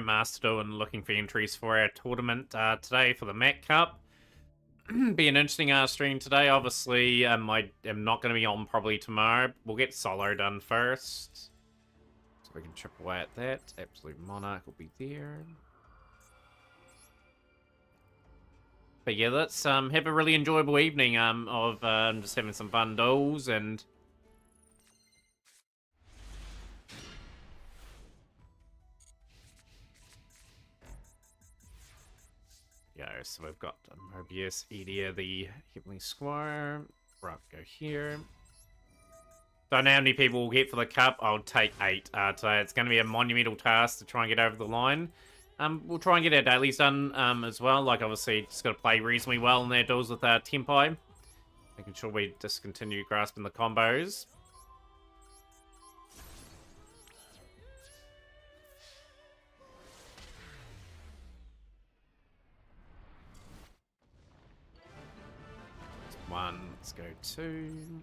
Master and looking for entries for our tournament today for the Mac Cup. Be an interesting stream today. Obviously, I am not going to be on probably tomorrow. We'll get solo done first. So we can chip away at that. Absolute Monarch will be there. But yeah, let's have a really enjoyable evening of just having some fun duels and... Yeah, so we've got Mobius, Edia, the Heavenly Squire. Right, go here. Don't know how many people we'll get for the cup. I'll take 8 today. It's going to be a monumental task to try and get over the line. We'll try and get our dailies done as well. Like, obviously, just got to play reasonably well in their duels with Tempi. Making sure we just continue grasping the combos. One, let's go 2.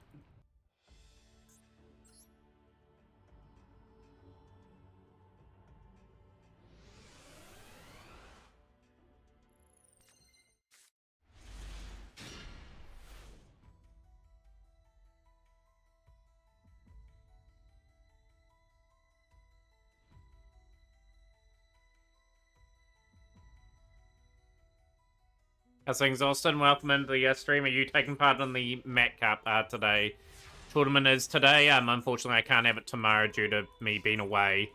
How's things, Austin? Welcome into the stream. Are you taking part in the Mac Cup today? Tournament is today. Unfortunately, I can't have it tomorrow due to me being away.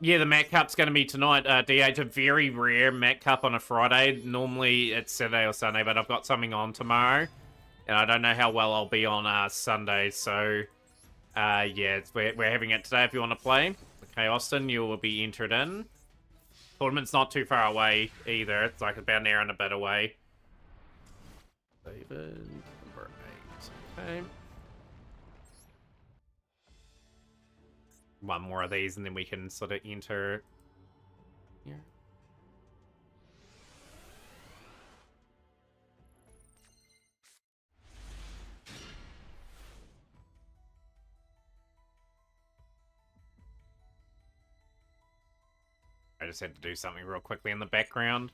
Yeah, the Mac Cup's going to be tonight. DH, a very rare Mac Cup on a Friday. Normally, it's Saturday or Sunday, but I've got something on tomorrow. And I don't know how well I'll be on Sunday, so... yeah, we're having it today if you want to play. Okay, Austin, you will be entered in. Tournament's not too far away either. It's like about an hour and a bit away. David, number 8. Okay. One more of these and then we can sort of enter here. I just had to do something real quickly in the background.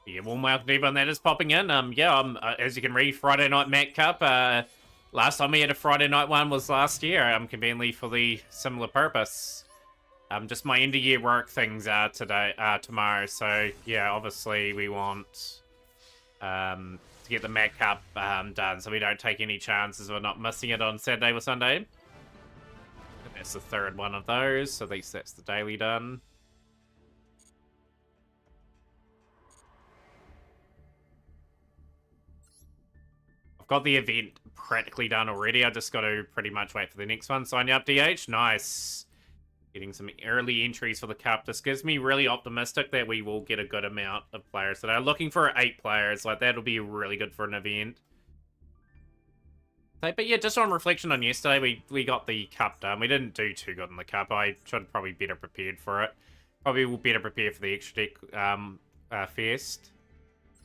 Yeah, warm welcome to everyone that is popping in. Yeah, as you can read, Friday Night Mac Cup. Last time we had a Friday night one was last year. Conveniently for the similar purpose. Just my end of year work things tomorrow. So yeah, obviously we want to get the Mac Cup done, so we don't take any chances of not missing it on Saturday or Sunday. And that's the third one of those. So at least that's the daily done. I've got the event practically done already. I just got to pretty much wait for the next one. Sign you up, DH. Nice. Getting some early entries for the cup. This gives me really optimistic that we will get a good amount of players today. I'm looking for 8 players. Like, that'll be really good for an event. But yeah, just on reflection on yesterday, we got the cup done. We didn't do too good in the cup. I should probably better prepared for it. Probably will better prepare for the extra deck fest.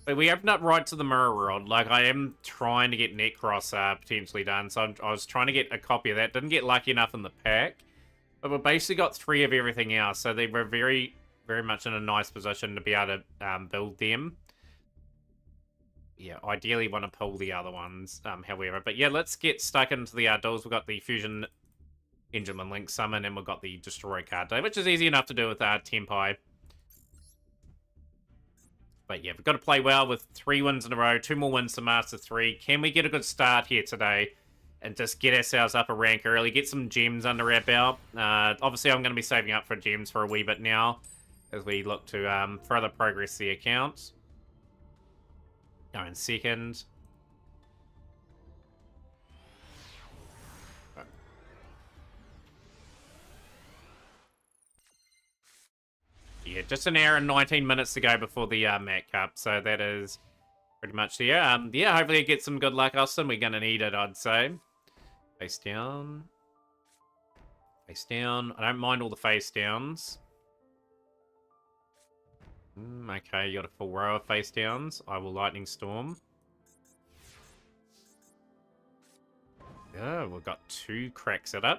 But we opened up right to the mirror world. Like, I am trying to get Necros potentially done. So I was trying to get a copy of that. Didn't get lucky enough in the pack. But we've basically got 3 of everything else, so they were very, very much in a nice position to be able to build them. Yeah, ideally want to pull the other ones, however. But yeah, let's get stuck into the duels. We've got the Fusion Engine and Link Summon, and we've got the Destroy card day, which is easy enough to do with Tempi. But yeah, we've got to play well with 3 wins in a row, 2 more wins to Master 3. Can we get a good start here today? And just get ourselves up a rank early, get some gems under our belt. Obviously, I'm going to be saving up for gems for a wee bit now, as we look to further progress the account. Going second. Yeah, just an hour and 19 minutes to go before the Mac Cup, so that is pretty much there. Yeah, hopefully it gets some good luck, Austin. We're going to need it, I'd say. Face down. Face down. I don't mind all the face downs. Okay, you got a full row of face downs. I will Lightning Storm. Yeah, we've got 2 cracks at it.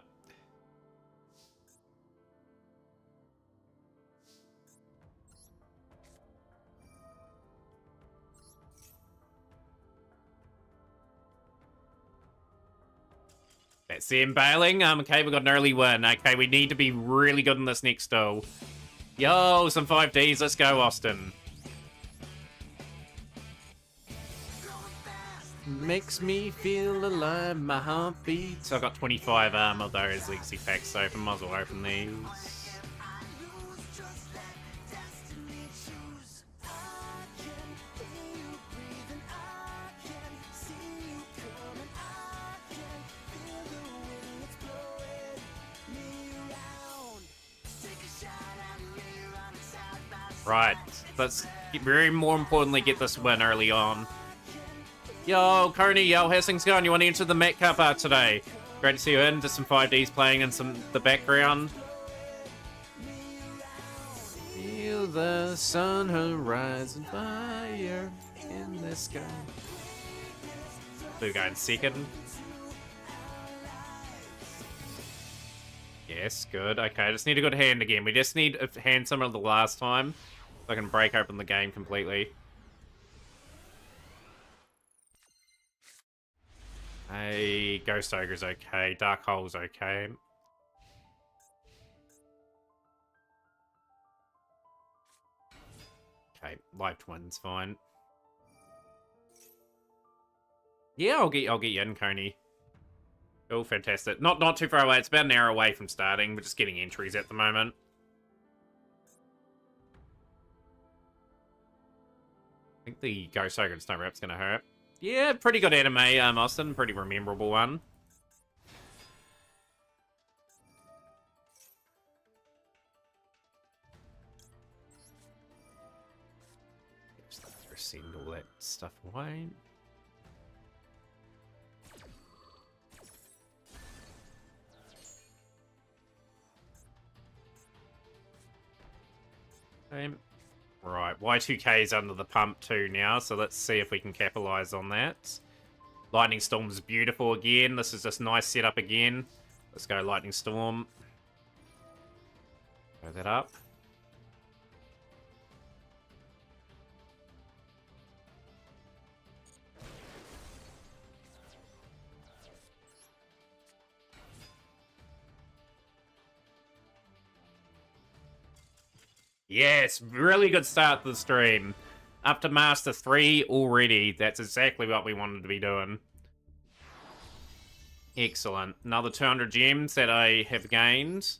That's the imbailing. Okay, we got an early win. Okay, we need to be really good in this next duel. Yo, some 5Ds. Let's go, Austin. Makes me feel alive, my heart beats. So I got 25 of those legacy packs, so I might as well open these. Right, let's very more importantly get this win early on. Yo, Coney, yo, how's things going? You want to enter the Met Cup today? Great to see you in. Just some 5Ds playing in the background. Feel the sun horizon fire in the sky. Blue guy in second. Yes, good. Okay, I just need a good hand again. We just need a hand similar to the last time. So I can break open the game completely. Hey, Ghost Ogre's okay. Dark Hole's okay. Okay, Live Twin's fine. Yeah, I'll get you in, Coney. Oh, fantastic. Not too far away. It's about an hour away from starting. We're just getting entries at the moment. I think the Ghost Ogre and Snow Rap's gonna hurt. Yeah, pretty good anime, Austin. Pretty memorable one. Just send all that stuff away. Okay. Right, Y2K is under the pump too now, so let's see if we can capitalize on that. Lightning Storm's beautiful again. This is just nice setup again. Let's go Lightning Storm. Throw that up. Yes, really good start to the stream. Up to Master 3 already. That's exactly what we wanted to be doing. Excellent. Another 200 gems that I have gained.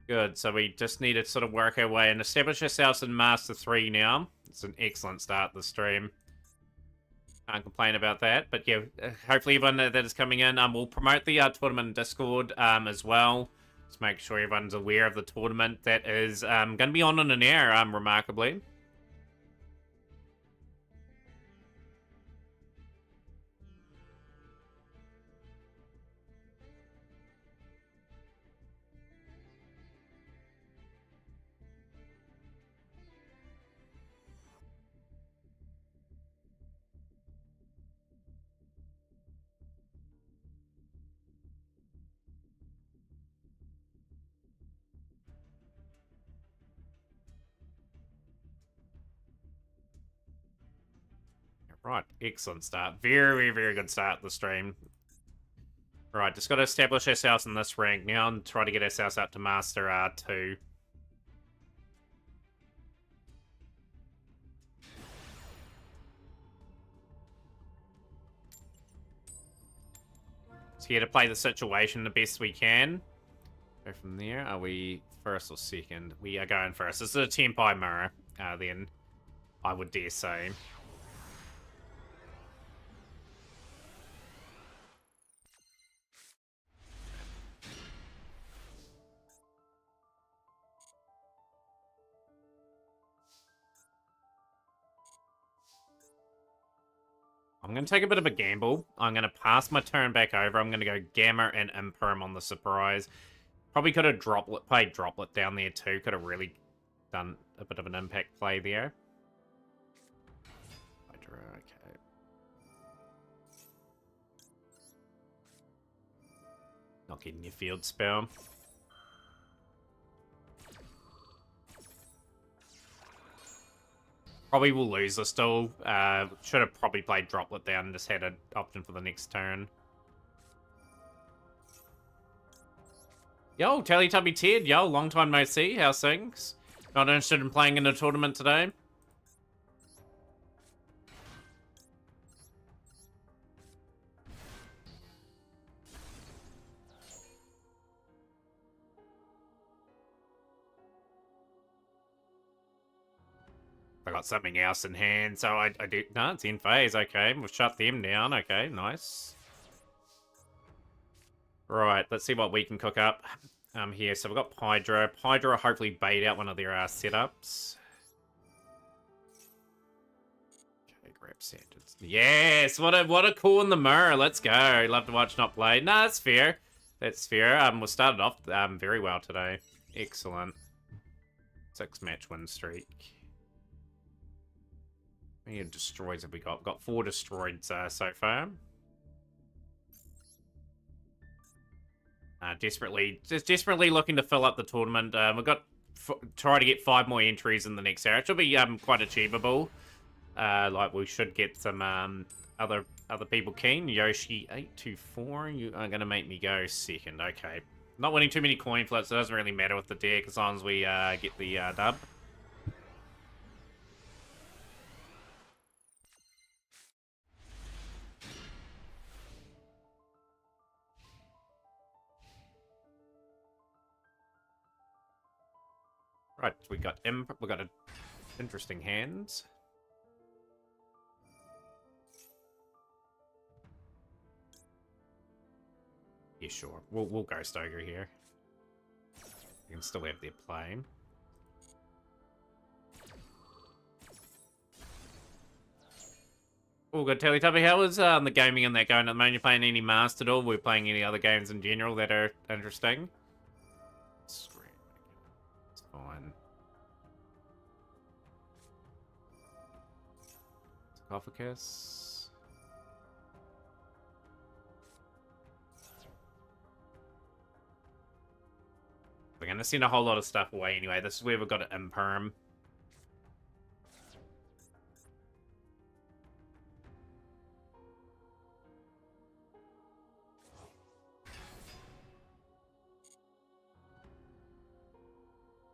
Good, so we just need to sort of work our way and establish ourselves in Master 3 now. It's an excellent start to the stream. Can't complain about that. But yeah, hopefully everyone that is coming in, we'll promote the tournament in Discord as well. Just make sure everyone's aware of the tournament that is going to be on in an hour, remarkably. Right, excellent start. Very, very good start to the stream. Right, just got to establish ourselves in this rank now and try to get ourselves up to Master R2. So here to play the situation the best we can. Go from there. Are we first or second? We are going first. This is a Tempai mirror, then, I would dare say. I'm going to take a bit of a gamble. I'm going to pass my turn back over. I'm going to go Gamma and Imperm on the surprise. Probably could have played Droplet down there too. Could have really done a bit of an impact play there. Okay. Not getting your field spell. Probably will lose this still. Should have probably played Droplet down and just had an option for the next turn. Yo, Teletubby Ted. Yo, long time no see. How's things? Not interested in playing in a tournament today? I got something else in hand, so I do... No, it's in phase. Okay, we'll shut them down. Okay, nice. Right, let's see what we can cook up here. So we've got Hydra. Hydra hopefully bait out one of their setups. Okay, grab Sanders. Yes, what a call in the mirror. Let's go. Love to watch not play. No, that's fair. That's fair. We started off very well today. Excellent. 6-match win streak. How many destroys have we got? We've got 4 destroyed so far. Desperately looking to fill up the tournament. We've got try to get 5 more entries in the next hour. It should be quite achievable. Like we should get some other people keen. Yoshi 824. You are gonna make me go second. Okay. Not winning too many coin flips. It doesn't really matter with the deck as long as we get the dub. Right, we got an interesting hands. Yeah, sure. We'll Ghost Ogre here. You can still have their plane. All good, Teletubby. How is the gaming in that going at the moment? You playing any Masked at all? We're playing any other games in general that are interesting? Scream. It's fine. Sarcophagus. We're gonna send a whole lot of stuff away anyway. This is where we've got to imperm.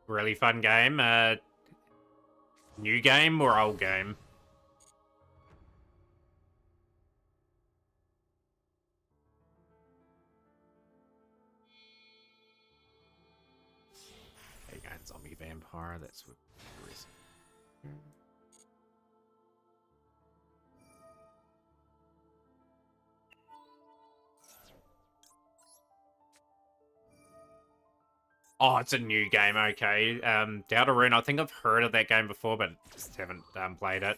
Really fun game. New game or old game? There you go, zombie vampire. That's what. Oh, it's a new game, okay. Deltarune, I think I've heard of that game before, but just haven't played it.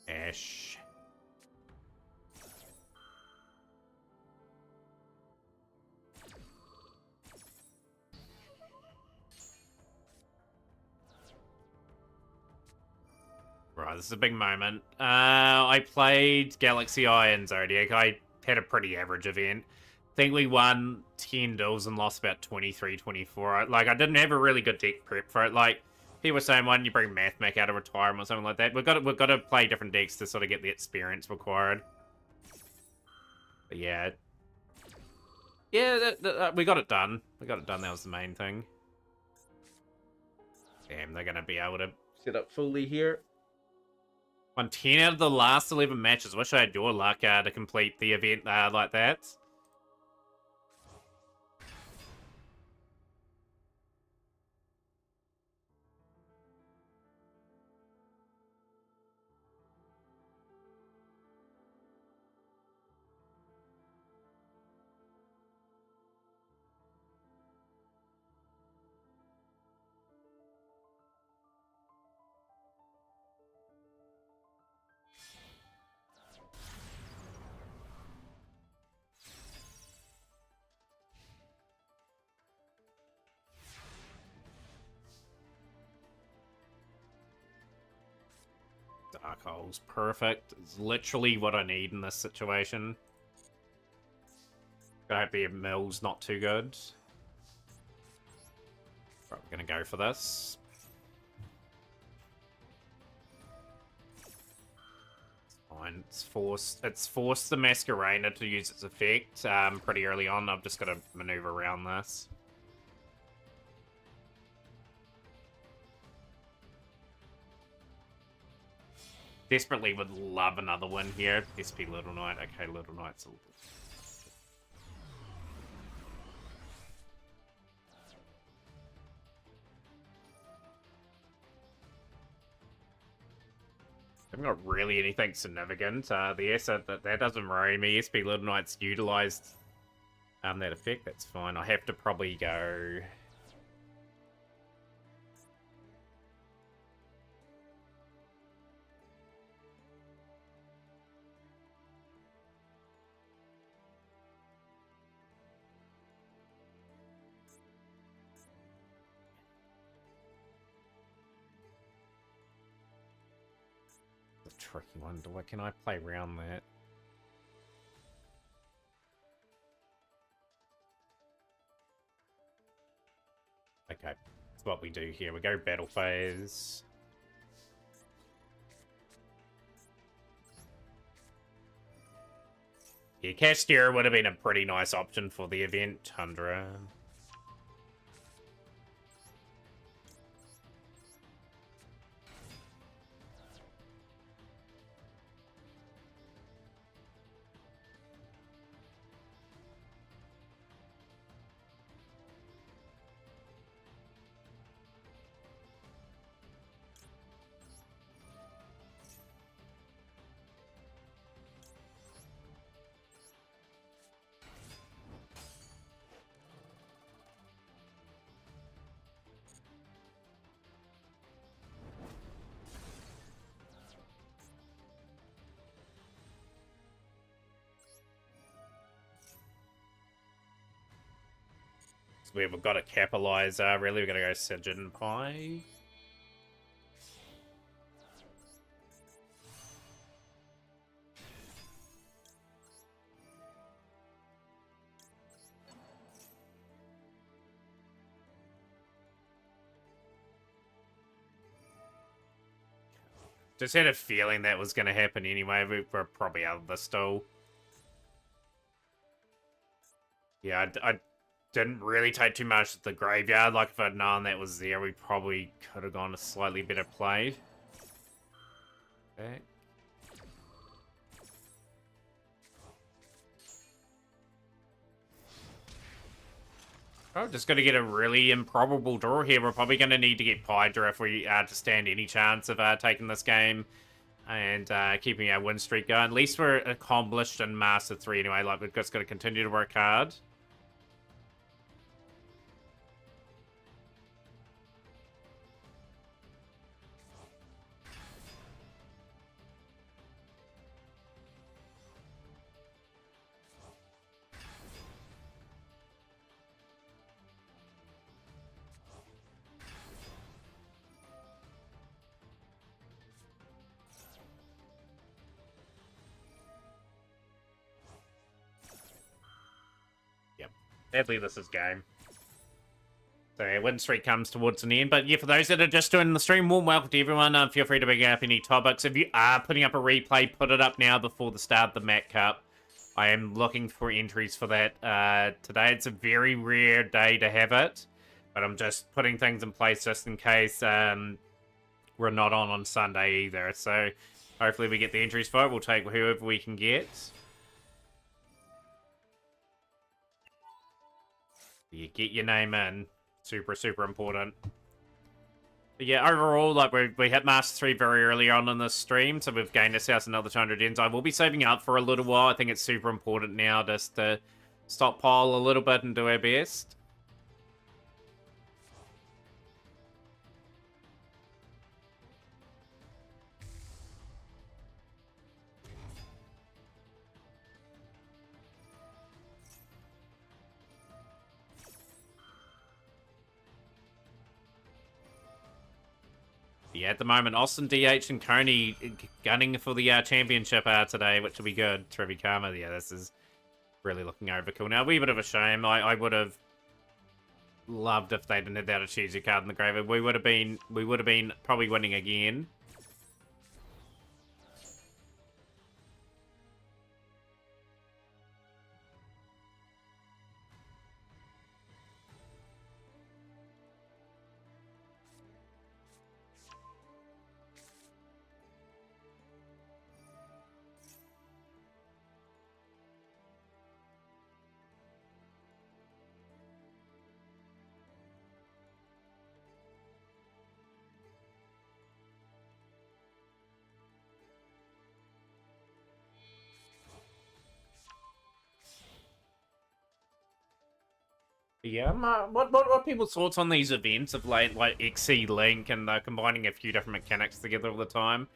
Ash. Right, this is a big moment. I played Galaxy Eye and Zodiac. I had a pretty average event. I think we won 10 duels and lost about 23, 24. Like, I didn't have a really good deck prep for it. Like, people were saying, why don't you bring Mathmech out of retirement or something like that? We've got to play different decks to sort of get the experience required. But yeah. Yeah, we got it done. We got it done. That was the main thing. Damn, they're going to be able to set up fully here. Won 10 out of the last 11 matches. Wish I had your luck to complete the event like that. coals. Perfect. It's literally what I need in this situation. I hope the mill's not too good. Right, we're gonna go for this. Fine. It's forced the Masquerader to use its effect pretty early on. I've just got to maneuver around this. Desperately would love another win here. SP Little Knight. Okay, Little Knight's a little... I've got really anything significant. The asset that doesn't worry me. SP Little Knight's utilized that effect. That's fine. I have to probably go. Tricky one. Can I play around that? Okay, that's what we do here. We go battle phase. Yeah, Castia would have been a pretty nice option for the event, Tundra. We've got to capitalize, really. We're going to go Sigyn Pie. Just had a feeling that was going to happen anyway. We're probably out of this still. Yeah, I didn't really take too much at the graveyard. Like, if I'd known that was there, we probably could have gone a slightly better play. Okay. Oh, just going to get a really improbable draw here. We're probably going to need to get Pydra if we are to stand any chance of taking this game and keeping our win streak going. At least we're accomplished in Master 3 anyway. Like, we've just got to continue to work hard. Sadly, this is game. So, yeah, win streak comes towards an end. But yeah, for those that are just joining the stream, warm welcome to everyone. Feel free to bring up any topics. If you are putting up a replay, put it up now before the start of the Mat Cup. I am looking for entries for that today. It's a very rare day to have it. But I'm just putting things in place just in case we're not on Sunday either. So, hopefully we get the entries for it. We'll take whoever we can get. You get your name in. Super, super important. But yeah, overall, like we hit Master 3 very early on in this stream, so we've gained ourselves another 200 ends. I will be saving up for a little while. I think it's super important now just to stockpile a little bit and do our best. Yeah, at the moment, Austin, DH, and Coney gunning for the championship today, which will be good. Trevi Karma, yeah, this is really looking overkill. Now, a wee bit of a shame. I would have loved if they didn't have that Achizu card in the graveyard. We would have been probably winning again. Yeah, what are people's thoughts on these events of late, like XC Link, and they're combining a few different mechanics together all the time?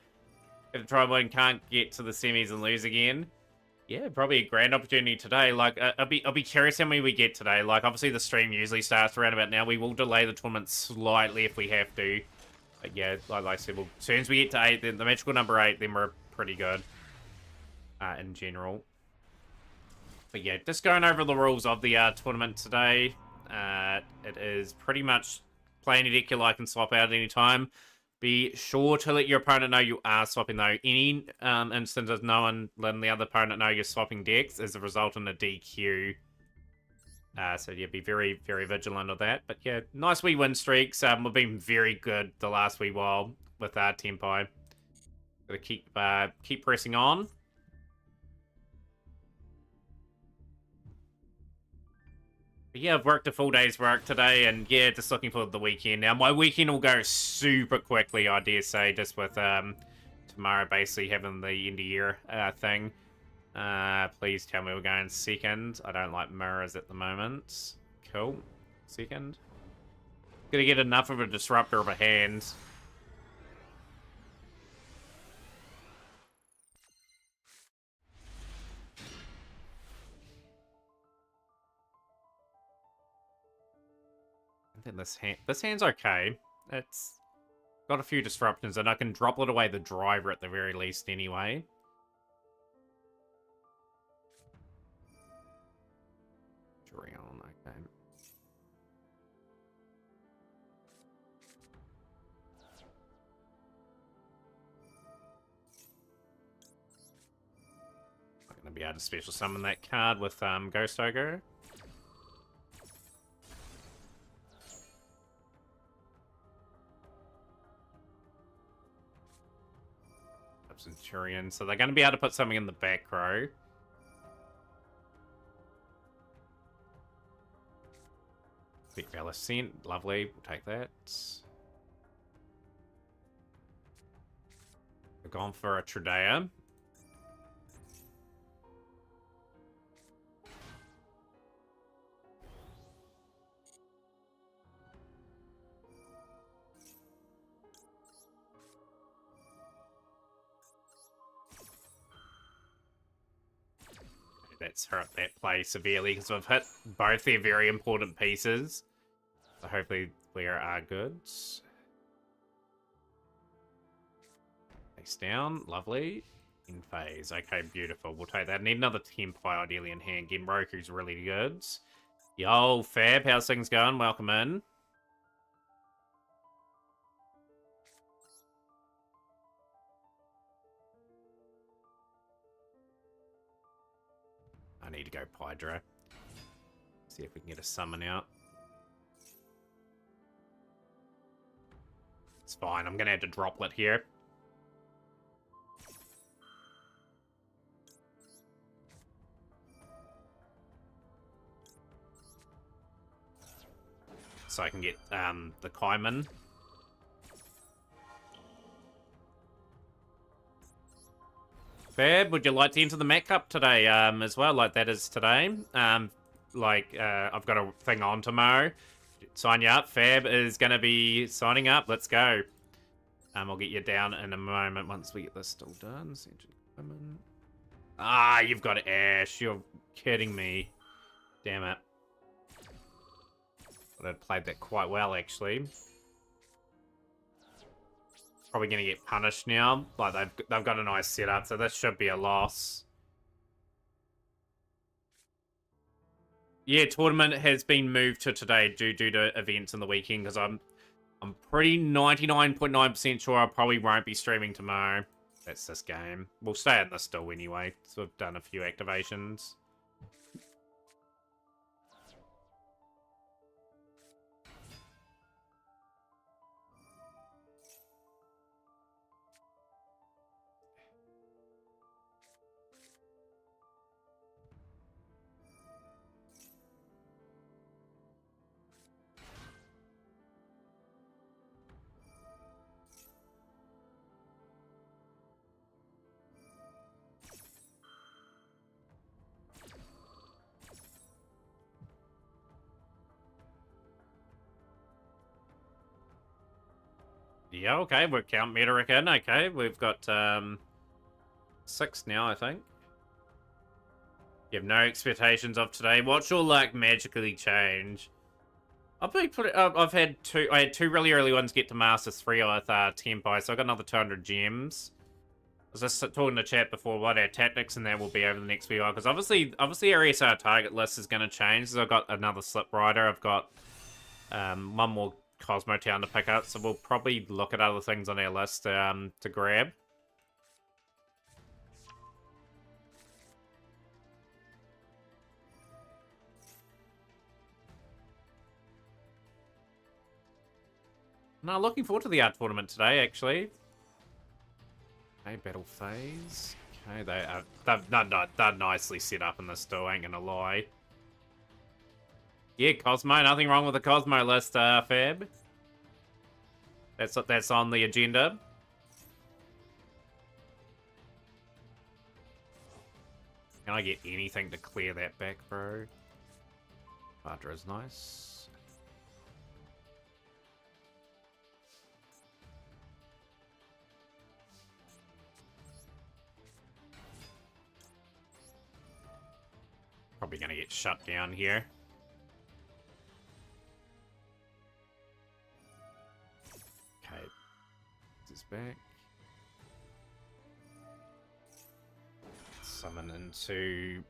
If Tri-One can't get to the semis and lose again, yeah, probably a grand opportunity today. Like, I'll be curious how many we get today. Like, obviously the stream usually starts around about now. We will delay the tournament slightly if we have to. But yeah, like I said, as soon as we get to 8, then the magical number 8, then we're pretty good in general. But yeah, just going over the rules of the tournament today. It is pretty much play any deck you like and swap out at any time. Be sure to let your opponent know you are swapping, though. Any instance of no one letting the other opponent know you're swapping decks is a result in a DQ. So yeah, be very, very vigilant of that. But yeah, nice wee win streaks. We've been very good the last wee while with our tempo. Gotta keep pressing on. But yeah, I've worked a full day's work today, and yeah, just looking forward to the weekend. Now, my weekend will go super quickly, I dare say, just with tomorrow basically having the end of year thing. Please tell me we're going second. I don't like mirrors at the moment. Cool. Second. Gonna get enough of a disruptor of a hand. I think this hand's okay. It's got a few disruptions, and I can droplet away the driver at the very least anyway. Mataurian, okay. I'm gonna be able to special summon that card with Ghost Ogre. Centurion, so they're going to be able to put something in the back row. Big Valicent, lovely, we'll take that. We've gone for a Tradea. That's hurt that play severely because we've hit both their very important pieces. So hopefully we are good. Face down, lovely. In phase, okay, beautiful. We'll take that. Need another Tempai ideally in hand. Genroku's really good. Yo, Fab, how's things going? Welcome in. I need to go Hydro. See if we can get a summon out. It's fine. I'm going to have to droplet here. So I can get the Kaiman. Fab, would you like to enter the Mac Cup today as well, like that is today? I've got a thing on tomorrow. Sign you up. Fab is going to be signing up. Let's go. I'll get you down in a moment once we get this all done. Ah, you've got Ash. You're kidding me. Damn it. But I played that quite well, actually. probably going to get punished now. Like, they've got a nice setup, so this should be a loss. Yeah, tournament has been moved to today due to events in the weekend, because I'm pretty 99.9% sure I probably won't be streaming tomorrow. That's this game. We'll stay in this still anyway, so we've done a few activations. Yeah, okay, we'll count Mataurian in. Okay, we've got 6 now, I think. You have no expectations of today. Watch your luck magically change. I've had two. I had 2 really early ones get to Master 3 with Tempo, so I got another 200 gems. I was just talking to chat before what our tactics and that will be over the next few hours, because obviously our ESR target list is going to change. So I've got another Slip Rider. I've got 1 more Cosmo Town to pick up, so we'll probably look at other things on our list to grab. No, looking forward to the art tournament today, actually. Okay, battle phase. Okay, they're nicely set up in this still, ain't gonna lie. Yeah, Cosmo, nothing wrong with the Cosmo list, Fab. That's on the agenda. Can I get anything to clear that back, bro? Vajra is nice. Probably gonna get shut down here. Okay. This is back. Summon into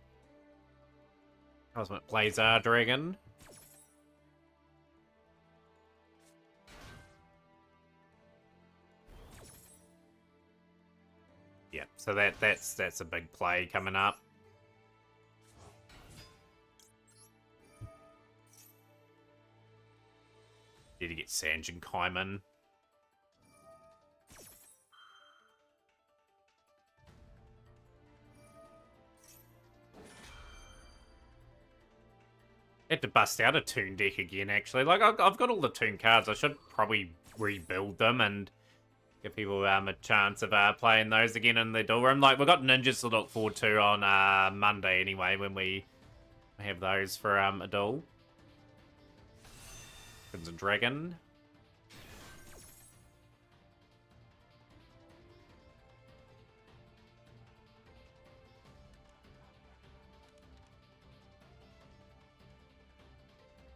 Cosmic Blazer Dragon. Yeah, so that's a big play coming up. Need to get Sanjin Kaiman. Had to bust out a Toon deck again, actually. Like, I've got all the Toon cards. I should probably rebuild them and give people a chance of playing those again in the duel room. Like, we've got ninjas to look forward to on Monday anyway, when we have those for a duel. Crimson Dragon.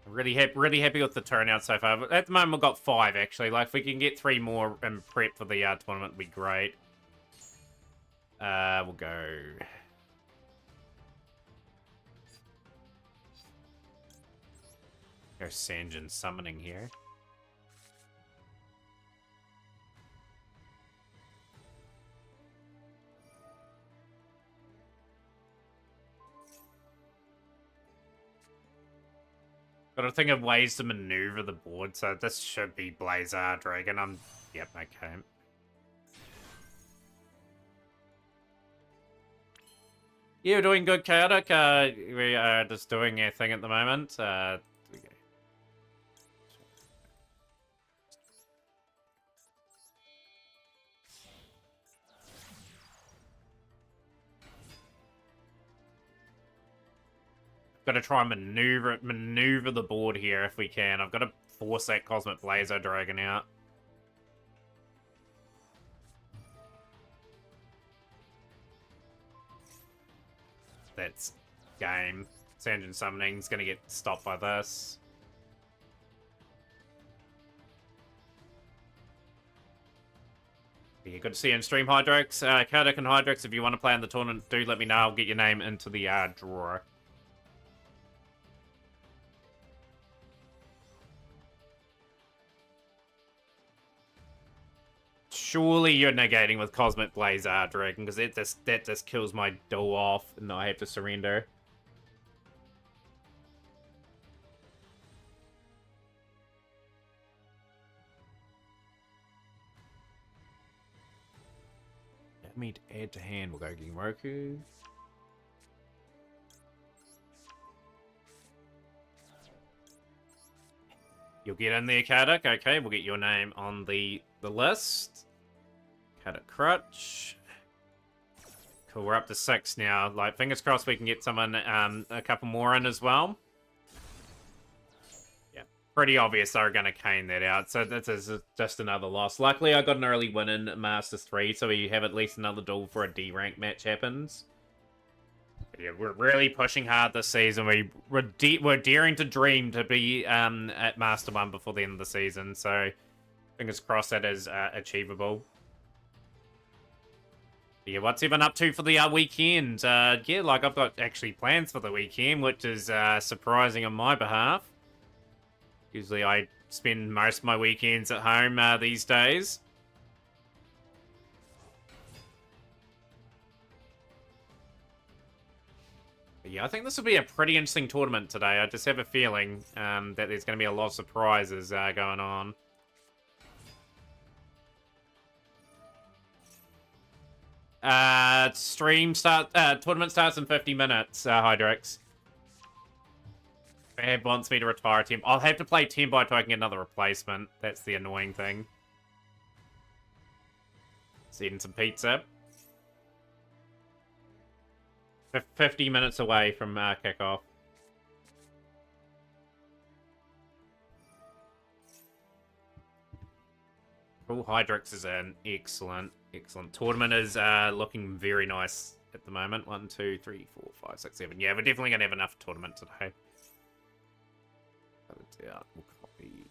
Really happy with the turnout so far. But at the moment, we've got 5, actually. Like, if we can get 3 more in prep for the tournament, it'd be great. We'll go... Go Sanjin summoning here. Got to think of ways to maneuver the board, so this should be Blazer Dragon. Yep, okay. Yeah, we're doing good, Chaotic. We are just doing our thing at the moment. Got to try and maneuver the board here if we can. I've got to force that Cosmic Blazer Dragon out. That's game. Sanjin Summoning's going to get stopped by this. good to see you in stream, Hydrix. Kodak and Hydrix, if you want to play in the tournament, do let me know. I'll get your name into the drawer. Surely you're negating with Cosmic Blaze, Dragon, because that just kills my duel off, and I have to surrender. Let me add to hand. We'll go Gingmoku. You'll get in there, Kadak. Okay, we'll get your name on the list. Kadak Crutch. Cool, we're up to 6 now. Like, fingers crossed we can get someone, a couple more in as well. Yeah, pretty obvious they're going to cane that out. So this is just another loss. Luckily, I got an early win in Masters 3, so we have at least another duel for a D-rank match happens. Yeah, we're really pushing hard this season. We're daring to dream to be at Master 1 before the end of the season, so fingers crossed that is achievable. Yeah, what's everyone up to for the weekend? Yeah, like I've got actually plans for the weekend, which is surprising on my behalf. Usually I spend most of my weekends at home these days. Yeah, I think this will be a pretty interesting tournament today. I just have a feeling that there's going to be a lot of surprises going on. Tournament starts in 50 minutes, Hydrix. Fab wants me to retire Temp. I'll have to play Tempo so I can get another replacement. That's the annoying thing. Just eating some pizza. 50 minutes away from kickoff. Cool, Hydrix is in. Excellent. Excellent. Tournament is looking very nice at the moment. 1, 2, 3, 4, 5, 6, 7. Yeah, we're definitely going to have enough tournament today. Cut it out. We'll copy.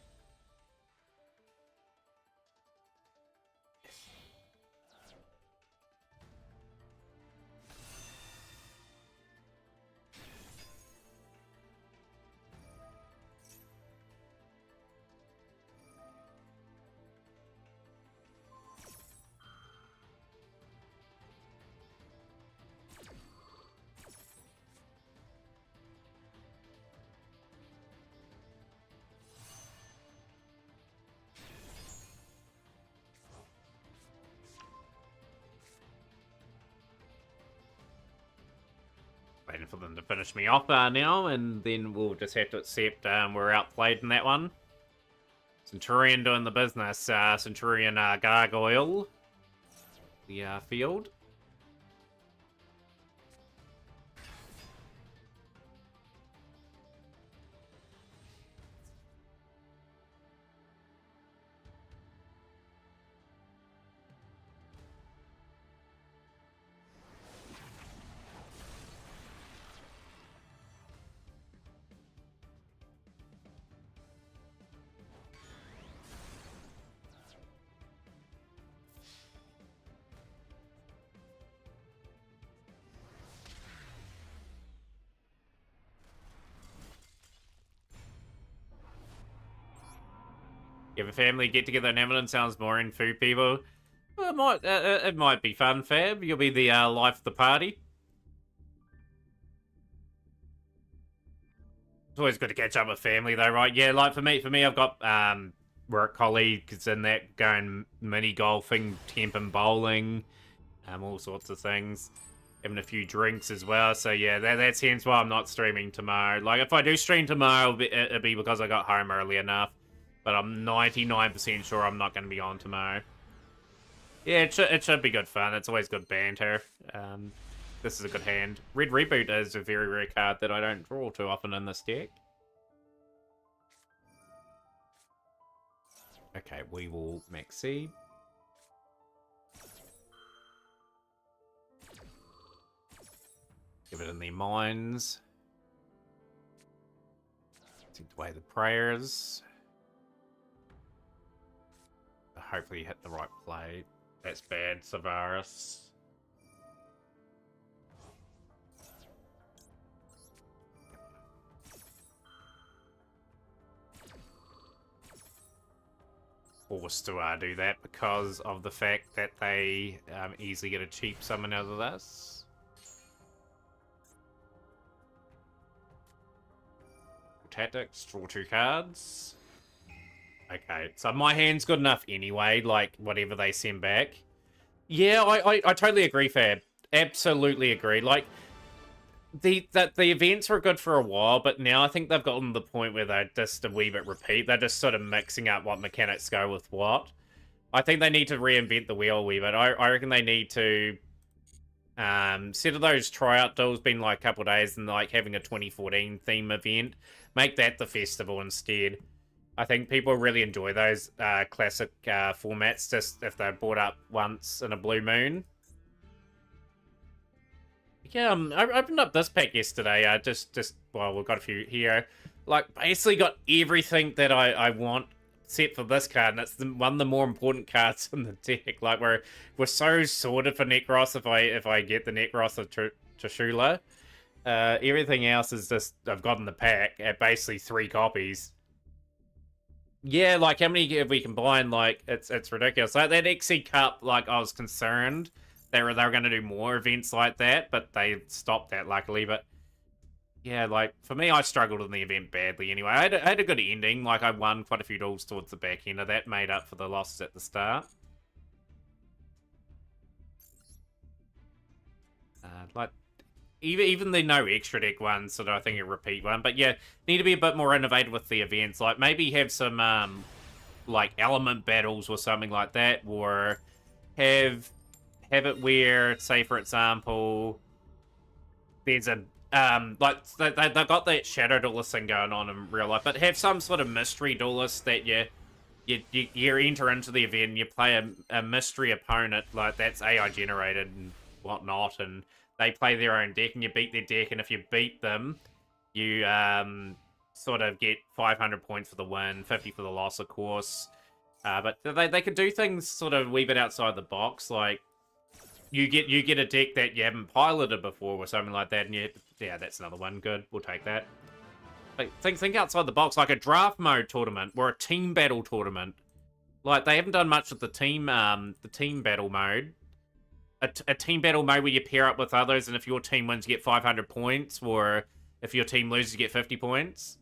Waiting for them to finish me off now, and then we'll just have to accept we're outplayed in that one. Centurion doing the business. Centurion Gargoyle. The field. You have a family get together in Emerald sounds more in food people. Well, it might be fun, Fab. You'll be the life of the party. It's always good to catch up with family, though, right? Yeah, like for me, I've got work colleagues in that going mini golfing, temp and bowling, all sorts of things. Having a few drinks as well. So yeah, that's hence why I'm not streaming tomorrow. Like if I do stream tomorrow, it'll be because I got home early enough. But I'm 99% sure I'm not going to be on tomorrow. Yeah, it should be good fun. It's always good banter. This is a good hand. Red Reboot is a very rare card that I don't draw too often in this deck. Okay, we will maxi. Give it in the mines. Take away the prayers. Hopefully hit the right play. That's bad, Savaris. Forced to do that because of the fact that they easily get a cheap summon out of this. Tactics, draw 2 cards. Okay, so my hand's good enough anyway, like, whatever they send back. Yeah, I totally agree, Fab. Absolutely agree. Like, the events were good for a while, but now I think they've gotten to the point where they're just a wee bit repeat. They're just sort of mixing up what mechanics go with what. I think they need to reinvent the wheel a wee bit. I reckon they need to instead of those tryout duels being like a couple of days and like having a 2014 theme event, make that the festival instead. I think people really enjoy those classic formats just if they're brought up once in a blue moon. Yeah, I opened up this pack yesterday. Well, we've got a few here. Like, basically got everything that I want except for this card, and it's one of the more important cards in the deck. Like, we're so sorted for Necros if I get the Necros of Trishula. Everything else is just I've got in the pack at basically 3 copies. Yeah, like how many have we combined? Like it's ridiculous. Like that XC Cup, like I was concerned they were going to do more events like that, but they stopped that luckily. But yeah, like for me, I struggled in the event badly. Anyway, I had a good ending. Like I won quite a few duels towards the back end of that, made up for the losses at the start. Like even the no extra deck ones, sort of I think a repeat one. But yeah, need to be a bit more innovative with the events. Like maybe have some like element battles or something like that, or have it where, say for example, there's a like they've got that shadow duelist thing going on in real life, but have some sort of mystery duelist that you enter into the event and you play a mystery opponent like that's AI generated and whatnot, and they play their own deck and you beat their deck, and if you beat them, you sort of get 500 points for the win, 50 for the loss, of course. But they could do things sort of a wee bit outside the box, like you get a deck that you haven't piloted before or something like that, and yeah, that's another one. Good, we'll take that. Like think outside the box, like a draft mode tournament or a team battle tournament. Like they haven't done much with the team battle mode. A team battle mode where you pair up with others, and if your team wins, you get 500 points, or if your team loses, you get 50 points.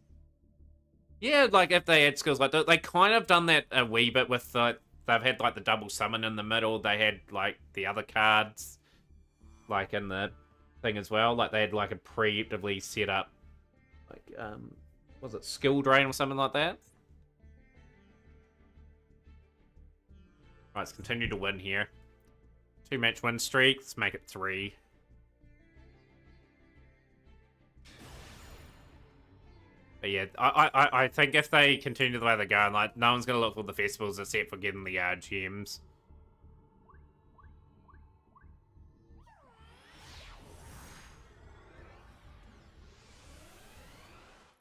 Yeah, like if they had skills like that, they kind of done that a wee bit with they've had like the double summon in the middle. They had like the other cards, like in the thing as well. Like they had like a preemptively set up, like was it skill drain or something like that? Right, let's continue to win here. 2-match win streak. Let's make it 3. But yeah, I think if they continue the way they're going, like no one's gonna look for the festivals except for getting the gems.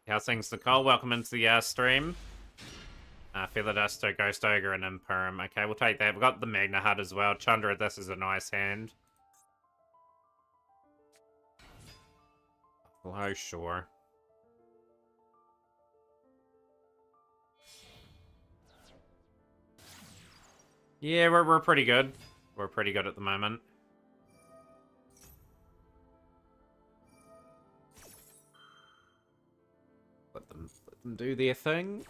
How's things, Nicole? Welcome into the stream. Feather Duster, Ghost Ogre, and Imperm. Okay, we'll take that. We've got the Magna Hut as well. Chandra, this is a nice hand. Oh, sure. Yeah, we're pretty good. We're pretty good at the moment. Let them do their thing.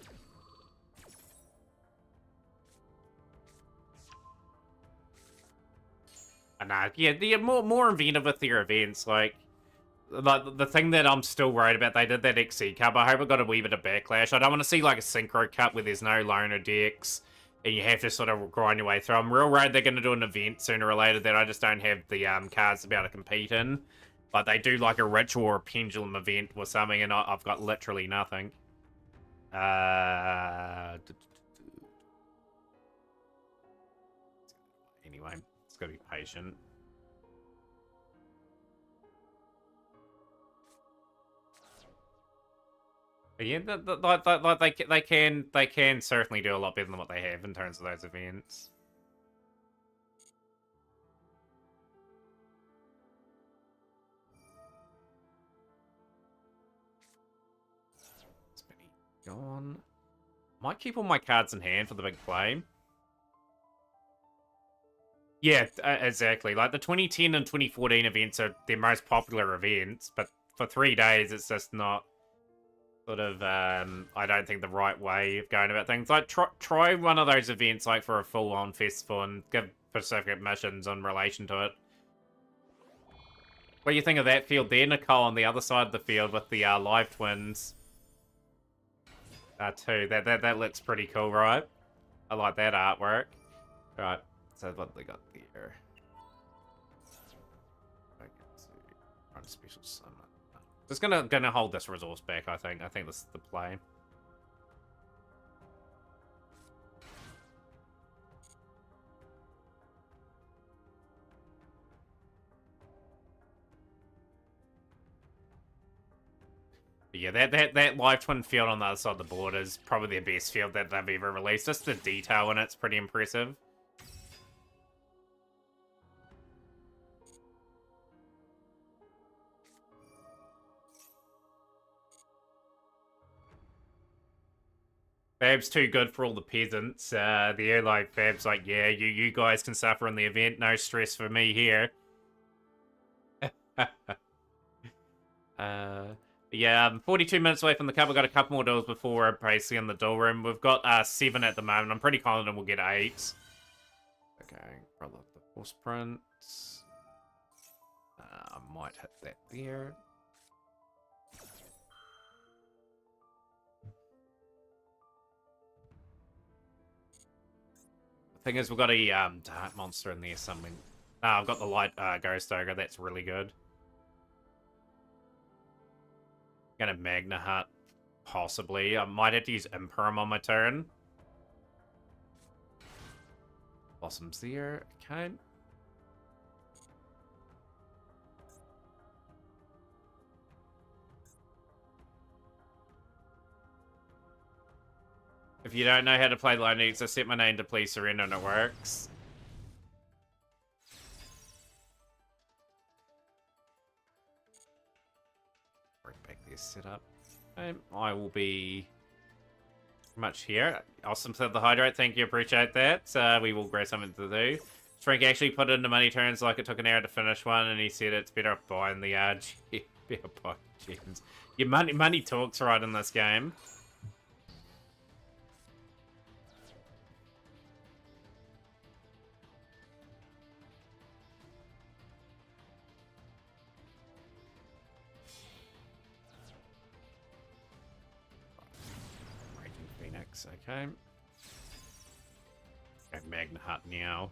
Yeah, they're more inventive with their events. Like the thing that I'm still worried about, they did that XC Cup. I hope it got a wee bit of backlash. I don't want to see like a Synchro Cup where there's no loner decks and you have to sort of grind your way through. I'm real worried they're going to do an event sooner or later that I just don't have the cards to be able to compete in. But they do like a ritual or a pendulum event or something, and I've got literally nothing. Anyway, it's got to be patient. But yeah, they can certainly do a lot better than what they have in terms of those events. gone. Might keep all my cards in hand for the big play. Yeah, exactly. Like the 2010 and 2014 events are their most popular events, but for 3 days it's just not sort of, I don't think the right way of going about things. Like try one of those events like for a full-on festival and give specific missions in relation to it. What do you think of that field there, Nicole, on the other side of the field with the live twins? Too. That looks pretty cool, right? I like that artwork. Right, so what they got there? Run special summon. Just gonna hold this resource back, I think. I think this is the play. But yeah, that live twin field on the other side of the board is probably the best field that they've ever released. Just the detail in it's pretty impressive. Fab's too good for all the peasants. Like Fab's like, yeah, you guys can suffer in the event. No stress for me here. Yeah, 42 minutes away from the cup. We've got a couple more duels before we're basically in the duel room. We've got 7 at the moment. I'm pretty confident we'll get 8. Okay, Brother of the Force Prince. I might hit that there. Thing is, we've got a dark monster in there somewhere. I've got the light ghost ogre. That's really good. Gonna Magna Hut, possibly. I might have to use Imperum on my turn. Blossoms there. Okay. If you don't know how to play Linux, I set my name to Please Surrender and it works. Bring back this setup. I will be much here. Awesome to the hydrate. Thank you. Appreciate that. We will grab something to do. Frank actually put it into money turns like it took an hour to finish one, and he said it's better off buying the better buy gens. Your money talks right in this game. Okay. Go Magna Hut now.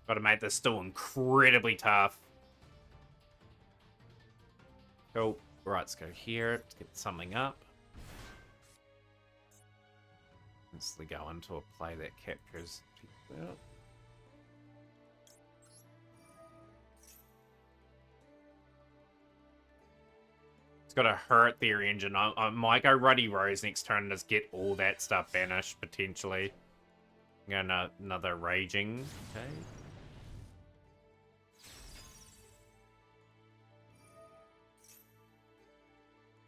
Gotta make this still incredibly tough. Cool. Right, let's go here to get something up. Instantly go into a play that captures people out. It's got to hurt their engine. I might go Ruddy Rose next turn and just get all that stuff banished, potentially. Another Raging. Okay.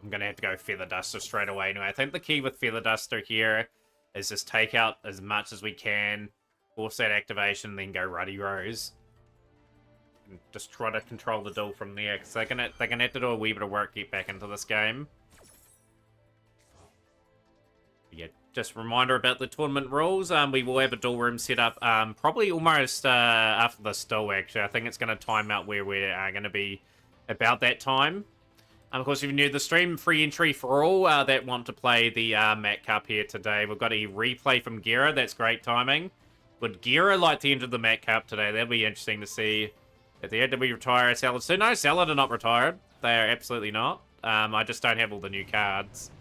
I'm going to have to go Feather Duster straight away. Anyway, I think the key with Feather Duster here is just take out as much as we can, force that activation, then go Ruddy Rose. And just try to control the duel from there, because they're gonna have to do a wee bit of work to get back into this game. Yeah, just a reminder about the tournament rules. We will have a duel room set up probably almost after this duel, actually. I think it's going to time out where we are going to be about that time. Of course, if you're new to the stream, free entry for all that want to play the Mat Cup here today. We've got a replay from Gera. That's great timing. Would Gera like to enter the Mat Cup today? That'll be interesting to see. At the end, did we retire Salad soon? No, Salad are not retired. They are absolutely not. I just don't have all the new cards.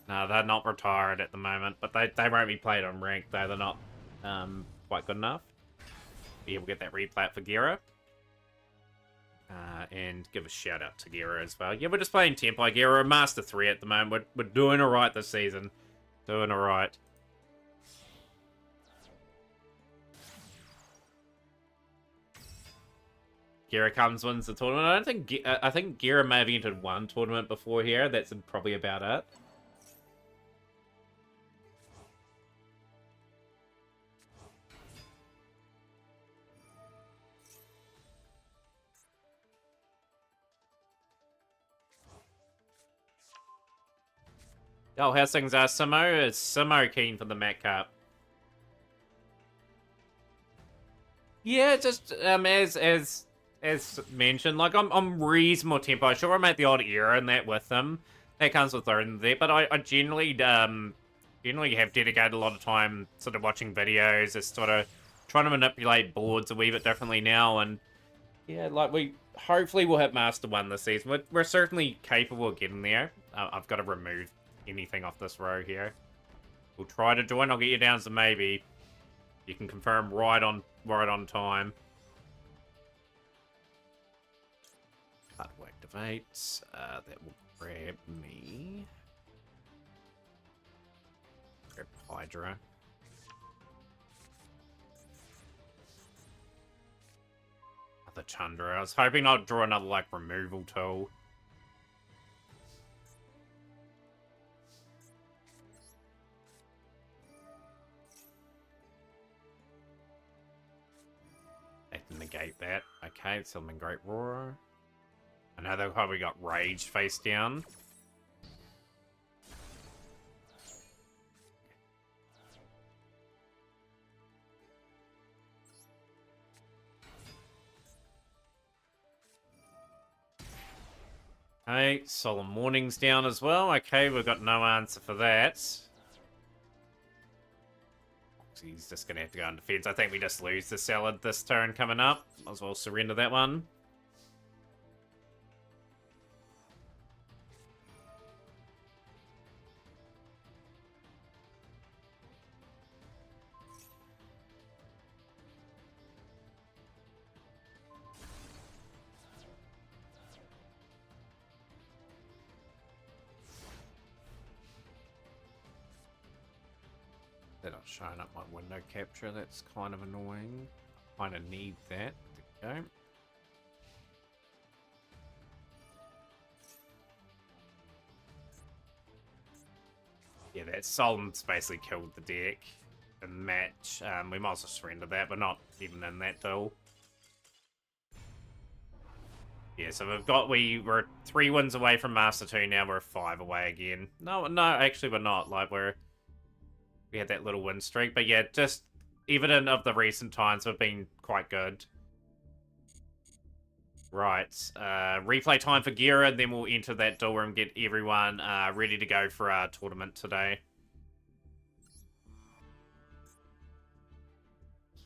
No, they're not retired at the moment, but they won't be played on rank, though. They're not quite good enough. Yeah, we'll get that replay for Gera. And give a shout out to Gera as well. Yeah, we're just playing Tempo Gera, Master 3 at the moment. We're doing alright this season. Doing alright. Gira comes wins the tournament. I don't think I think Gira may have entered one tournament before here. That's probably about it. Oh, how's things are, Simo? Is Simo keen for the Met Cup? Yeah, just as mentioned, like I'm reasonable tempo. Sure, I make the odd error in that with them. That comes with learning there, but I generally generally have dedicated a lot of time sort of watching videos, just sort of trying to manipulate boards a wee bit differently now, and yeah, like we hopefully we'll hit Master 1 this season. We're certainly capable of getting there. I've got to remove anything off this row here. We'll try to join. I'll get you down to maybe. You can confirm right on time. Hard to activate. That will grab me. Grab Hydra. Another Chandra. I was hoping I'd draw another like removal tool. Negate that. Okay, Silman Great Roar. I know they've probably got Rage face down. Okay, Solemn Morning's down as well. Okay, we've got no answer for that. He's just going to have to go on defense. I think we just lose the Salad this turn coming up. Might as well surrender that one. They're not showing up my window capture. That's kind of annoying. I kind of need that. There we go. Yeah, that Solemn's basically killed the deck. The match. We might as well surrender that, but not even in that duel. Yeah, so we're 3 wins away from Master 2 now. We're 5 away again. No, actually we're not. Like we had that little win streak, but yeah, just evident of the recent times we've been quite good. Right, replay time for Gira, and then we'll enter that door and get everyone ready to go for our tournament today.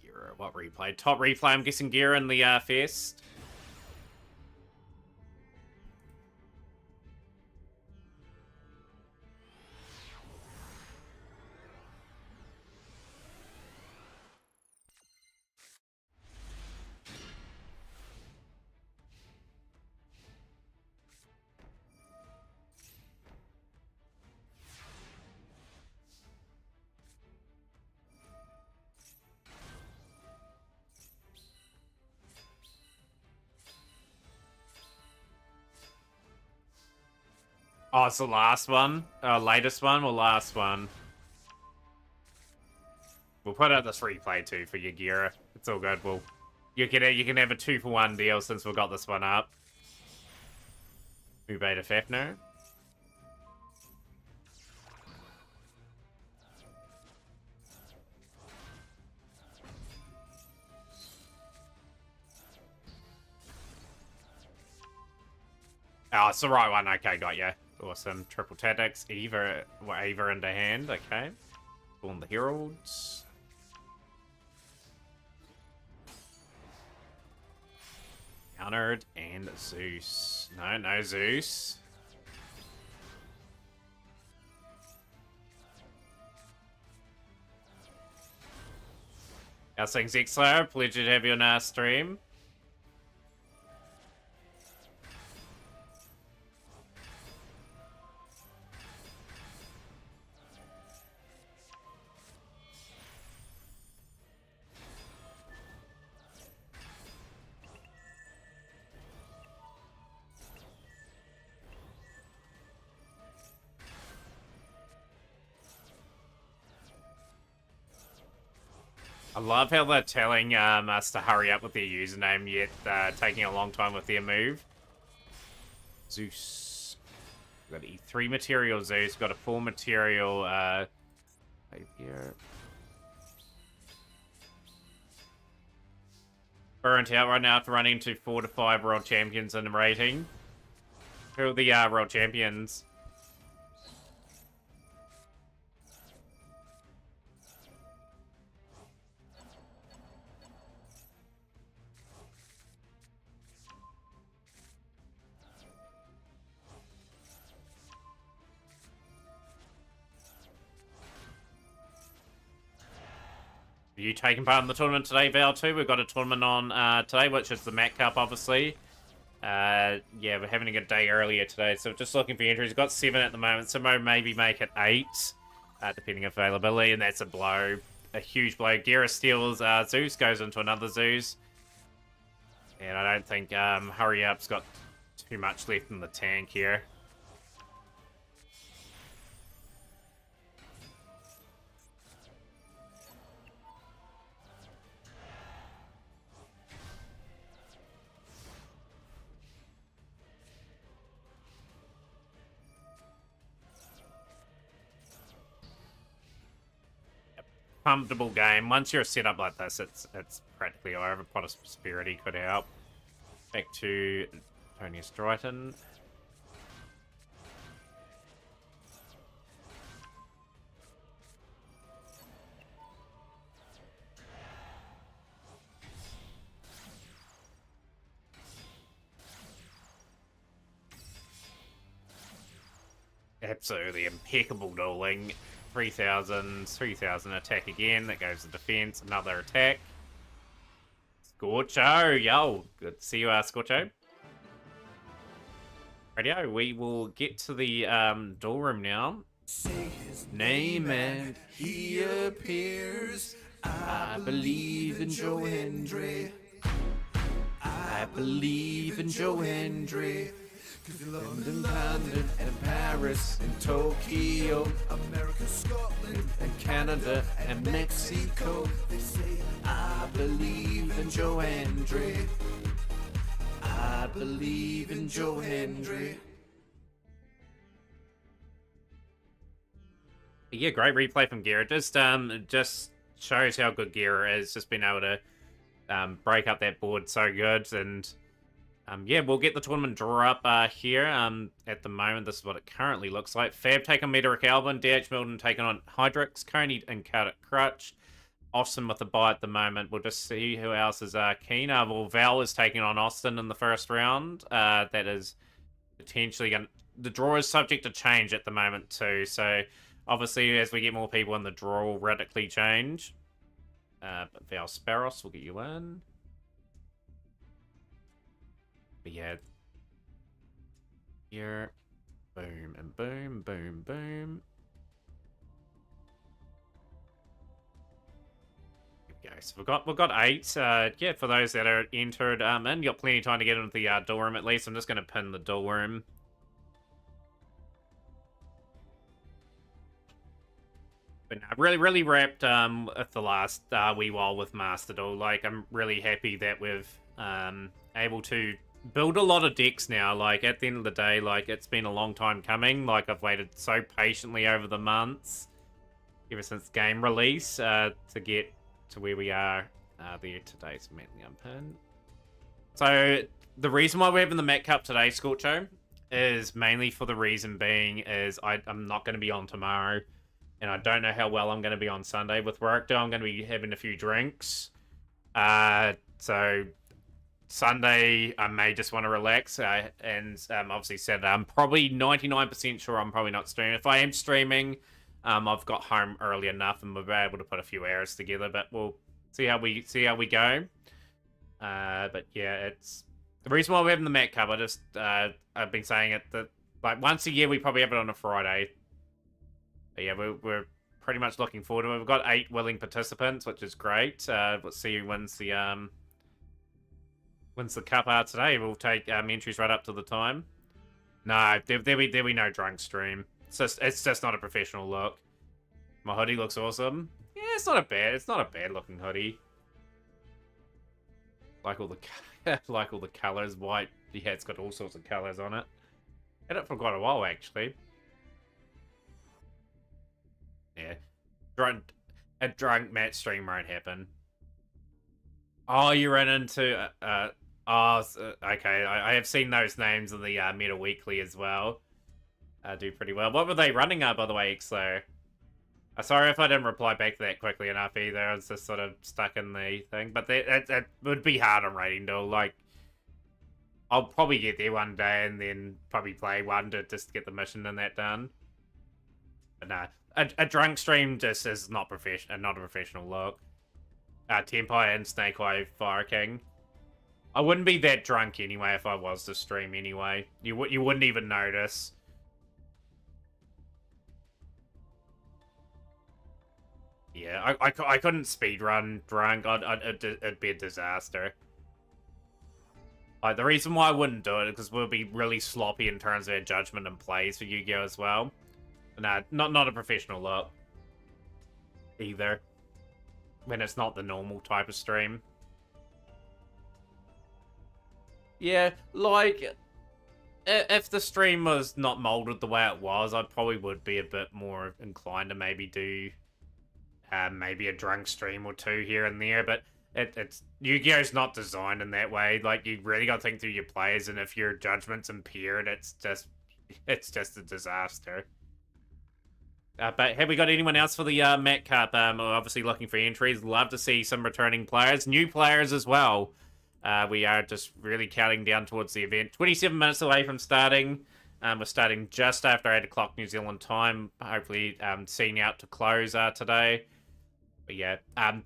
Gira, what replay? Top replay, I'm guessing Gira in the Fest. Oh, it's the last one? Latest one or last one? We'll put out this replay too for your Gira. It's all good. You can have a 2-for-1 deal since we've got this one up. We beta Fafner. Oh, it's the right one. Okay, got ya. Awesome. Triple tactics. Eva into hand. Okay. Born the Heralds. Countered and Zeus. No Zeus. How's things, Xler? Pleasure to have you on our stream. I love how they're telling us to hurry up with their username, yet taking a long time with their move. Zeus. We've got E3 material Zeus. Got a 4 material here. Burnt out right now after running into 4 to 5 world champions in the rating. Who are the world champions? Are you taking part in the tournament today, Val, too? We've got a tournament on today, which is the Mac Cup, obviously. Yeah, we're having a good day earlier today, so just looking for entries. We've got 7 at the moment, so maybe make it 8, depending on availability, and that's a blow. A huge blow. Gira steals Zeus, goes into another Zeus. And I don't think Hurry Up's got too much left in the tank here. Comfortable game. Once you're set up like this, it's practically over. Pot of Prosperity could help. Back to Tony Stryton. Absolutely impeccable dueling. 3,000 attack again. That goes to defense. Another attack. Scorcho, yo. Good to see you, Scorcho. Radio, we will get to the door room now. Say his name and he appears. I believe in Joe Hendry. I believe in Joe Hendry. Cause in London, London, and Paris, and Tokyo, America, Scotland, and Canada, and Mexico, they say, I believe in Joe Hendry. I believe in Joe Hendry. Yeah, great replay from Gira. Just shows how good Gira is. Just being able to break up that board so good. And yeah, we'll get the tournament draw up here. At the moment, this is what it currently looks like. Fab taking Meteoric Albin, DH Milton taking on Hydrix, Coney and Cardic Crutch. Austin with the bye at the moment. We'll just see who else is keen. Well, Val is taking on Austin in the first round. That is potentially going to... The draw is subject to change at the moment too. So, obviously, as we get more people in, the draw will radically change. But Val Sparrows will get you in. But yeah. Here. Boom and boom, boom, boom. So we've got 8. Yeah, for those that are entered in, you got plenty of time to get into the door room at least. I'm just going to pin the door room. But no, really wrapped at the last wee while with Master Duel. Like, I'm really happy that we've able to build a lot of decks now. Like, at the end of the day, like, it's been a long time coming. Like, I've waited so patiently over the months, ever since game release, to get to where we are there today. So mainly unpin. So the reason why we're having the Mac Cup today, Scorcho, is mainly for the reason being is I'm not going to be on tomorrow, and I don't know how well I'm going to be on Sunday with work. I'm going to be having a few drinks. So Sunday I may just want to relax, and obviously Saturday I'm probably 99% sure I'm probably not streaming. If I am streaming, I've got home early enough and we'll be able to put a few hours together, but we'll see how we go. But yeah, it's the reason why we're having the Mac Cup. I've been saying it that like once a year we probably have it on a Friday. But yeah, we're pretty much looking forward to it. We've got 8 willing participants, which is great. Let's see who wins the cup today. We'll take entries right up to the time. No, there'll be no drunk stream. It's just not a professional look. My hoodie looks awesome. Yeah, it's not a bad. It's not a bad looking hoodie. Like all the like all the colors. White. Yeah, it's got all sorts of colors on it. Had it for quite a while actually. Yeah, a drunk Matt stream won't happen. Oh, you ran into okay. I have seen those names in the Meta Weekly as well. Do pretty well. What were they running at, by the way, XO? Sorry if I didn't reply back to that quickly enough either. I was just sort of stuck in the thing. But that would be hard on rating though. Like, I'll probably get there one day and then probably play one to just get the mission and that done. But nah, a drunk stream just is not a professional look. Tenpai and Snake Eye Fire King. I wouldn't be that drunk anyway if I was to stream anyway. You wouldn't even notice. Yeah, I couldn't speedrun drunk. It'd be a disaster. The reason why I wouldn't do it is because we'll be really sloppy in terms of our judgment and plays for Yu-Gi-Oh! As well. Nah, not a professional look. Either. When it's not the normal type of stream. Yeah, like, if the stream was not molded the way it was, I probably would be a bit more inclined to maybe do maybe a drunk stream or two here and there, but it's Yu-Gi-Oh's not designed in that way. Like, you really got to think through your plays, and if your judgment's impaired, it's just a disaster. But have we got anyone else for the Met Cup? We're obviously looking for entries. Love to see some returning players, new players as well. We are just really counting down towards the event. 27 minutes away from starting. We're starting just after 8 o'clock New Zealand time. Hopefully seeing out to close today. But yeah,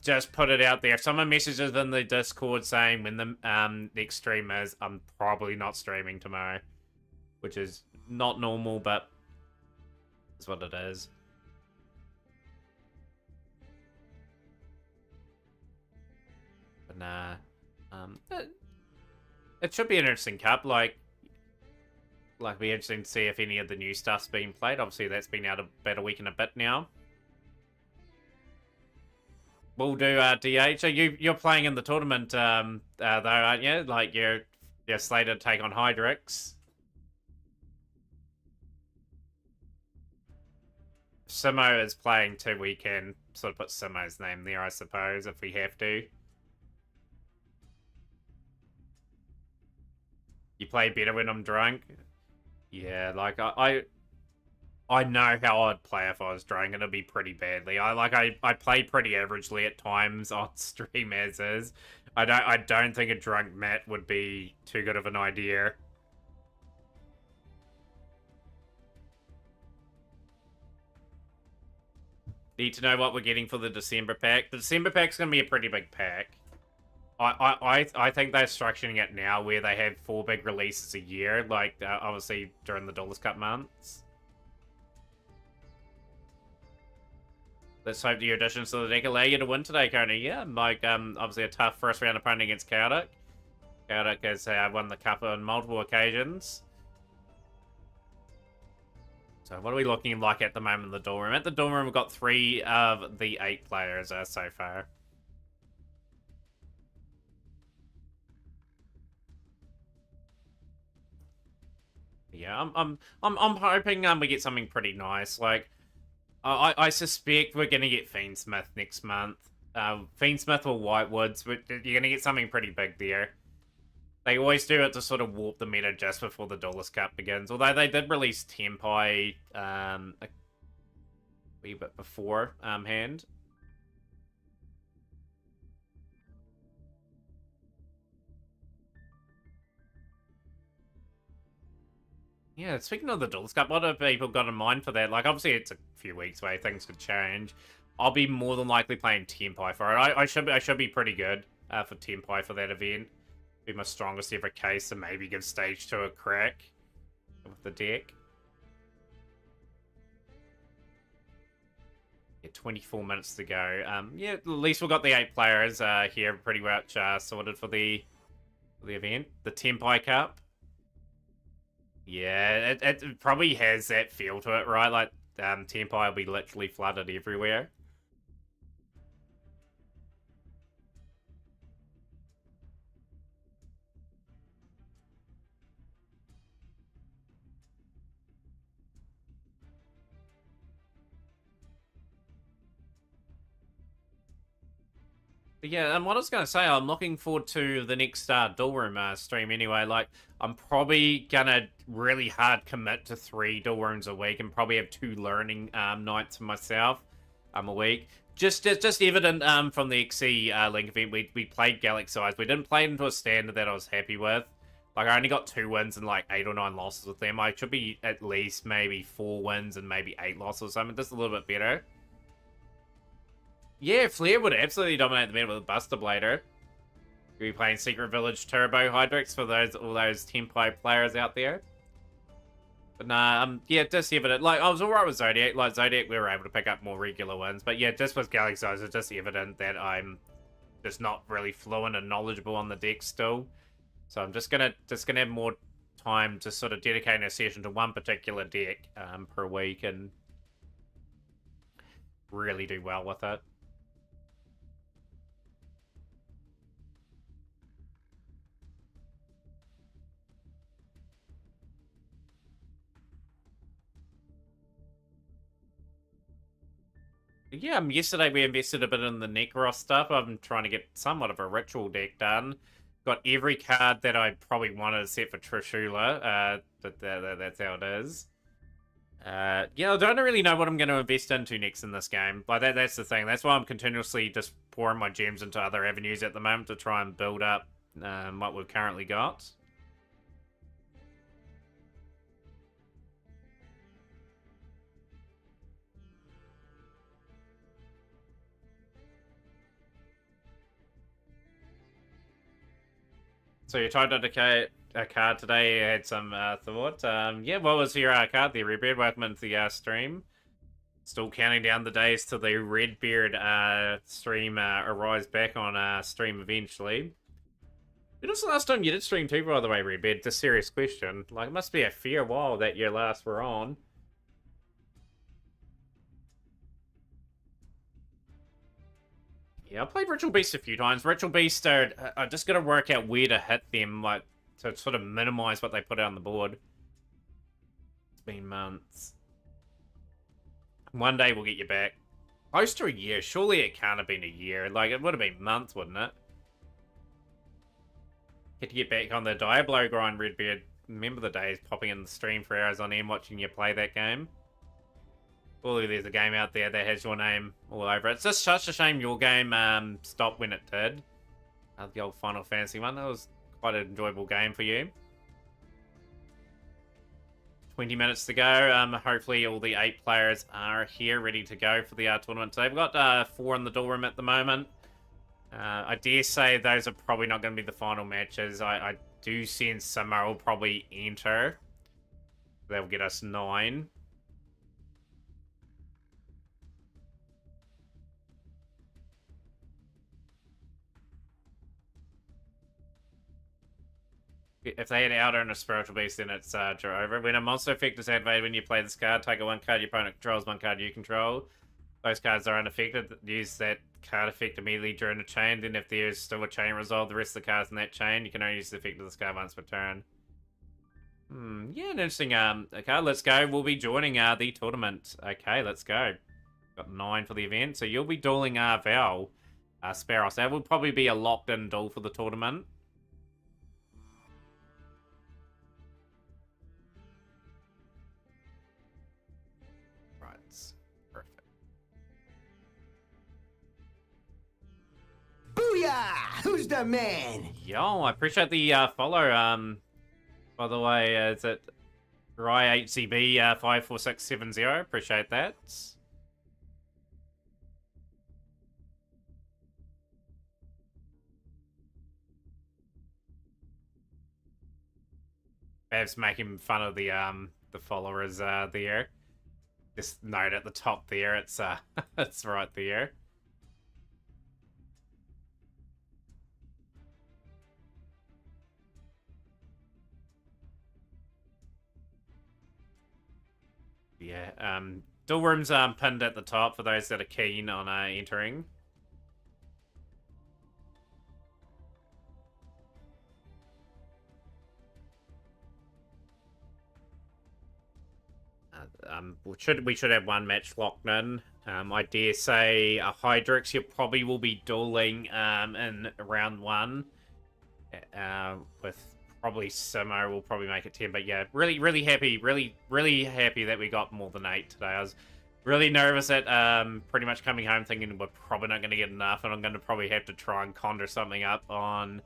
just put it out there. If someone messages in the Discord saying when the next stream is, I'm probably not streaming tomorrow. Which is not normal, but it's what it is. But nah. It should be an interesting cup. Like, be interesting to see if any of the new stuff's been played. Obviously, that's been out about a week and a bit now. We'll do DH. You're playing in the tournament though, aren't you? Like, you're slated to take on Hydrix. Simo is playing too. We can sort of put Simo's name there, I suppose, if we have to. You play better when I'm drunk? Yeah, like, I know how I'd play if I was drunk, and it'd be pretty badly. I play pretty averagely at times on stream as is. I don't think a drunk Matt would be too good of an idea. Need to know what we're getting for the December pack. The December pack's gonna be a pretty big pack. I think they're structuring it now where they have 4 big releases a year, like obviously during the Duelist Cup months. Let's hope the additions to the deck allow you to win today, Kona. Yeah, like obviously a tough first round opponent against Kaotic. Kaotic has won the cup on multiple occasions. So what are we looking like at the moment in the duel room? At the duel room, we've got 3 of the 8 players so far. Yeah, I'm hoping we get something pretty nice. Like, I suspect we're gonna get Fiendsmith next month. Fiendsmith or Whitewoods, but you're gonna get something pretty big there. They always do it to sort of warp the meta just before the Duelist Cup begins. Although they did release Tenpai a wee bit before hand. Yeah, speaking of the Duelist Cup, what have people got in mind for that? Like, obviously it's a few weeks away, things could change. I'll be more than likely playing Tenpai for it. I should be pretty good for Tenpai for that event. Be my strongest ever case and maybe give stage 2 a crack with the deck. Yeah, 24 minutes to go. Yeah, at least we've got the 8 players here pretty much sorted for the event. The Tenpai Cup. Yeah, it probably has that feel to it, right? Like, Tenpai will be literally flooded everywhere. But yeah, and what I was going to say, I'm looking forward to the next Duel Room stream anyway. Like, I'm probably going to really hard commit to 3 Duel Rooms a week and probably have 2 learning nights for myself a week. Just evident from the XC Link event, we played Galaxy Eyes. We didn't play it into a standard that I was happy with. Like, I only got 2 wins and like 8 or 9 losses with them. I should be at least maybe 4 wins and maybe 8 losses or something, just a little bit better. Yeah, Flair would absolutely dominate the meta with a Buster Blader. You'll be playing Secret Village Turbo Hydrix for all those Tempo players out there. But nah, yeah, just evident. Like, I was alright with Zodiac. Like, Zodiac, we were able to pick up more regular wins. But yeah, just with Galaxy Eyes, it's just evident that I'm just not really fluent and knowledgeable on the deck still. So I'm just gonna have more time to sort of dedicate a session to one particular deck per week and really do well with it. Yeah, yesterday we invested a bit in the Necros stuff. I'm trying to get somewhat of a ritual deck done. Got every card that I probably wanted except for Trishula. That's how it is. Yeah, I don't really know what I'm going to invest into next in this game. Like, that's the thing. That's why I'm continuously just pouring my gems into other avenues at the moment to try and build up what we've currently got. So you tried to dedicate a card today. You had some thought. Yeah, what was your card there, Redbeard? Welcome into the stream. Still counting down the days till the Redbeard stream arrives back on stream eventually. When was the last time you did stream too, by the way, Redbeard? It's a serious question. Like, it must be a fair while that you last were on. Yeah, I played Ritual Beast a few times. Ritual Beast, I just got to work out where to hit them, like, to sort of minimize what they put out on the board. It's been months. One day we'll get you back. Close to a year. Surely it can't have been a year. Like, it would have been months, wouldn't it? Get to get back on the Diablo grind, Redbeard. Remember the days popping in the stream for hours on end watching you play that game? Surely there's a game out there that has your name all over it. It's just such a shame your game stopped when it did. The old Final Fantasy one. That was quite an enjoyable game for you. 20 minutes to go. Hopefully all the 8 players are here ready to go for the tournament today. We've got 4 in the duel room at the moment. I dare say those are probably not going to be the final matches. I do sense Samar will probably enter. They'll get us 9. If they had Outer and a Spiritual Beast, then it's draw over. When a monster effect is activated when you play this card, take a 1 card your opponent controls, 1 card you control. Those cards are unaffected. Use that card effect immediately during the chain. Then if there is still a chain resolve, the rest of the cards in that chain, you can only use the effect of this card once per turn. Yeah, an interesting okay, let's go. We'll be joining the tournament. Okay, let's go. Got 9 for the event. So you'll be dueling Val Sparrows. That will probably be a locked-in duel for the tournament. Booyah! Who's the man? Yo, I appreciate the follow. By the way, is it RyHCB 54670? Appreciate that. Babs making fun of the followers there. Just note at the top there, it's it's right there. Yeah, duel rooms pinned at the top for those that are keen on entering. We should have 1 match locked in. I dare say a Hydrix you probably will be dueling in round 1. With probably Simo will probably make it 10. But yeah, really happy, really happy that we got more than 8 today. I was really nervous at pretty much coming home thinking we're probably not going to get enough, and I'm going to probably have to try and conjure something up on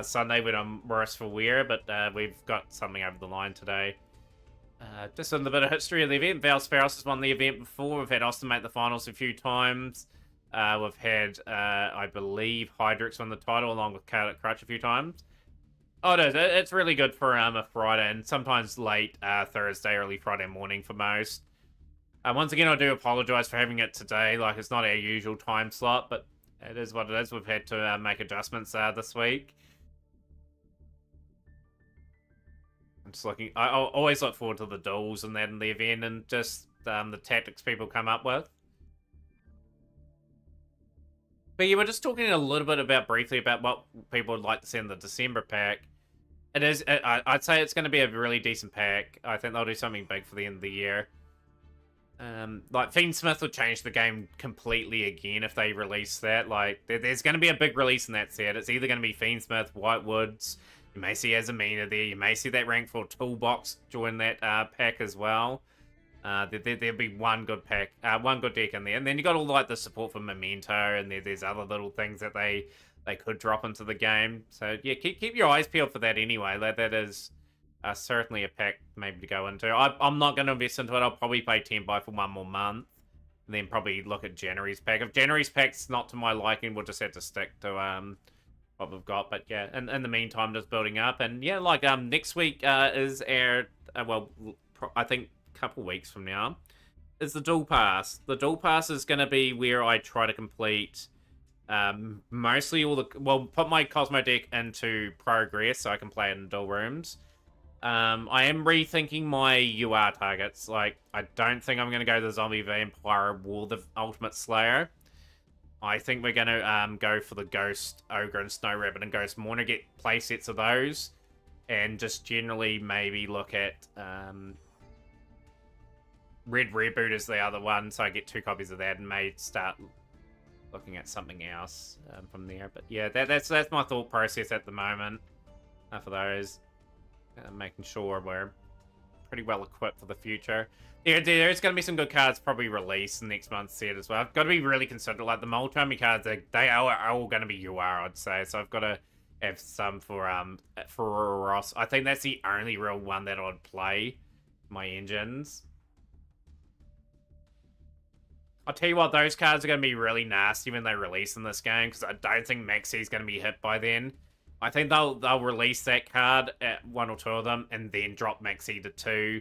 Sunday when I'm worse for wear, but we've got something over the line today. Just a bit of history of the event. Valsparos has won the event before. We've had Austin make the finals a few times. We've had, I believe, Hydrix win the title along with Crutch a few times. Oh, no, it's really good for a Friday and sometimes late Thursday, early Friday morning for most. Once again, I do apologize for having it today. Like, it's not our usual time slot, but it is what it is. We've had to make adjustments this week. I'm just looking. I always look forward to the duels and that in the event, and just the tactics people come up with. But yeah, we're just talking a little bit briefly about what people would like to see in the December pack. It is. I'd say it's going to be a really decent pack. I think they'll do something big for the end of the year. Like Fiend Smith will change the game completely again if they release that. Like there's going to be a big release in that set. It's either going to be Fiend Smith, White Woods. You may see Azamina there. You may see that rank 4 toolbox join that pack as well. There'll be one good pack, one good deck in there, and then you got all like the support for Memento, and there's other little things that they could drop into the game. So yeah, keep your eyes peeled for that anyway. That is certainly a pack maybe to go into. I'm not going to invest into it. I'll probably play Tempai for 1 more month, and then probably look at January's pack. If January's pack's not to my liking, we'll just have to stick to what we've got. But yeah, in the meantime, just building up, and yeah, like next week is our I think couple weeks from now is the dual pass. The dual pass is going to be where I try to complete mostly all the put my Cosmo deck into progress so I can play it in dual rooms. I am rethinking my UR targets. Like, I don't think I'm going to go the Zombie Vampire War the Ultimate Slayer. I think we're going to go for the Ghost Ogre and Snow Rabbit and Ghost Mourner, get play sets of those, and just generally maybe look at Red Reboot is the other one, so I get 2 copies of that and may start looking at something else from there. But yeah, that's my thought process at the moment for those. Making sure we're pretty well equipped for the future. There's going to be some good cards probably released in next month's set as well. I've got to be really considerate. Like the Multi cards, they are all going to be UR, I'd say. So I've got to have some for Ross. I think that's the only real one that I'd play my engines. I'll tell you what, those cards are going to be really nasty when they release in this game, because I don't think Maxi is going to be hit by then. I think they'll release that card at 1 or 2 of them, and then drop Maxi to 2.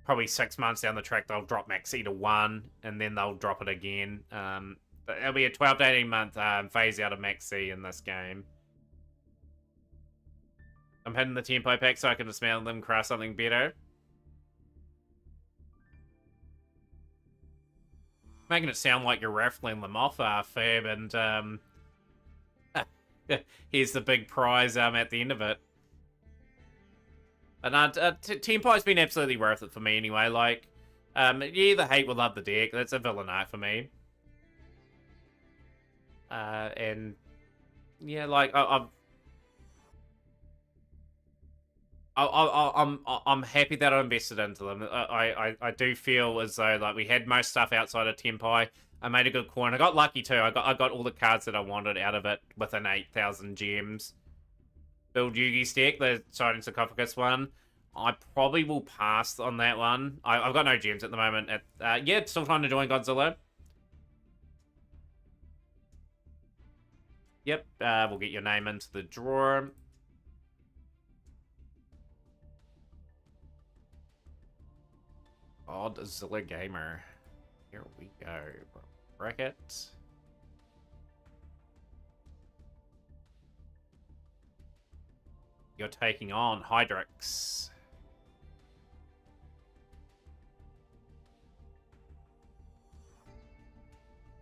Probably 6 months down the track, they'll drop Maxi to 1, and then they'll drop it again. It'll be a 12 to 18 month phase out of Maxi in this game. I'm hitting the tempo pack so I can dismantle them, craft something better. Making it sound like you're raffling them off, Fab, and here's the big prize at the end of it. And Tempai's been absolutely worth it for me anyway. Like, you either hate or love the deck. That's a villain art for me. And yeah, like I'm happy that I invested into them. I do feel as though like we had most stuff outside of Tempai. I made a good coin. I got lucky too. I got all the cards that I wanted out of it within 8,000 gems. Build Yugi's deck, the Siding Sarcophagus one. I probably will pass on that one. I've got no gems at the moment. Yeah, still trying to join Godzilla. Yep, we'll get your name into the drawer. Godzilla Gamer. Here we go. Bracket. You're taking on Hydrix.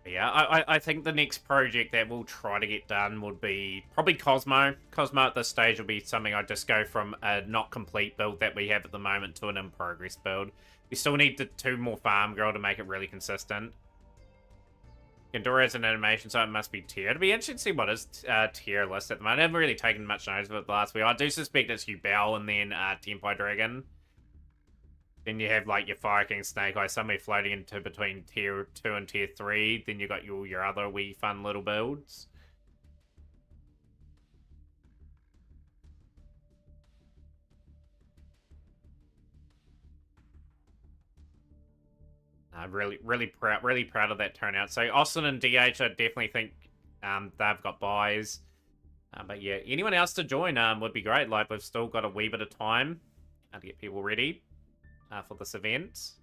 Yeah, I think the next project that we'll try to get done would be probably Cosmo. Cosmo at this stage will be something I just go from a not complete build that we have at the moment to an in-progress build. We still need the 2 more Farm Girl to make it really consistent. Pandora has an animation, so it must be tier. It'd be interesting to see what is tier list at the moment. I haven't really taken much notice of it the last week. I do suspect it's Yubel and then Tempai Dragon. Then you have like your Fire King, Snake Eye, somewhere floating into between tier 2 and tier 3. Then you got your other wee fun little builds. Really proud of that turnout. So Austin and DH, I definitely think they've got buys. But yeah, anyone else to join would be great. Like, we've still got a wee bit of time to get people ready for this event.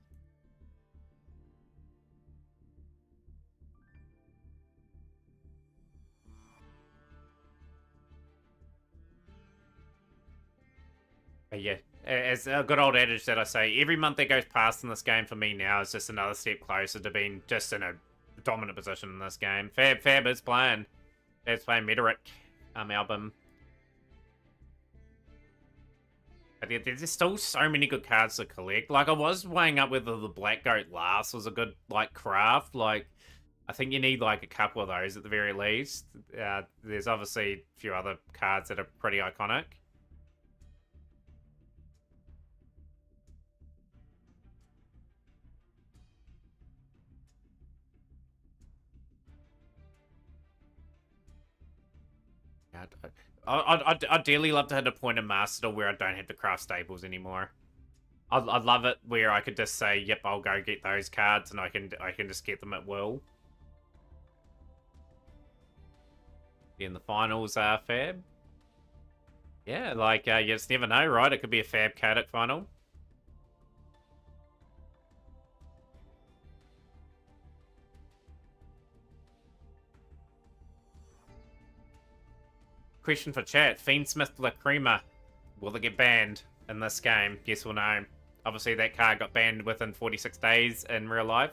But yeah, as a good old adage that I say, every month that goes past in this game for me now is just another step closer to being just in a dominant position in this game. Fab is playing. Fab's playing Mataurian album. But there's still so many good cards to collect. Like, I was weighing up whether the Black Goat last was a good, like, craft. Like, I think you need, like, a couple of those at the very least. There's obviously a few other cards that are pretty iconic. I'd ideally love to hit a point in Master where I don't have to craft staples anymore. I'd love it where I could just say, yep, I'll go get those cards and I can just get them at will. In the finals are Fab. Yeah, like, you just never know, right? It could be a Fab Cardic final. Question for chat. Fiendsmith Lacrima. Will it get banned in this game? Yes or no? Obviously, that card got banned within 46 days in real life.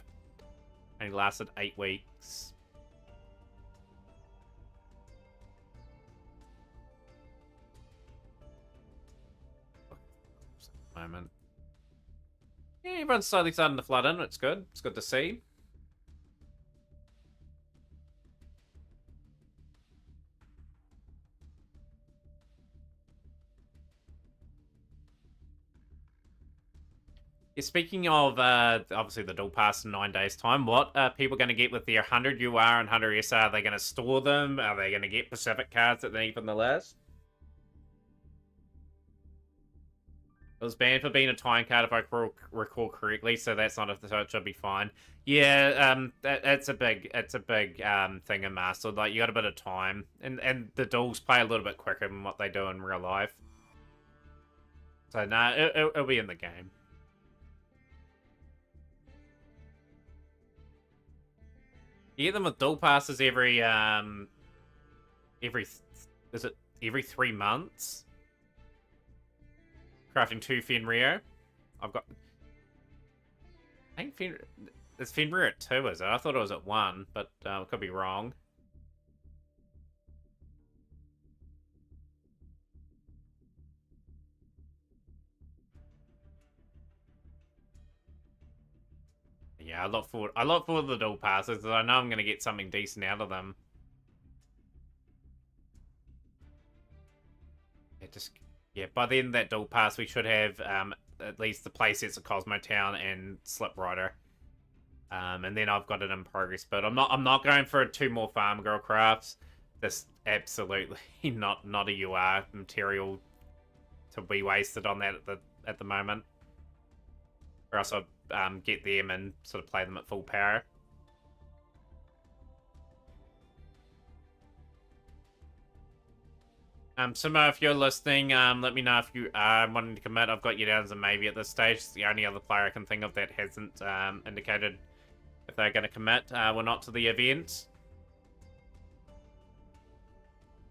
And it lasted 8 weeks. Moment. Yeah, everyone's slowly starting to flood in. It's good. It's good to see. Yeah, speaking of, obviously, the dual pass in 9 days' time, what are people going to get with their 100 UR and 100 SR? Are they going to store them? Are they going to get Pacific cards that they need from the list? It was banned for being a time card, if I recall correctly, so that's not so it should be fine. Yeah, it's a big thing in Master. Like, you got a bit of time, and the duels play a little bit quicker than what they do in real life. So nah, it'll be in the game. You get them with dual passes every 3 months? Crafting 2 Fenrir. I've got... I think it's Fenrir at 2, is it? I thought it was at 1, but I could be wrong. Yeah, I look forward to the dual passes, because I know I'm going to get something decent out of them. Yeah, by the end of that dual pass, we should have at least the playsets of Cosmo Town and Slip Rider. And then I've got it in progress, but I'm not going for 2 more Farm Girl crafts. This absolutely not a UR material to be wasted on that at the moment. Or else I'll get them and sort of play them at full power. Simo, if you're listening, let me know if you are wanting to commit. I've got you down as a maybe at this stage. It's the only other player I can think of that hasn't indicated if they're going to commit. We're not to the event.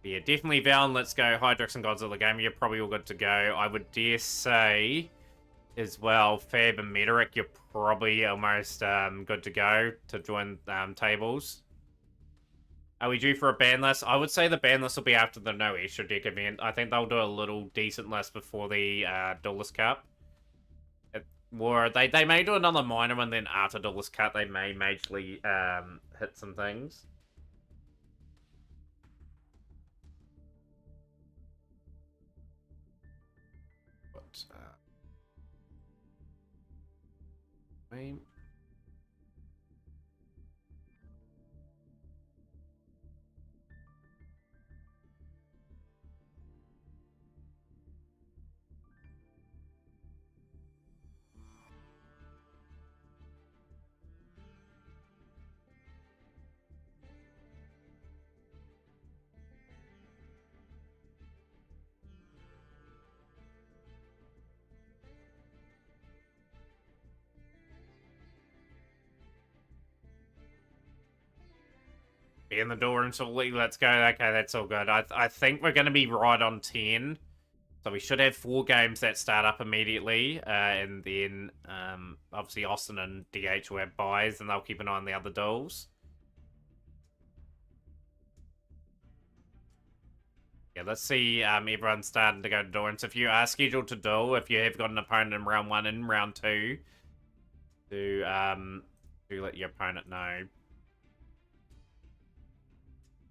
But yeah, definitely Val and Let's Go, Hydrix and Godzilla game. You're probably all good to go. I would dare say as well, Fab and Metarik, you're probably almost good to go to join tables. Are we due for a ban list? I would say the ban list will be after the No Extra Deck event. I think they'll do a little decent list before the Duelist Cup. War. They may do another minor, and then after Duelist cut, they may majorly hit some things. But wait. Be in the door until let's go. Okay, that's all good. I think we're going to be right on 10. So we should have 4 games that start up immediately. And then, obviously, Austin and DH will have buys, and they'll keep an eye on the other duels. Yeah, let's see everyone's starting to go to duel. And so if you are scheduled to duel, if you have got an opponent in round 1 and round 2, do let your opponent know.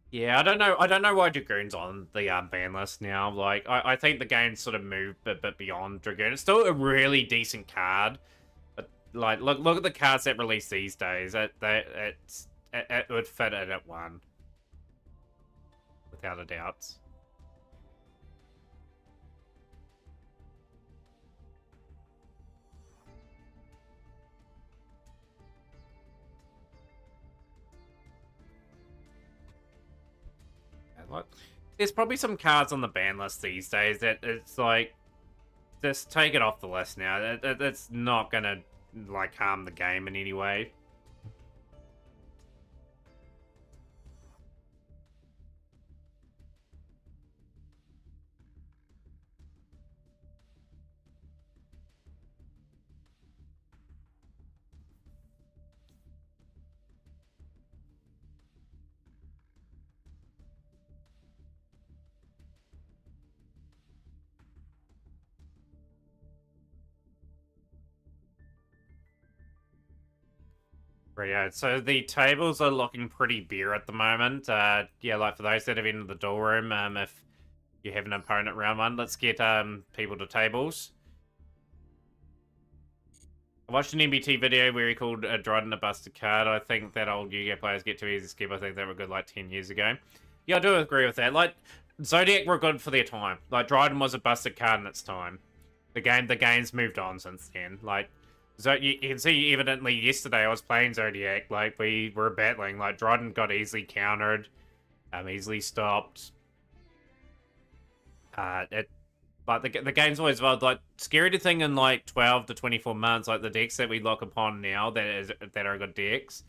Yeah, I don't know why Dragoon's on the ban list now. Like, I think the game's sort of moved a bit beyond Dragoon. It's still a really decent card, but like, look at the cards that release these days. It would fit in at 1, without a doubt. Like, there's probably some cards on the ban list these days that it's like, just take it off the list now. It's not gonna like harm the game in any way. Yeah, so the tables are looking pretty bare at the moment. Yeah, like for those that have entered the duel room, if you have an opponent round 1, let's get people to tables. I watched an NBT video where he called Dryden a busted card. I think that old Yu-Gi-Oh players get too easy to skip. I think they were good like 10 years ago. Yeah, I do agree with that. Like, Zodiac were good for their time. Like, Dryden was a busted card in its time. The game's moved on since then. Like, so you can see evidently yesterday I was playing Zodiac, like we were battling, like Dryden got easily countered, easily stopped. Like the game's always well, like scary thing in like 12 to 24 months, like the decks that we lock upon now that are good decks,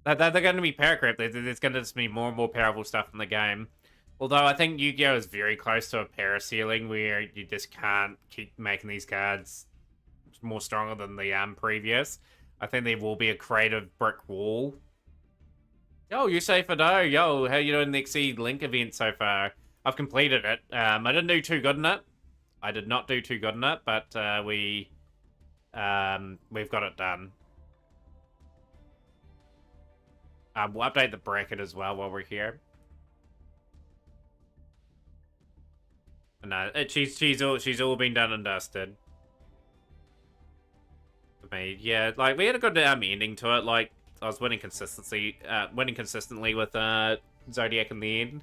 they're going to be paracrap. There's going to just be more and more powerful stuff in the game. Although I think Yu-Gi-Oh is very close to a para ceiling where you just can't keep making these cards more stronger than the previous. I think there will be a creative brick wall. Yo, you say Fado. Yo, how you doing the XE Link event so far? I've completed it. I didn't do too good in it. I did not do too good in it, but we've got it done. We'll update the bracket as well while we're here. No, she's all been done and dusted. Me, yeah, like we had a good ending to it. Like I was winning consistently with Zodiac in the end.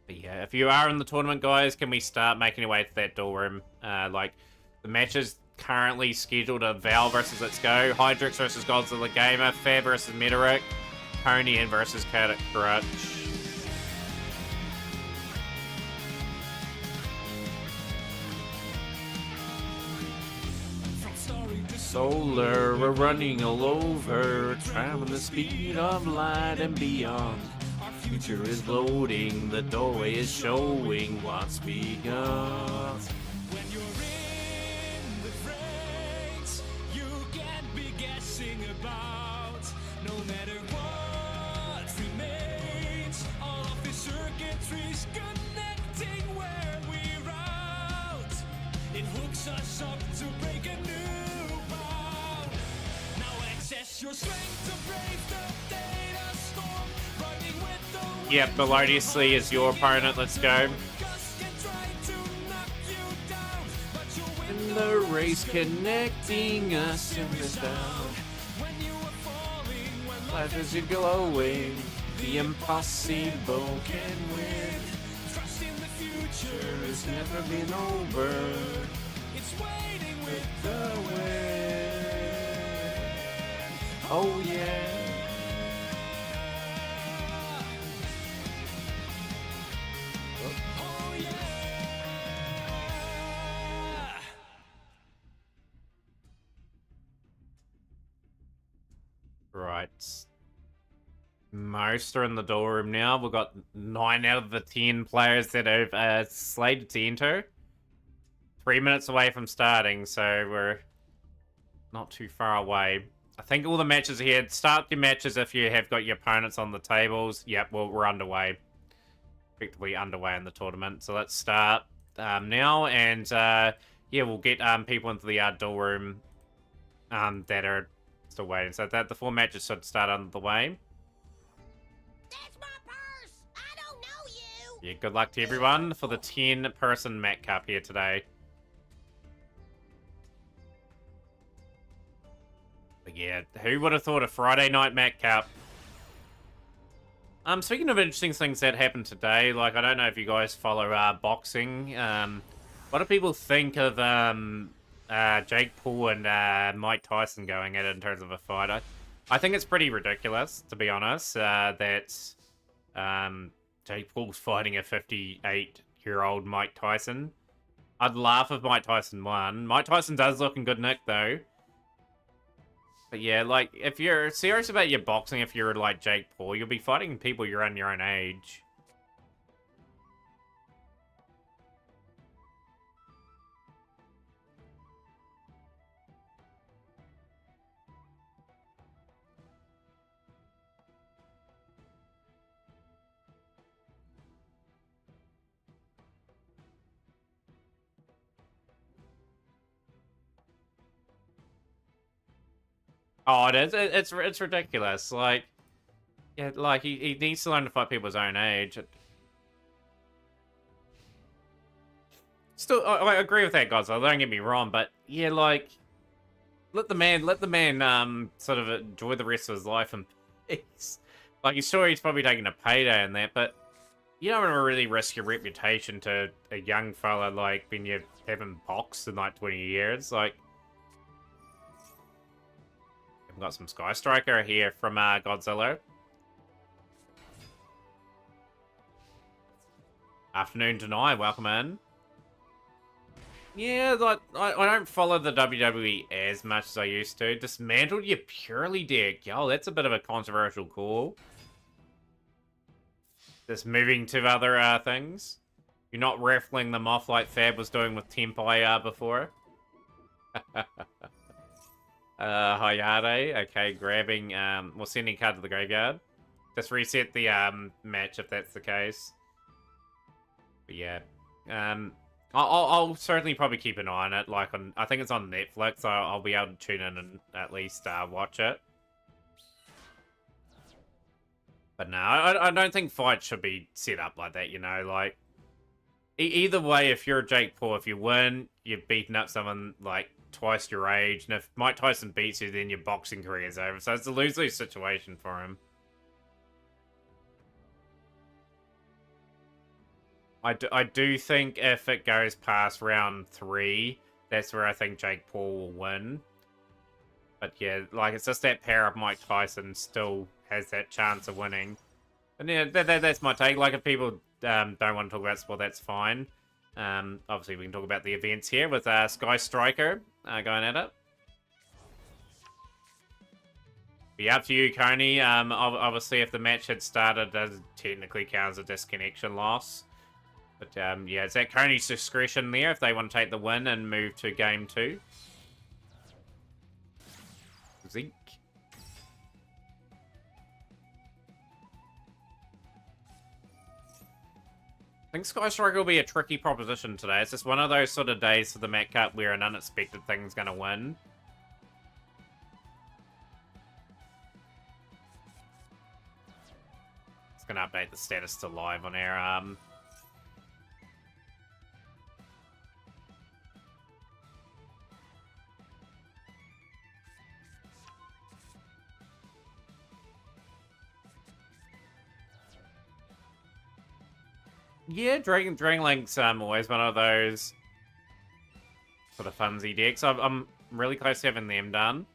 But yeah, if you are in the tournament, guys, can we start making our way to that duel room? Like the matches currently scheduled are Val versus Let's Go, Hydrix versus Godzilla Gamer, Fair versus Metaric, Ponian versus Katic Crutch. Solar, we're running all over, traveling the speed of light and beyond. Our future is loading, the doorway is showing what's begun. When you're in the freight, you can't be guessing about. No matter what remains, all of the circuitry's connecting where we route. It hooks us up to break a new bound. Now access your strength to brave the data storm. Running with the wind. Yep, Melodiously is your opponent. Let's go. Gust can try to knock you down, but you win In the race connecting us in the down. when you are falling. When Life is glowing. The impossible can win. trust in the future It's never been over. it's waiting with The way. Oh yeah. oh yeah. Right. Most are in the door room now. We've got 9 out of the 10 players that have slated to enter. 3 minutes away from starting, so we're not too far away. I think all the matches are here. Start your matches if you have got your opponents on the tables. Yep, well, we're underway. Effectively underway in the tournament. So let's start now, and yeah, we'll get people into the door room that are still waiting. So that the 4 matches should start on the way. That's my purse! I don't know you! Yeah, good luck to everyone for the 10-person Mat Cup here today. But yeah, who would have thought a Friday night Mat Cup? Speaking of interesting things that happened today, like, I don't know if you guys follow boxing. What do people think of Jake Paul and Mike Tyson going at it in terms of a fight? I think it's pretty ridiculous, to be honest, that Jake Paul's fighting a 58-year-old Mike Tyson. I'd laugh if Mike Tyson won. Mike Tyson does look in good nick, though. But yeah, like, if you're serious about your boxing, if you're like Jake Paul, you'll be fighting people you're around your own age. Oh, it is. It's ridiculous. Like, yeah, like he needs to learn to fight people his own age. Still, I agree with that, guys. Don't get me wrong, but yeah, like, let the man, sort of enjoy the rest of his life in peace. Like, he's sure he's probably taking a payday and that, but you don't want to really risk your reputation to a young fella like when you haven't boxed in like 20 years, like. We've got some Sky Striker here from Godzilla. Afternoon Deny, welcome in. Yeah, like, I don't follow the WWE as much as I used to. Dismantled your Purely deck. Yo, that's a bit of a controversial call. Just moving to other things. You're not raffling them off like Fab was doing with Tempai before. Hayate, okay, grabbing, we'll sending a card to the graveyard. Just reset the, match if that's the case. But yeah, I'll certainly probably keep an eye on it, like, I think it's on Netflix, so I'll be able to tune in and at least, watch it. But no, I don't think fights should be set up like that, you know, like, either way, if you're Jake Paul, if you win, you've beaten up someone, like, twice your age, and if Mike Tyson beats you, then your boxing career is over. So it's a lose-lose situation for him. I do think if it goes past round 3, that's where I think Jake Paul will win. But yeah, like, it's just that pair of Mike Tyson still has that chance of winning. And yeah, that's my take. Like, if people don't want to talk about sport, that's fine. Obviously, we can talk about the events here with Sky Striker going at it. Be up to you, Coney. Obviously, if the match had started, it does technically count as a disconnection loss. But yeah, it's at Coney's discretion there if they want to take the win and move to game 2. Zeke. think Sky Striker will be a tricky proposition today. It's just one of those sort of days for the Met Cup where an unexpected thing's going to win. It's going to update the status to live on our yeah, Dragon Link's always one of those sort of funsy decks. I'm really close to having them done.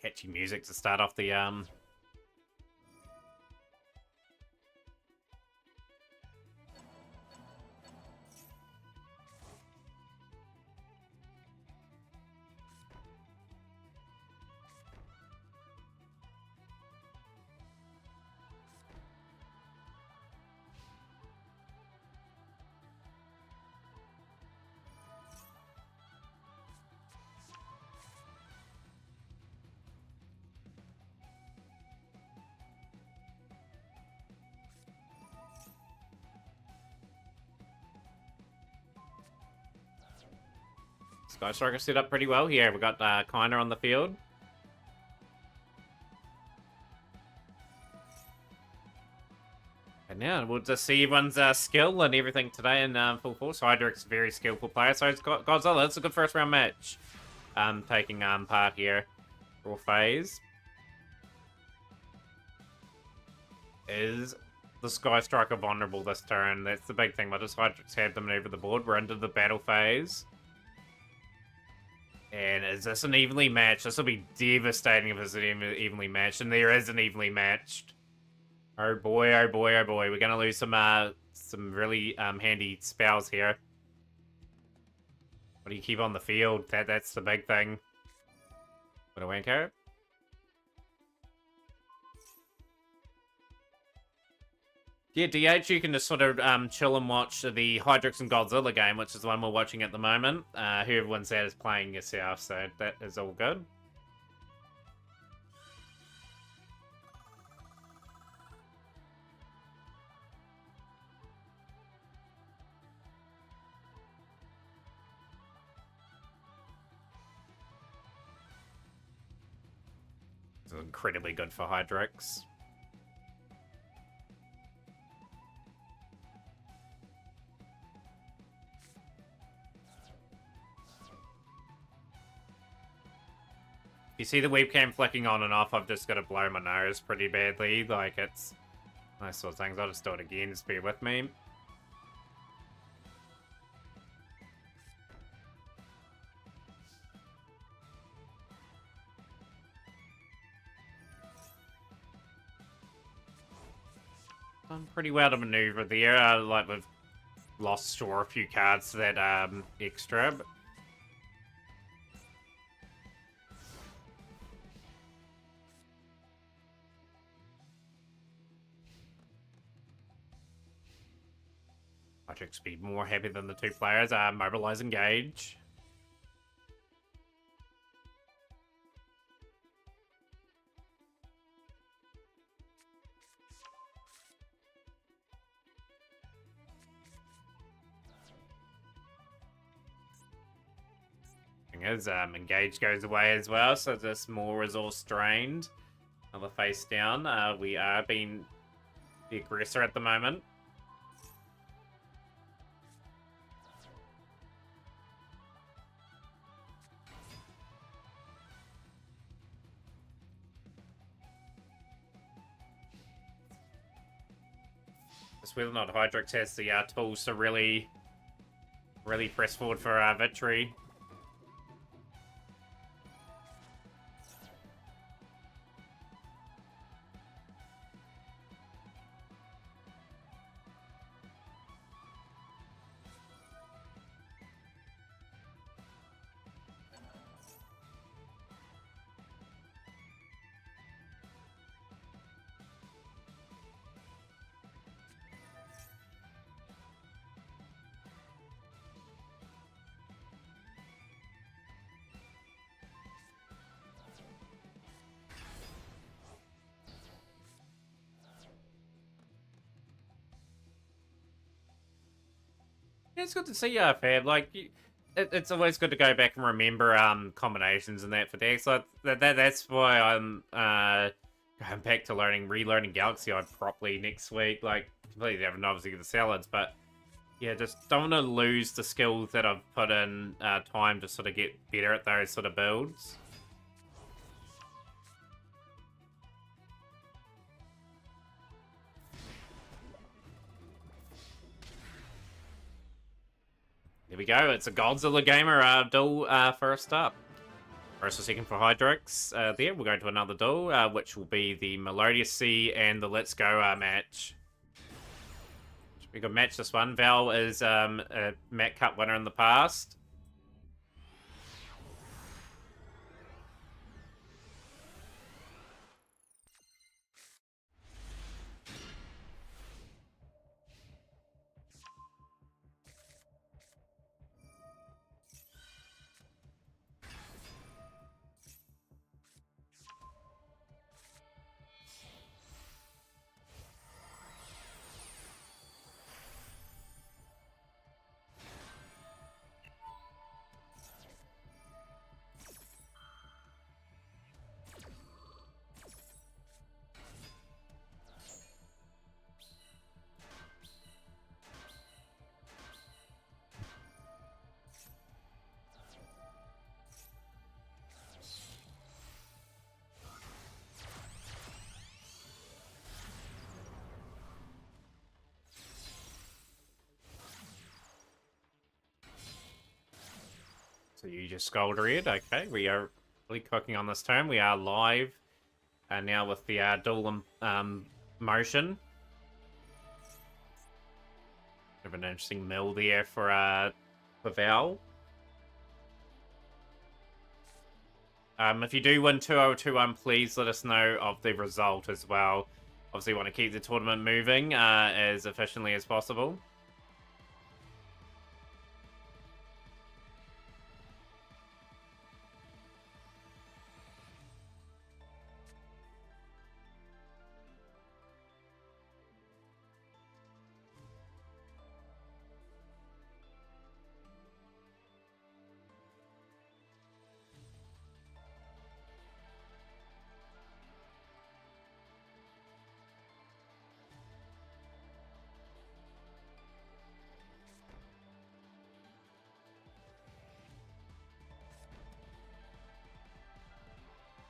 Catchy music to start off the Sky Striker set up pretty well here. We've got Kiner on the field. And now we'll just see everyone's skill and everything today in full force. Hydric's a very skillful player, so it's got Godzilla. It's a good first round match. Taking part here for phase. Is the Sky Striker vulnerable this turn? That's the big thing. But just Hydric's had them over the board. We're into the battle phase. And is this an evenly matched? This will be devastating if it's an evenly matched. And there is an evenly matched. Oh boy, oh boy, oh boy. We're going to lose some really handy spells here. What do you keep on the field? That's the big thing. What a wanker. Yeah, DH, you can just sort of chill and watch the Hydrix and Godzilla game, which is the one we're watching at the moment. Whoever wins that is playing yourself, so that is all good. This is incredibly good for Hydrix. You see the webcam flicking on and off, I've just got to blow my nose pretty badly. Like, it's those sort of things. I'll just do it again, just bear with me. Done pretty well to maneuver there. Like, we've lost sure a few cards to that extra, but Hydrix be more happy than the two players. Mobilize, engage. Thing is, engage goes away as well, so just more resource drained. Another face down. We are being the aggressor at the moment. Just whether or not Hydrix has the tools to really press forward for victory. it's good to see you, Fab. Like, it's always good to go back and remember combinations and that for decks. Like that's why I'm going back to relearning Galaxy Eye properly next week. Like, completely different, obviously, the salads, but yeah, just don't want to lose the skills that I've put in time to sort of get better at those sort of builds. Here we go. It's a Godzilla gamer duel first up. First or second for Hydrix. There, we'll go to another duel, which will be the Melodious Sea and the Let's Go match. We can match this one. Val is a Mat Cup winner in the past. So you just scold red. Okay, we are really cooking on this turn. We are live now with the dual motion. Bit of an interesting mill there for Val. If you do win 2-0-2-1, please let us know of the result as well. Obviously, want to keep the tournament moving as efficiently as possible.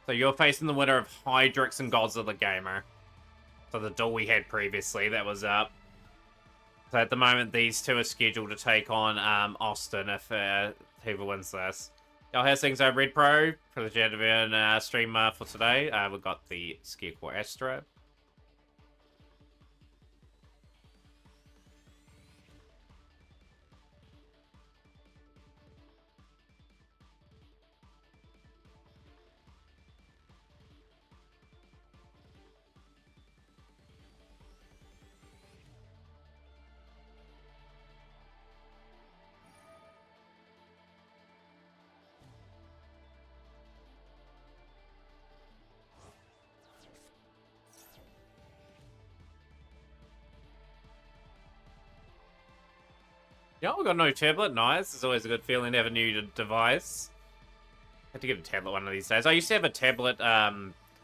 So you're facing the winner of Hydrix and Godzilla Gamer. So the duel we had previously, that was up. So at the moment, these two are scheduled to take on Austin if whoever wins this. Y'all, how's things over Red Pro? Pleasure to be on stream for today. We've got the Scarecrow Astra. Yeah, we got no tablet. Nice. It's always a good feeling to have a new device. Had to get a tablet one of these days. I used to have a tablet a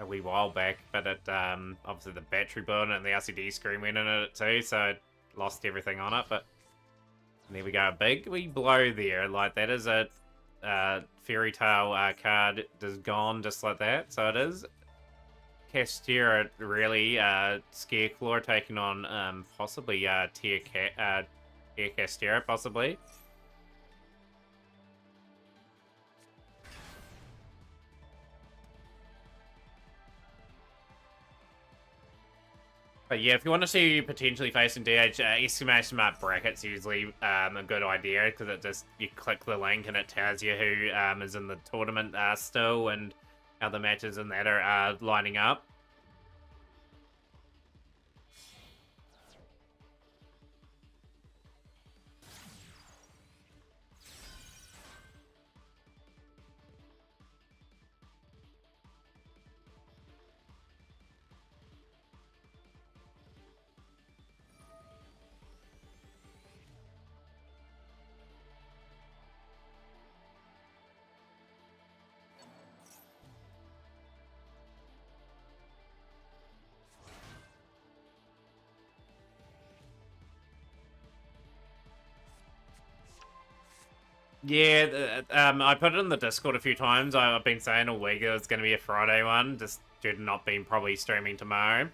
wee while back, but it obviously the battery burned and the LCD screen went in it too, so I lost everything on it. But there we go, a big wee blow there. Like that is a fairy tale card just gone just like that. So it is Castera really Scareclaw taking on possibly Tier Castera possibly. But yeah, if you want to see you potentially facing DH, exclamation mark brackets usually a good idea because it just, you click the link and it tells you who is in the tournament still and how the matches and that are lining up. Yeah, I put it in the Discord a few times. I've been saying all week it was going to be a Friday one, just due to not being probably streaming tomorrow.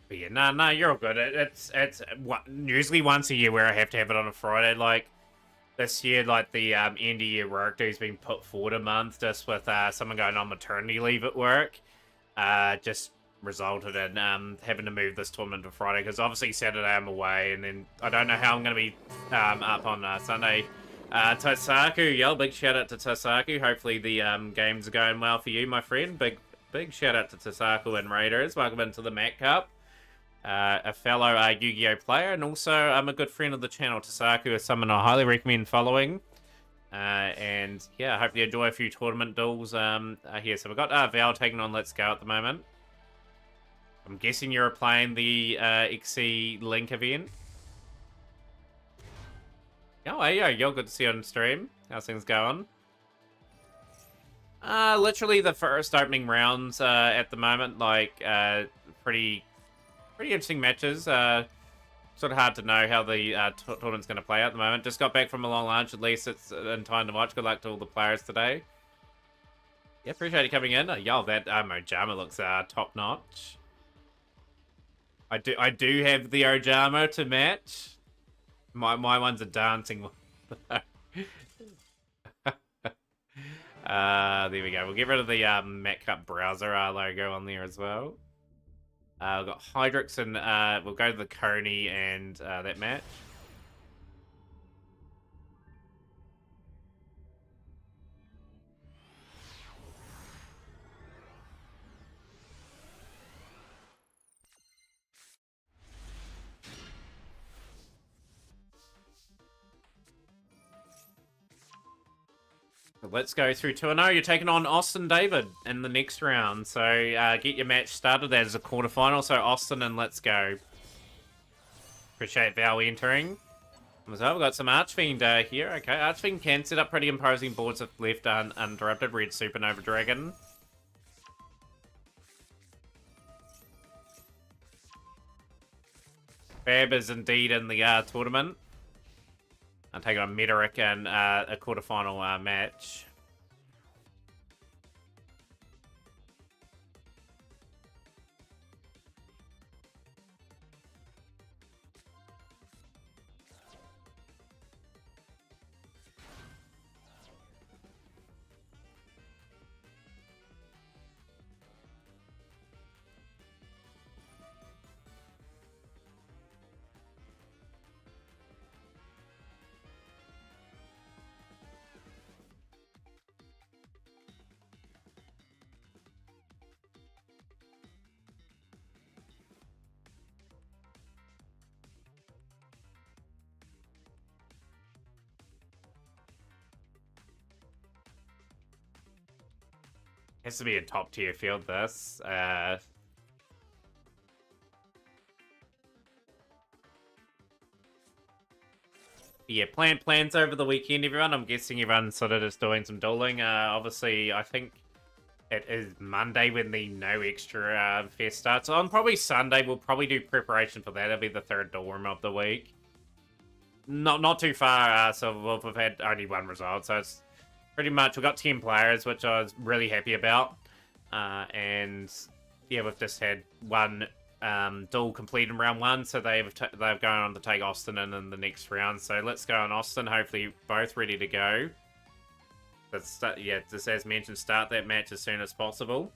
But yeah, no, you're all good. Usually once a year where I have to have it on a Friday. Like this year, like the end of year work day's been put forward a month just with someone going on maternity leave at work. Just resulted in having to move this tournament to Friday because obviously Saturday I'm away, and then I don't know how I'm going to be up on Sunday. Tosaku, yo, big shout out to Tosaku. Hopefully the games are going well for you, my friend. Big shout out to Tosaku and Raiders. Welcome into the Mac Cup. A fellow Yu-Gi-Oh player, and also I'm a good friend of the channel. Tosaku is someone I highly recommend following. And yeah, I hope you enjoy a few tournament duels here. So we've got Val taking on Let's Go at the moment. I'm guessing you're playing the XC Link event. Oh, hey, yo, you're good to see you on stream. How's things going? Literally the first opening rounds at the moment, like pretty interesting matches. Sort of hard to know how the tournament's going to play out at the moment. Just got back from a long lunch. At least it's in time to watch. Good luck to all the players today. Yeah, appreciate you coming in. Yo, that Mojama looks top notch. I do have the Ojama to match. My one's a dancing one. There we go. We'll get rid of the Mac Cup browser logo on there as well. We've got Hydrix and we'll go to the Coney and that match. Let's go through 2-0. You're taking on Austin David in the next round. So get your match started. That is a quarterfinal. So Austin and Let's Go. Appreciate Val entering. So we've got some Archfiend here. Okay, Archfiend can set up pretty imposing boards if left uninterrupted. Red Supernova Dragon. Fab is indeed in the tournament. I'm taking on Meteoric in a quarterfinal match. Has to be a top tier field, this. Yeah, plans over the weekend, everyone. I'm guessing everyone's sort of just doing some dueling. Obviously, I think it is Monday when the No Extra Fest starts. On probably Sunday, we'll probably do preparation for that. It'll be the third duel room of the week. Not too far, so we've had only one result, so it's pretty much, we've got 10 players, which I was really happy about. And yeah, we've just had one duel complete in round 1, so they're going on to take Austin in the next round. So let's go on Austin. Hopefully both ready to go. Yeah, just as mentioned, start that match as soon as possible.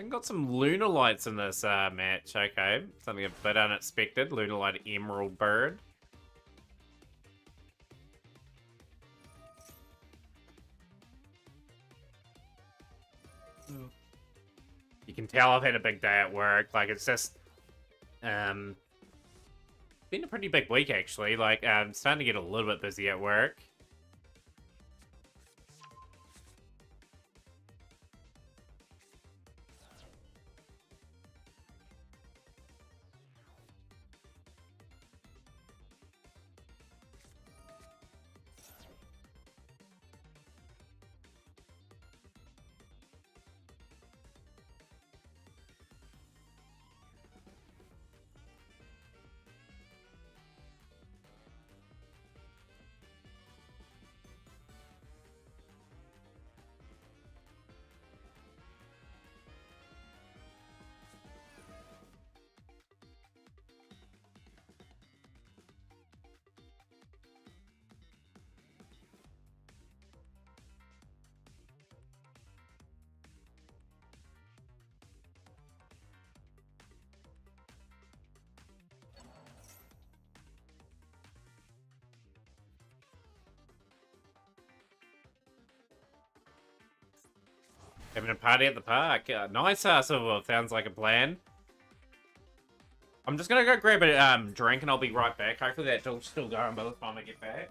I got some lunar lights in this match. Okay, something a bit unexpected. Lunar light emerald bird. You can tell I've had a big day at work. Like, it's just been a pretty big week actually. Like, I'm starting to get a little bit busy at work. Having a party at the park. Nice, Silver. Sounds like a plan. I'm just gonna go grab a drink and I'll be right back. Hopefully that duel's still going by the time I get back.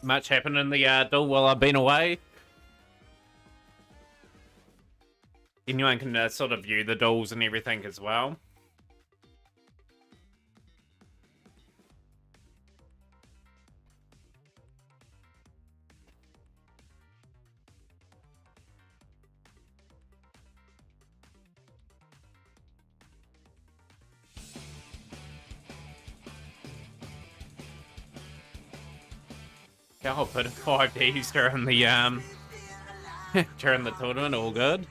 Much happened in the duel while I've been away. Anyone can sort of view the duels and everything as well. I'll put 5 Ds during the during the tournament, all good.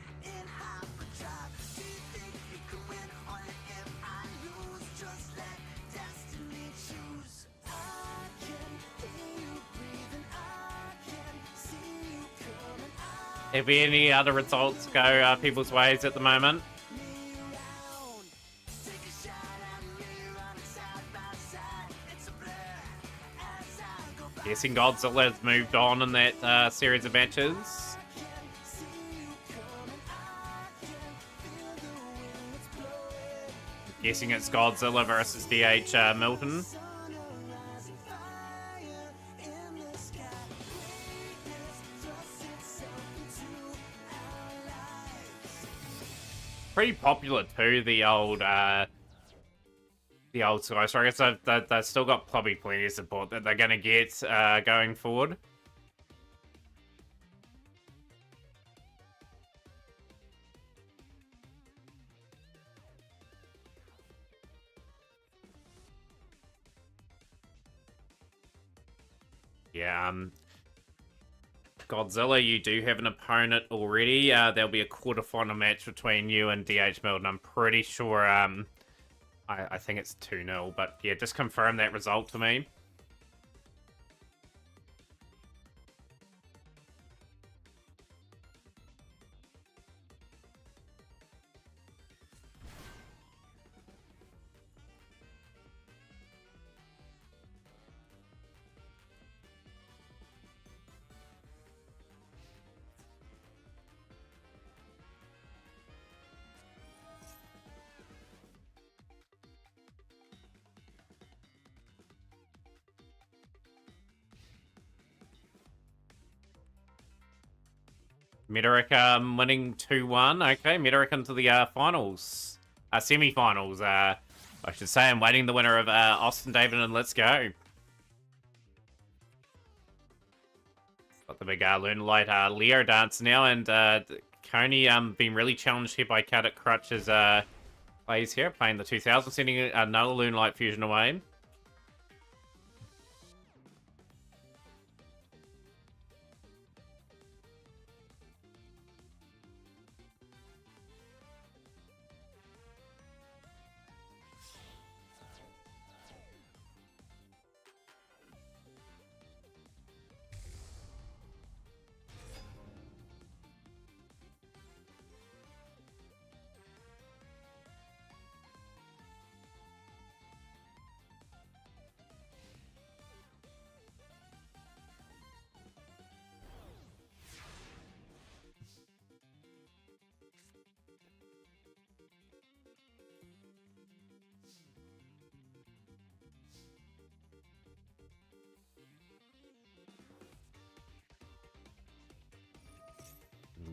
If any other results go people's ways at the moment. Guessing Godzilla has moved on in that series of matches. Guessing it's Godzilla versus DH Milton. pretty popular too, the old Sky Strikers. They've still got probably plenty of support that they're going to get going forward. Yeah, Godzilla, you do have an opponent already. There'll be a quarterfinal match between you and DH Milton. I'm pretty sure, I think it's 2-0, but yeah, just confirm that result to me. Metarik winning 2-1. Okay, Metarik into the finals. Semi-finals, I should say. I'm waiting the winner of Austin David and Let's Go. Got the big Lunalight Leo dance now, and Coney being really challenged here by Cat at Crutch's plays here, playing the 2000, sending another Lunalight fusion away.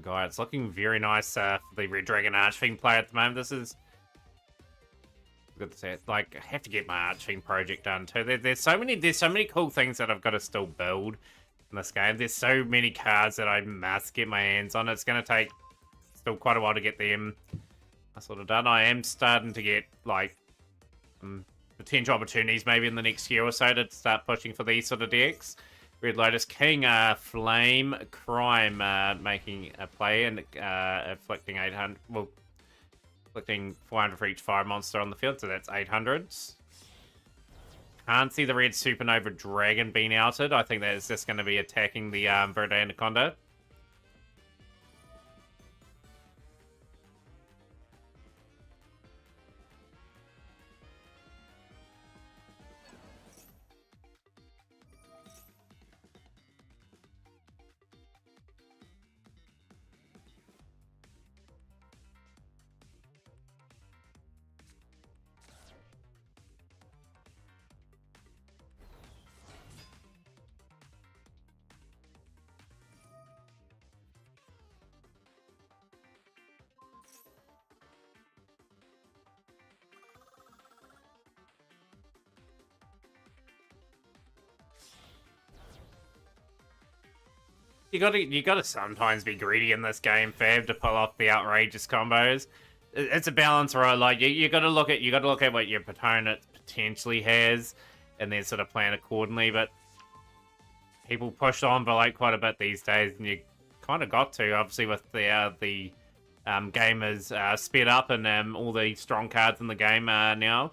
God, it's looking very nice for the Red Dragon Archfiend player at the moment. This is good to say. Like, I have to get my Archfiend project done too. There's so many cool things that I've got to still build in this game. There's so many cards that I must get my hands on. It's going to take still quite a while to get them sort of done. I am starting to get like potential opportunities maybe in the next year or so to start pushing for these sort of decks. Red Lotus King, Flame Crime, making a play and inflicting 800. Well, inflicting 400 for each fire monster on the field, so that's 800s. Can't see the red Supernova Dragon being outed. I think that is just going to be attacking the Verde Anaconda. You gotta sometimes be greedy in this game, Fab, to pull off the outrageous combos. It's a balance, right? Like you gotta look at what your opponent potentially has, and then sort of plan accordingly. But people push on for like quite a bit these days, and you kind of got to, obviously, with the game is sped up and all the strong cards in the game now.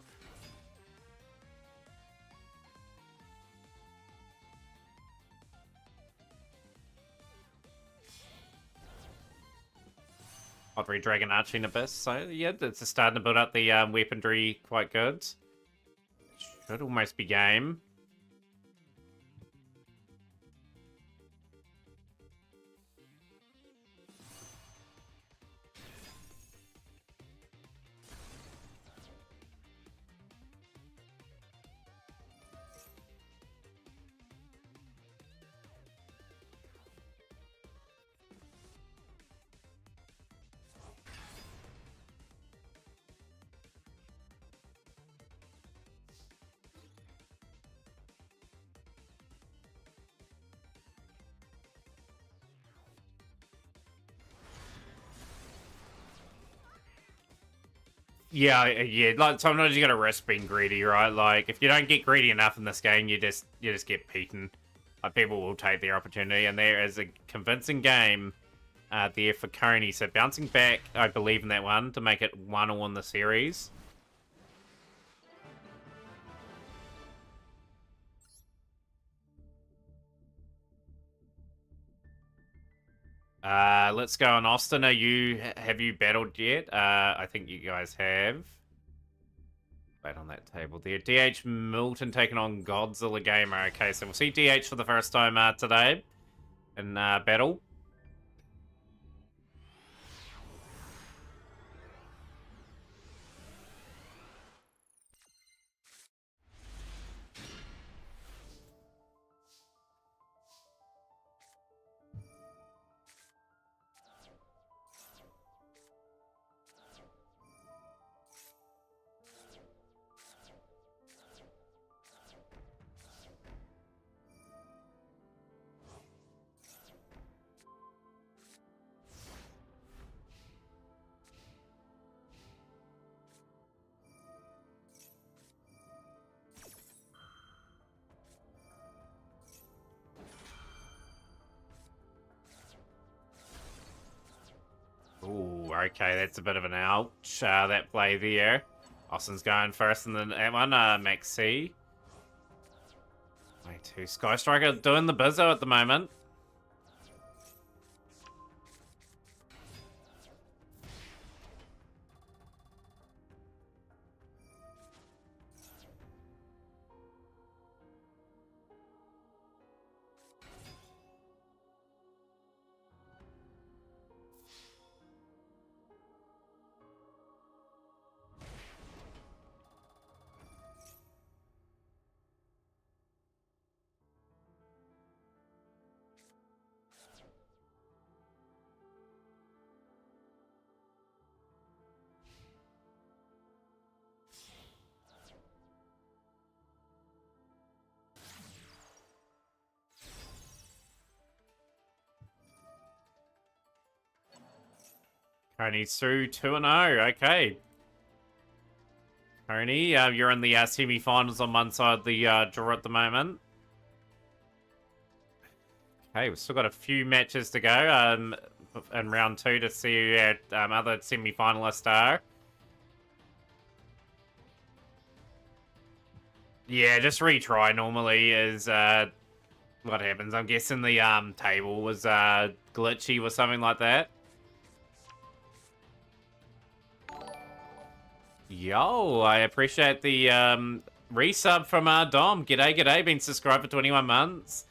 Red Dragon Archfiend Abyss, so yeah, it's starting to build up the weaponry quite good. Should almost be game. Yeah. Like sometimes you gotta risk being greedy, right? Like if you don't get greedy enough in this game, you just get beaten. Like people will take their opportunity, and there is a convincing game there for Coney. So bouncing back, I believe in that one to make it 1-1 in the series. Let's go on Austin. Have you battled yet? I think you guys have. Wait on that table there. DH Milton taking on Godzilla Gamer. Okay, so we'll see DH for the first time today in battle. Ooh, okay, that's a bit of an ouch, that play there. Austin's going first and then that one, Max C. Wait, two. Sky Striker doing the bizzo at the moment. Coney's through 2-0. Okay. Coney, you're in the semi-finals on one side of the draw at the moment. Okay, we've still got a few matches to go in round 2 to see who our other semi-finalists are. Yeah, just retry normally is what happens. I'm guessing the table was glitchy or something like that. Yo, I appreciate the resub from Dom. G'day. Been subscribed for 21 months.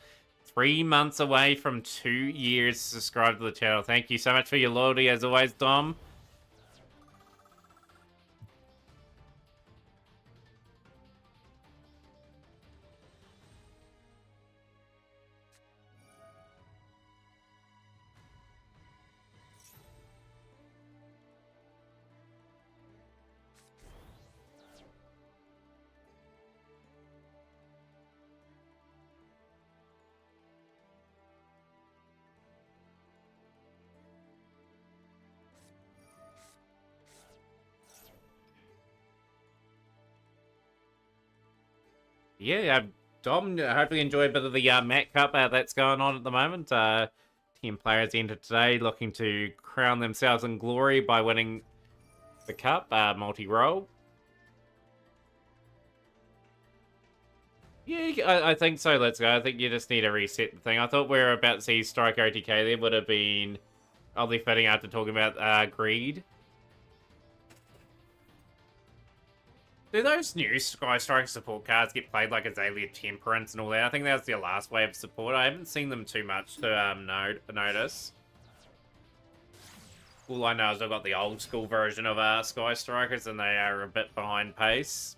3 months away from 2 years subscribed to the channel. Thank you so much for your loyalty as always, Dom. Yeah, Dom, hopefully enjoy a bit of the Mac Cup that's going on at the moment. 10 players entered today looking to crown themselves in glory by winning the Cup, multi-role. Yeah, I think so. Let's go. I think you just need to reset the thing. I thought we were about to see Strike OTK there. Would have been oddly fitting after talking about Greed. Do those new Sky Strike support cards get played like Azalea Temperance and all that? I think that was their last wave of support. I haven't seen them too much to notice. All I know is I've got the old school version of Sky Strikers and they are a bit behind pace.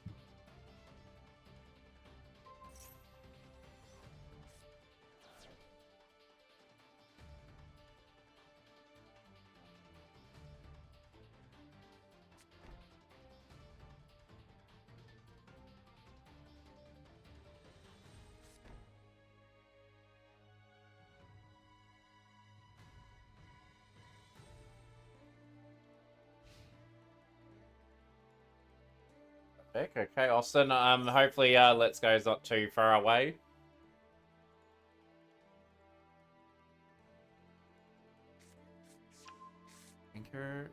Okay, Austin. Hopefully, Let's Go's not too far away. Anchor.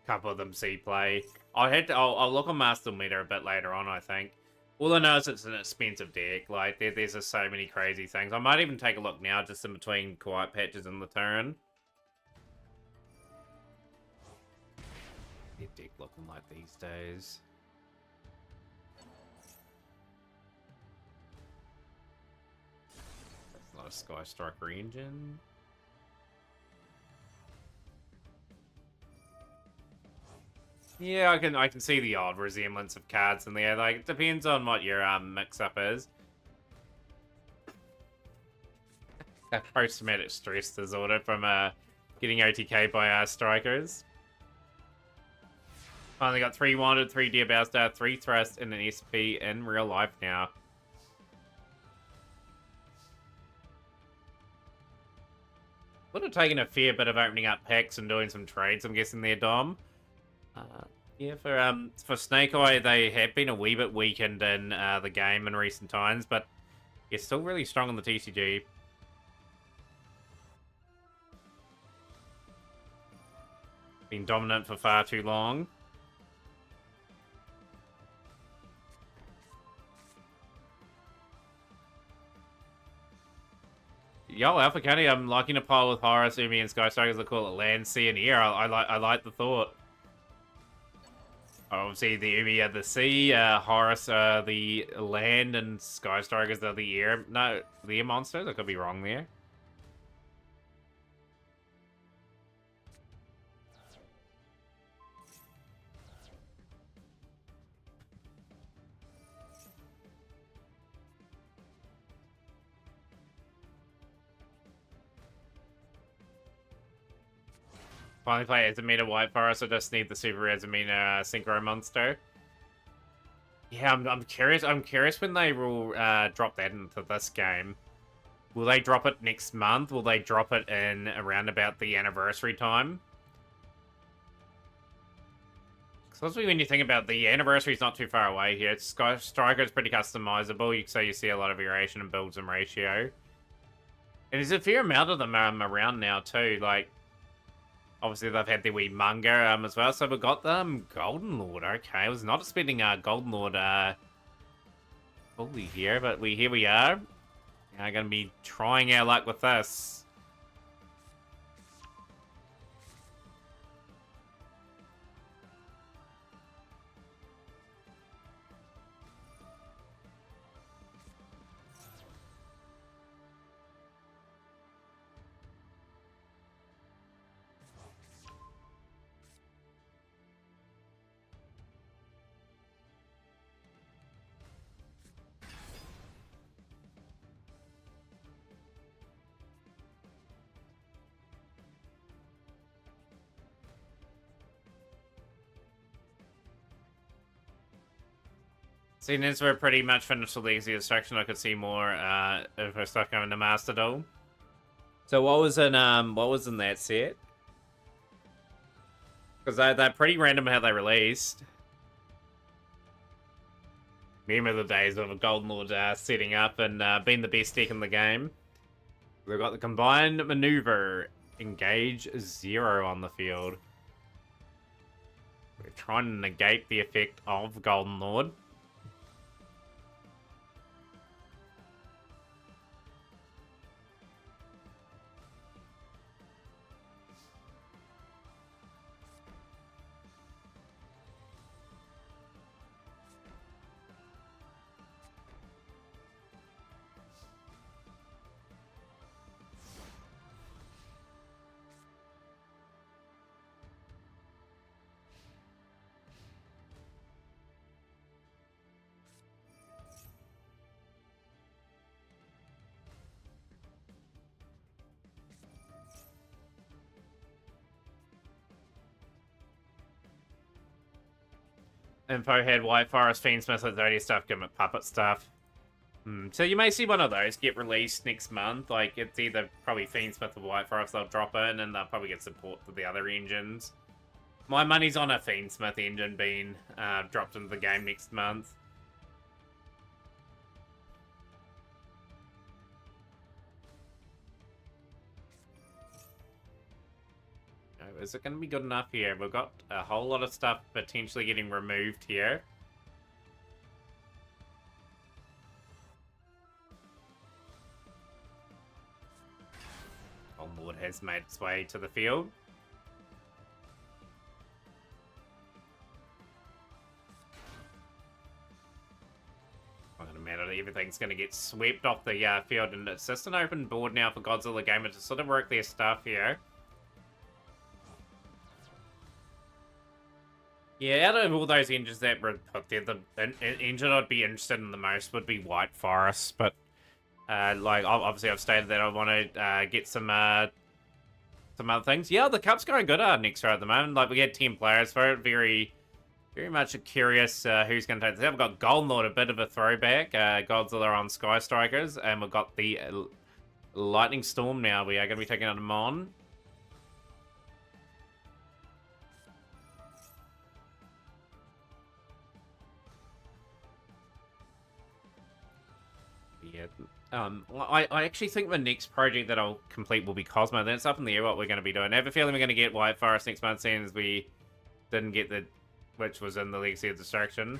Couple of them see play. I'll look on Master Meter a bit later on, I think. All I know is it's an expensive deck. Like, there's just so many crazy things. I might even take a look now, just in between quiet patches in the turn. Your deck looking like these days. That's not a Sky Striker engine. Yeah, I can see the odd resemblance of cards in there. Like, it depends on what your mix-up is. That post-traumatic stress disorder from getting OTK by strikers. Finally got 3 Wanted, 3 Dear Bowstar, 3 Thrust, and an SP in real life now. Would have taken a fair bit of opening up packs and doing some trades, I'm guessing there, Dom. Yeah, for Snake Eye, they have been a wee bit weakened in the game in recent times, but you're still really strong on the TCG. Been dominant for far too long. Yo, Alpha Cuddy, I'm liking a pile with Horus, Umi, and Sky Strikers. I call it Land, Sea, and Air. I like the thought. Obviously, the Umi are the sea, Horus are the land, and Sky Strikers are the air. No, the air monsters? I could be wrong there. Finally play Azamina White Forest, I just need the Super Azamina Synchro Monster. Yeah, I'm curious. I'm curious when they will drop that into this game. Will they drop it next month? Will they drop it in around about the anniversary time? Because when you think about the anniversary is not too far away here. Sky Striker is pretty customizable, so you see a lot of variation in builds and ratio. And there's a fair amount of them around now too. Like, obviously, they've had their wee manga as well. So we've got them Golden Lord. Okay, I was not expecting Golden Lord fully here, but here we are. I'm going to be trying our luck with this. Seeing as we're pretty much finished with Legacy Destruction, I could see more if we're stuck going to Master Duel. So what was in that set? Because they're pretty random how they released. Remember the days of a Golden Lord setting up and being the best deck in the game. We've got the Combined Maneuver, Engage 0 on the field. We're trying to negate the effect of Golden Lord. Info had White Forest, Fiendsmith, Zodiac stuff, Gimmick Puppet stuff. So you may see one of those get released next month. Like, it's either probably Fiendsmith or White Forest they'll drop in, and they'll probably get support for the other engines. My money's on a Fiendsmith engine being dropped into the game next month. Is it going to be good enough here? We've got a whole lot of stuff potentially getting removed here. Onboard has made its way to the field. Not going to matter. Everything's going to get swept off the field, and it's just an open board now for Godzilla Gamer to sort of work their stuff here. Yeah, out of all those engines that were put there, the engine I'd be interested in the most would be White Forest. But, like, obviously I've stated that I want to get some other things. Yeah, the Cup's going good next row at the moment. Like, we had 10 players for it. Very much curious who's going to take this out. We've got Golden Lord, a bit of a throwback. Godzilla on Sky Strikers. And we've got the Lightning Storm now. We are going to be taking out a Mon. Yeah. I actually think the next project that I'll complete will be Cosmo. Then it's up in the air what we're going to be doing. I have a feeling we're going to get White Forest next month, seeing as we didn't get the... which was in the Legacy of Destruction.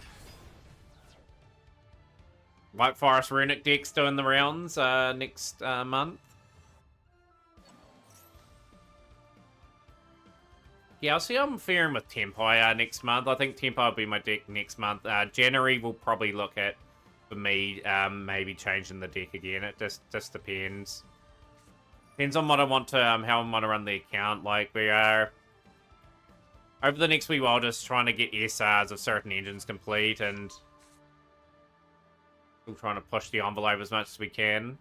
White Forest Runic deck's doing the rounds next month. Yeah, I'll see how I'm faring with Tempai next month. I think Tempai will be my deck next month. January we'll probably look at, for me, maybe changing the deck again. It just depends. Depends on what I want to, how I want to run the account. Like, we are, over the next wee while, just trying to get SRs of certain engines complete, and still trying to push the envelope as much as we can.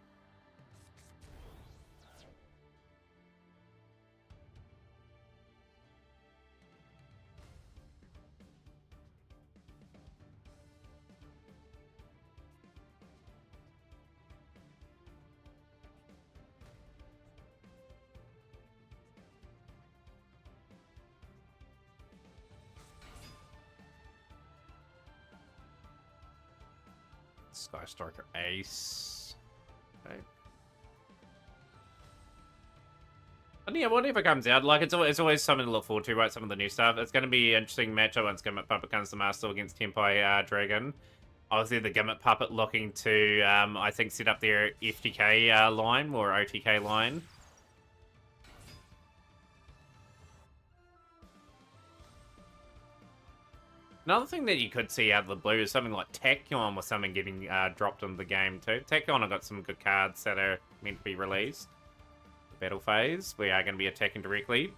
Sky Striker Ace. Okay. And yeah, whatever comes out, like, it's always something to look forward to, right? Some of the new stuff. It's going to be an interesting matchup once Gimmick Puppet comes to Master against Tempai Dragon. Obviously, the Gimmick Puppet looking to, I think, set up their FTK line, or OTK line. Another thing that you could see out of the blue is something like Tachyon with something getting dropped into the game too. Tachyon have got some good cards that are meant to be released. The battle phase, we are going to be attacking directly.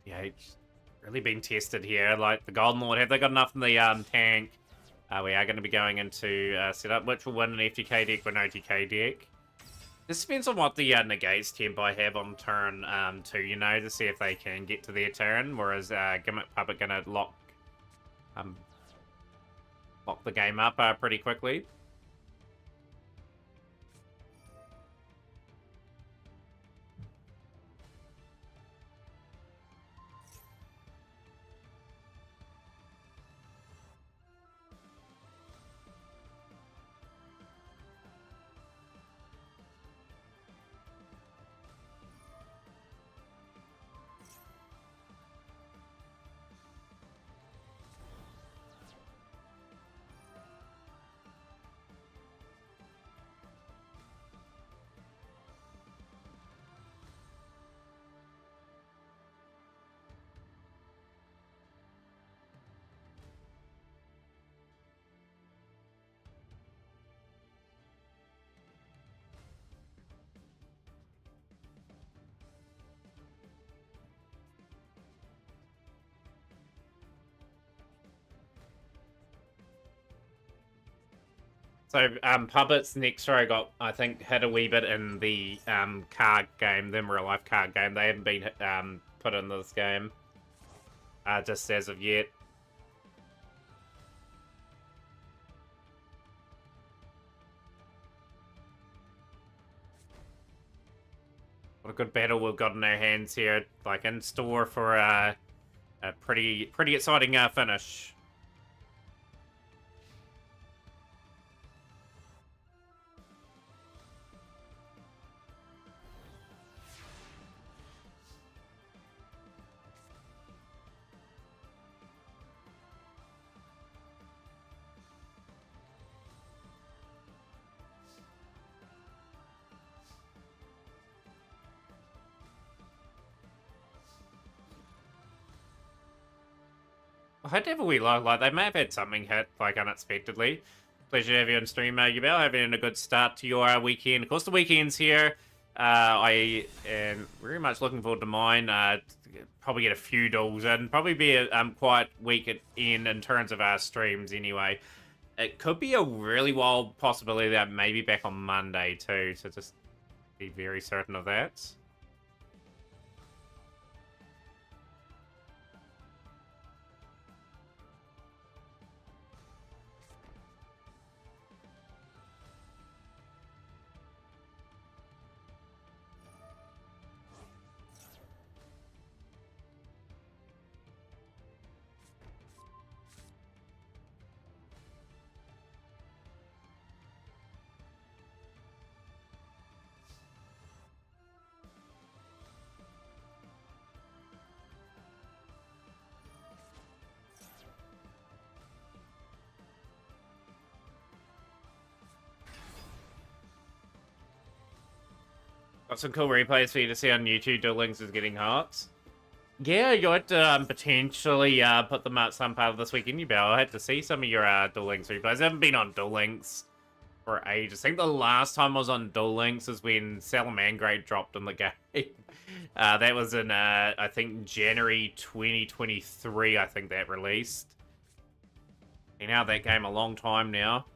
Yeah, it's really been tested here. Like, the Golden Lord, have they got enough in the tank? We are going to be going into setup, which will win an FTK deck or an OTK deck. This depends on what the negates Tempai have on turn 2, you know, to see if they can get to their turn. Whereas Gimmick Puppet going to lock the game up pretty quickly. So, Puppets next row got, I think, hit a wee bit in the card game, the real life card game. They haven't been put into this game just as of yet. What a good battle we've got in our hands here, like in store for a pretty exciting finish. I hope we like they may have had something hit like unexpectedly. Pleasure to have you on stream, Yubel. Having a good start to your weekend. Of course, the weekend's here. I am very much looking forward to mine. Probably get a few duels in. Probably be a quite week in terms of our streams anyway. It could be a really wild possibility that I may be back on Monday too. So just be very certain of that. Got some cool replays for you to see on YouTube. Duel Links is getting hot. Yeah, you had to potentially put them out some part of this weekend, you I had to see some of your Duel Links replays. I haven't been on Duel Links for ages. I think the last time I was on Duel Links is when Salamangreat dropped in the game. That was in, I think, January 2023, I think that released. Been out that game a long time now.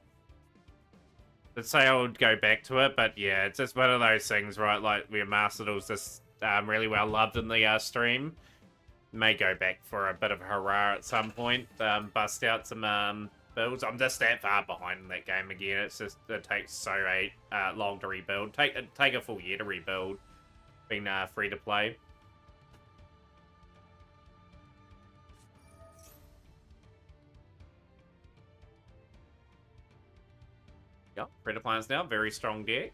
I'd say I would go back to it, but yeah, it's just one of those things, right? Like, where Master Duel's just really well loved in the stream. May go back for a bit of a hurrah at some point. Bust out some builds. I'm just that far behind in that game again. It's just, it takes so long to rebuild. Take a full year to rebuild, being free to play. Yep, free to play now. Very strong deck.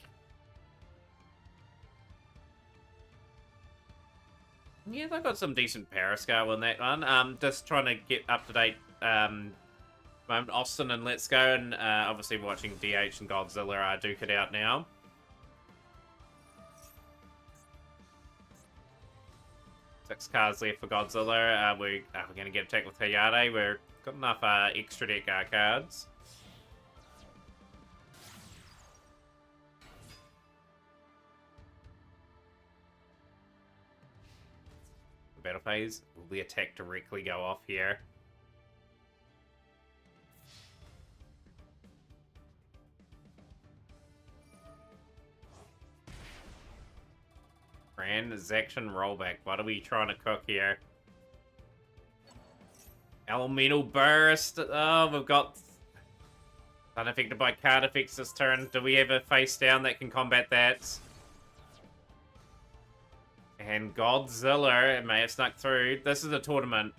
Yeah, they've got some decent power scale in that one. Just trying to get up to date. Moment Austin and Let's Go, and obviously watching DH and Godzilla duke it out now. Six cards left for Godzilla. We're going to get attacked with Hayate. We've got enough extra deck cards. Battle phase. Will the attack directly go off here? Transaction rollback. What are we trying to cook here? Elemental burst. Oh, we've got unaffected by card effects this turn. Do we have a face down that can combat that? And Godzilla, it may have snuck through. This is a tournament.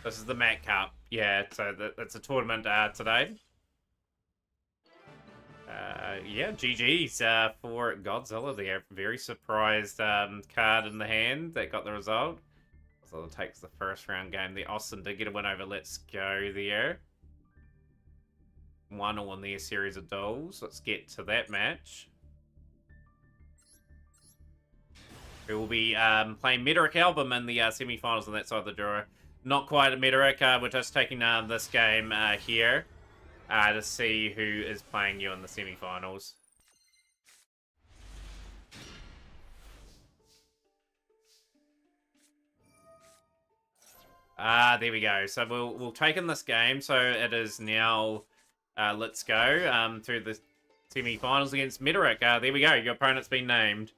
This is the Mat Cup. Yeah, so it's a tournament today. Yeah, GG's for Godzilla there. Very surprised card in the hand that got the result. So it takes the first round game. The Austin did get a win over Let's Go there. 1-1 in their series of duels. Let's get to that match. We will be playing Meteoric Album in the semi-finals on that side of the draw. Not quite a Meteoric. We're just taking this game here to see who is playing you in the semi-finals. There we go. So we'll take in this game. So it is now Let's go through the semi-finals against Midoric. There we go. Your opponent's been named.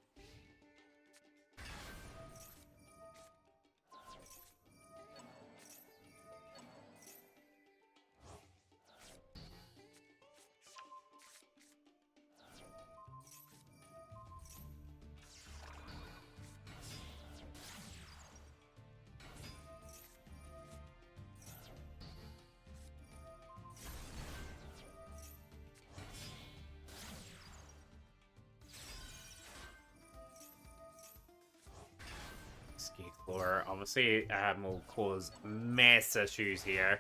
Scareclaw obviously will cause mass issues here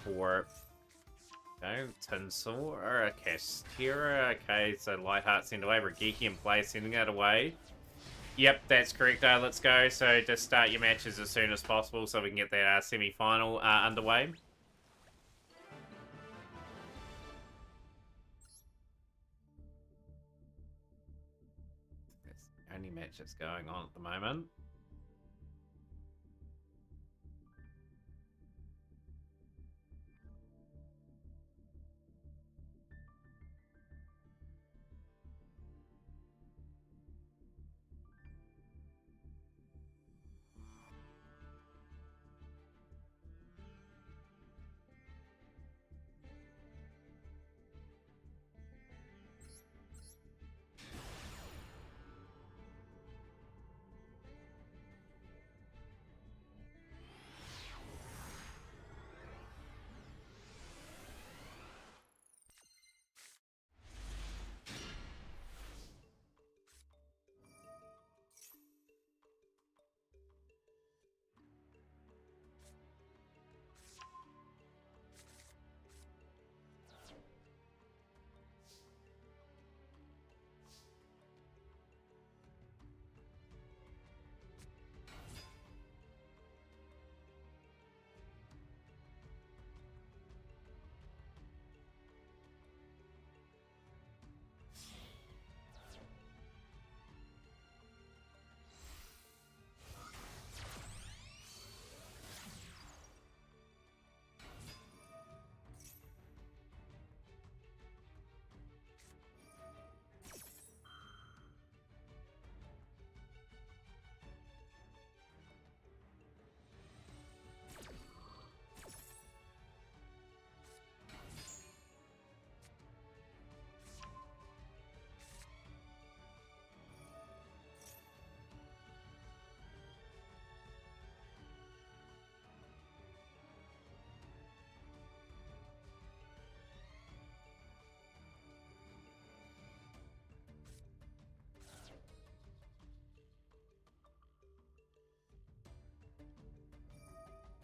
for Tinsel or Castira. Okay, so Lightheart sent away, Regeki in play, sending that away. Yep, that's correct. Let's go. So just start your matches as soon as possible so we can get that semi-final underway. That's the only match that's going on at the moment.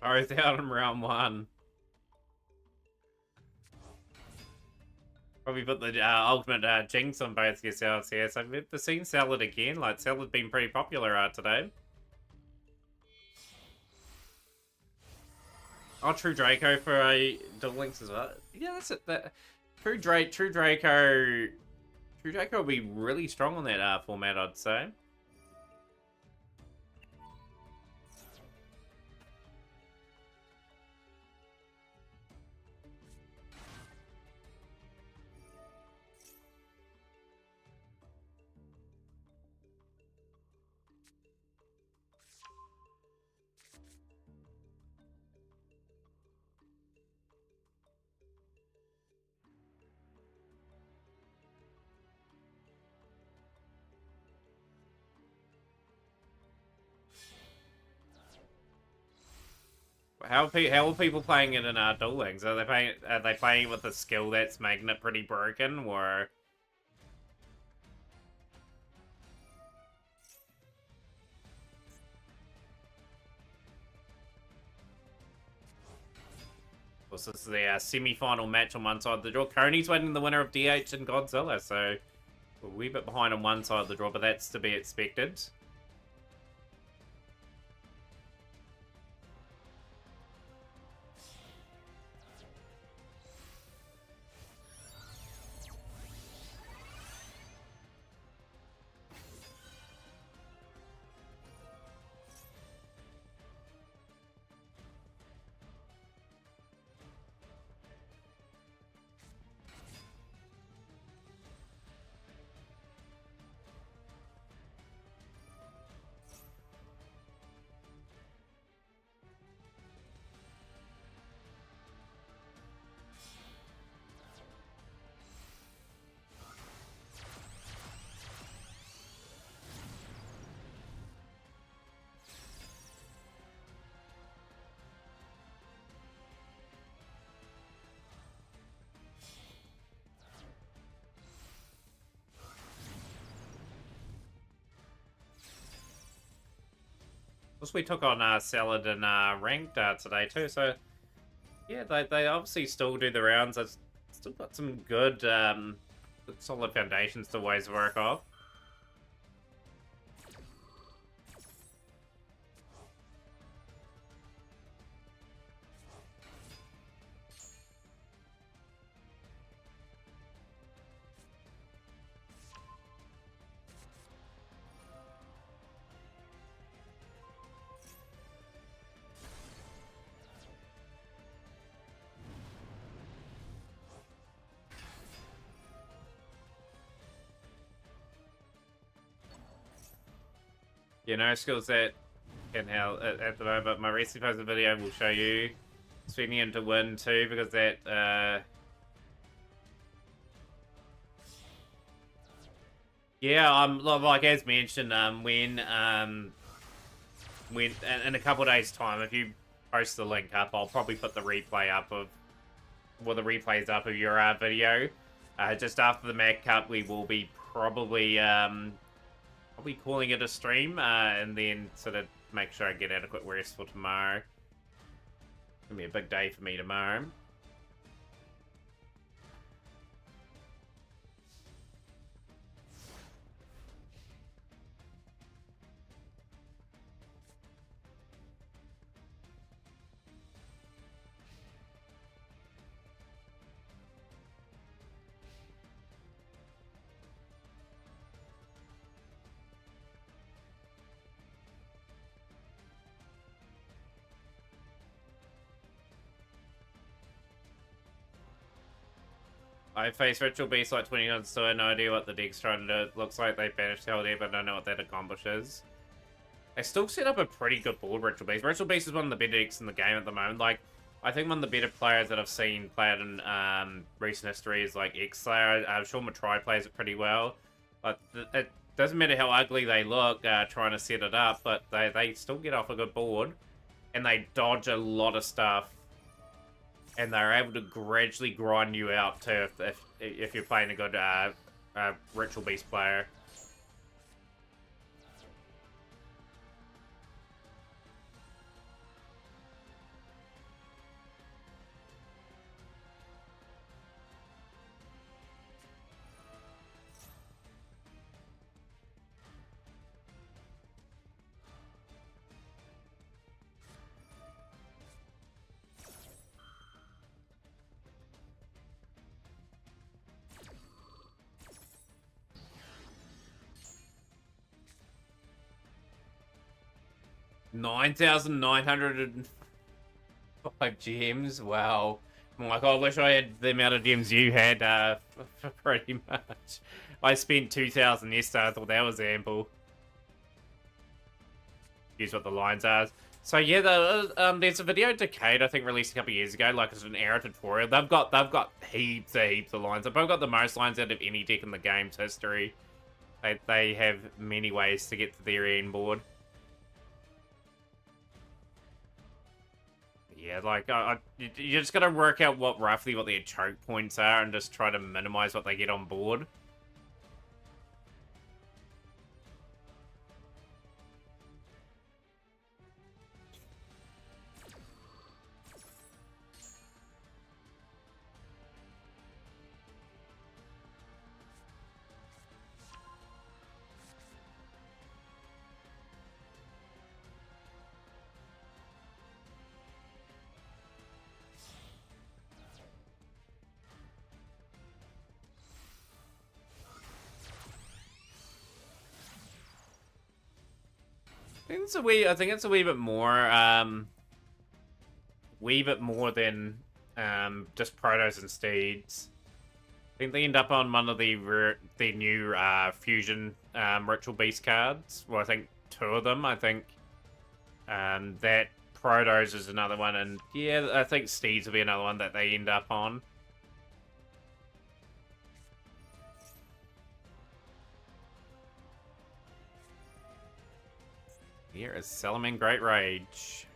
Both out in round one. Probably put the ultimate jinx on both yourselves here. So we've seen Salad again. Like, Salad's been pretty popular today. Oh, True Draco for a Duel Links as well. Yeah, that's it. True Draco will be really strong on that format, I'd say. How are people playing it in Duel Links? Are they playing it with a skill that's making it pretty broken, or? Of course, this is the semi-final match on one side of the draw. Coney's waiting the winner of DH and Godzilla, so we're a wee bit behind on one side of the draw, but that's to be expected. Plus, we took on Salad and Ranked today too, so yeah, they obviously still do the rounds. They've still got some good, solid foundations to ways to work off. You know, skills that can help at the moment, but my recently posted video will show you swinging into win too, because that, yeah, like as mentioned, when in a couple of days' time, if you post the link up, I'll probably put the replay up of, well, the replays up of your video. Just after the Mag Cup, we will be probably calling it a stream, and then sort of make sure I get adequate rest for tomorrow. It's gonna be a big day for me tomorrow. I faced Ritual Beast like 20 times, so I have no idea what the deck's trying to do. It looks like they banished Hell there, but I don't know what that accomplishes. They still set up a pretty good board, Ritual Beast. Ritual Beast is one of the better decks in the game at the moment. Like, I think one of the better players that I've seen play it in recent history is like X-Slayer. I'm sure Matri plays it pretty well. But it doesn't matter how ugly they look trying to set it up, but they still get off a good board. And they dodge a lot of stuff. And they're able to gradually grind you out too if you're playing a good Ritual Beast player. $9,905 gems. Wow. Like, I wish I had the amount of gems you had, pretty much. I spent 2,000 yesterday. I thought that was ample. Here's what the lines are. So yeah, there's a video Decade I think released a couple of years ago, like it's an era tutorial. They've got heaps of lines. They've probably got the most lines out of any deck in the game's history. They have many ways to get to their end board. Yeah, like, you just gotta work out roughly what their choke points are and just try to minimize what they get on board. I think it's a wee bit more, than just Protos and Steeds. I think they end up on one of the new Fusion Ritual Beast cards. Well, I think 2 of them. I think that Protos is another one, and yeah, I think Steeds will be another one that they end up on. Here is Salaman Great Rage.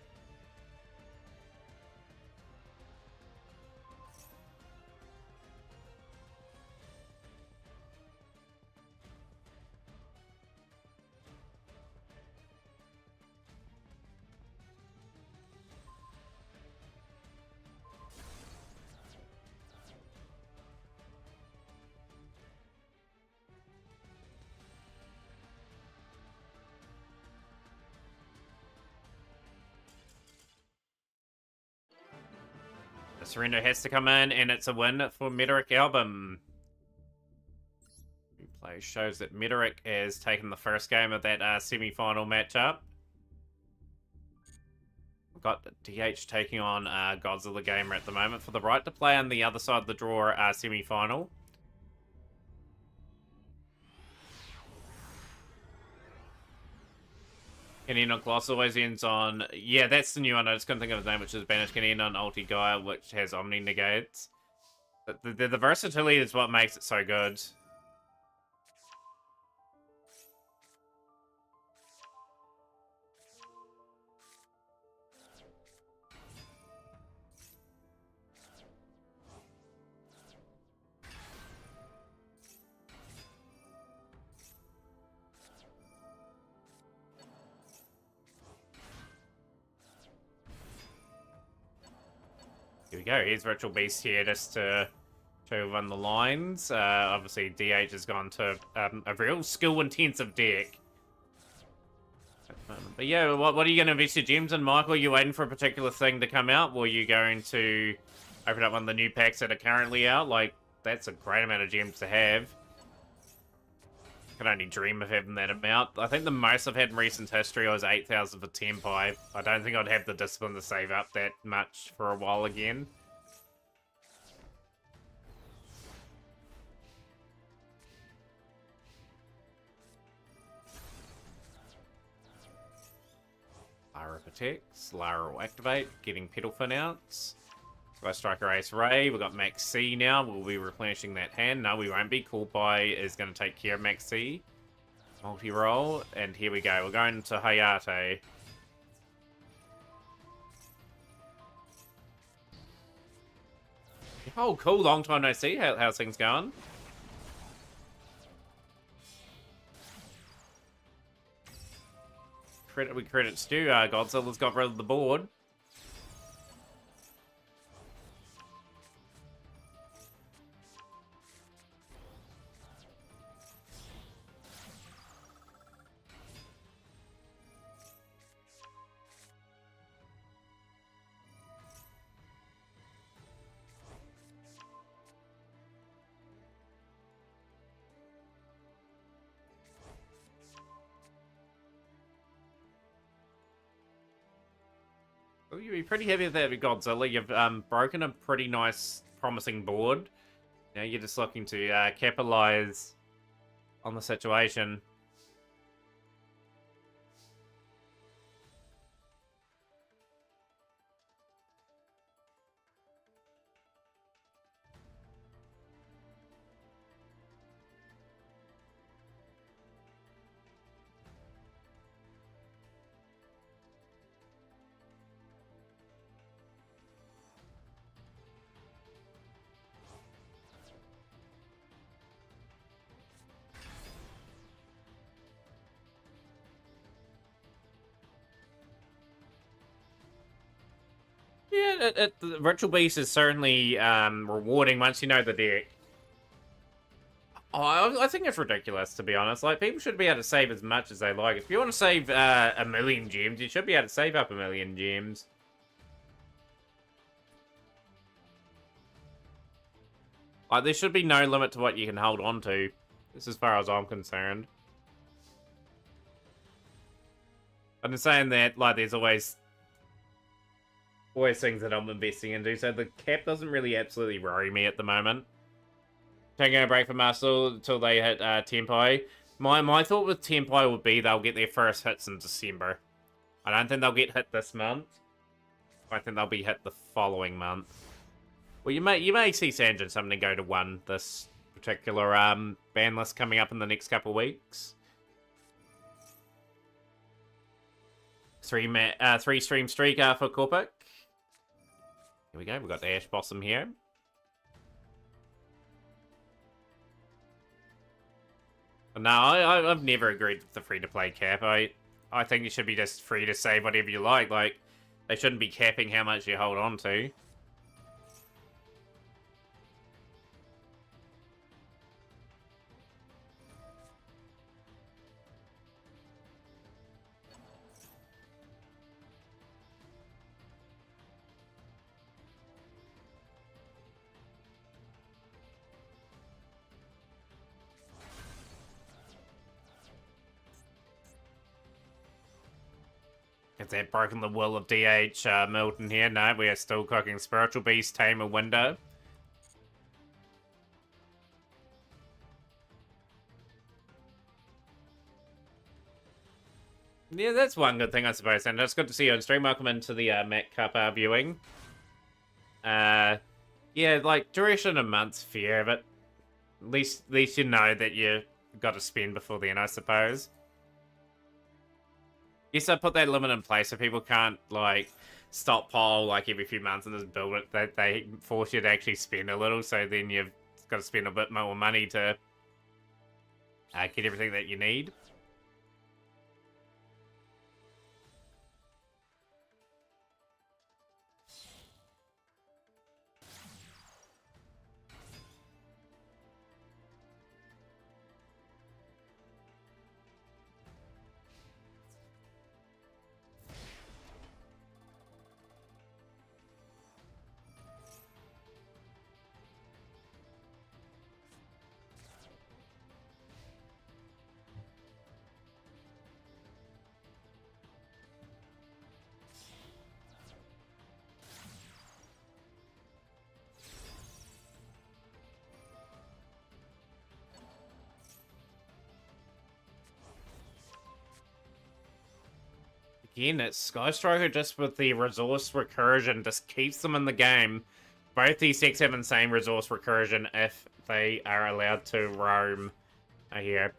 Surrender has to come in, and it's a win for Meteoric Album. Replay shows that Meteoric has taken the first game of that semi-final matchup. We've got DH taking on Godzilla Gamer at the moment for the right to play on the other side of the draw semi-final. Getting on Gloss always ends on... Yeah, that's the new one. I just couldn't think of his name, which is Banished. Getting on Ulti Gaia, which has Omni Negates. But the versatility is what makes it so good. Here we go. Here's Virtual Beast here just to run the lines. Obviously, DH has gone to a real skill-intensive deck. But yeah, what are you going to invest your gems in, Michael? Are you waiting for a particular thing to come out? Or are you going to open up one of the new packs that are currently out? Like, that's a great amount of gems to have. I can only dream of having that amount. I think the most I've had in recent history was 8,000 for Tenpai. I don't think I'd have the discipline to save up that much for a while again. Lara protects, Lara will activate, getting Petalfin out. By Striker Ace Ray, we've got Max C now. We'll be replenishing that hand. No, we won't be. Cool Pie is going to take care of Max C. Multi-roll, and here we go. We're going to Hayate. Oh, cool. Long time no see. How's things going? Credit Stu. Godzilla's got rid of the board. Well, you'd be pretty happy with that with Godzilla. You've broken a pretty nice, promising board. Now you're just looking to capitalize on the situation. Yeah, the Virtual Beast is certainly rewarding once you know the deck. Oh, I think it's ridiculous, to be honest. Like, people should be able to save as much as they like. If you want to save 1,000,000 gems, you should be able to save up 1,000,000 gems. Like, there should be no limit to what you can hold on to. This as far as I'm concerned. I'm just saying that, like, there's always things that I'm investing into, so the cap doesn't really absolutely worry me at the moment. Taking a break from Muscle until they hit Tenpai. My thought with Tenpai would be they'll get their first hits in December. I don't think they'll get hit this month. I think they'll be hit the following month. Well, you may see Sanjin something go to 1 this particular ban list coming up in the next couple of weeks. 3 stream streak for Corpic. Here we go. We've got the Ash Blossom here. No, I've never agreed with the free-to-play cap. I think you should be just free to save whatever you like. Like, they shouldn't be capping how much you hold on to. Is that broken the will of DH Milton here? No, we are still cooking Spiritual Beast, Tamer, Window. Yeah, that's one good thing, I suppose, and it's good to see you on stream. Welcome into the Mac Cup viewing. Yeah, like, duration a month's fair, but at least you know that you got to spend before then, I suppose. Yes, I put that limit in place so people can't, like, stockpile, like, every few months and just build it. They force you to actually spend a little, so then you've got to spend a bit more money to get everything that you need. Again, it's Sky Striker just with the resource recursion just keeps them in the game. Both these decks have insane resource recursion if they are allowed to roam here.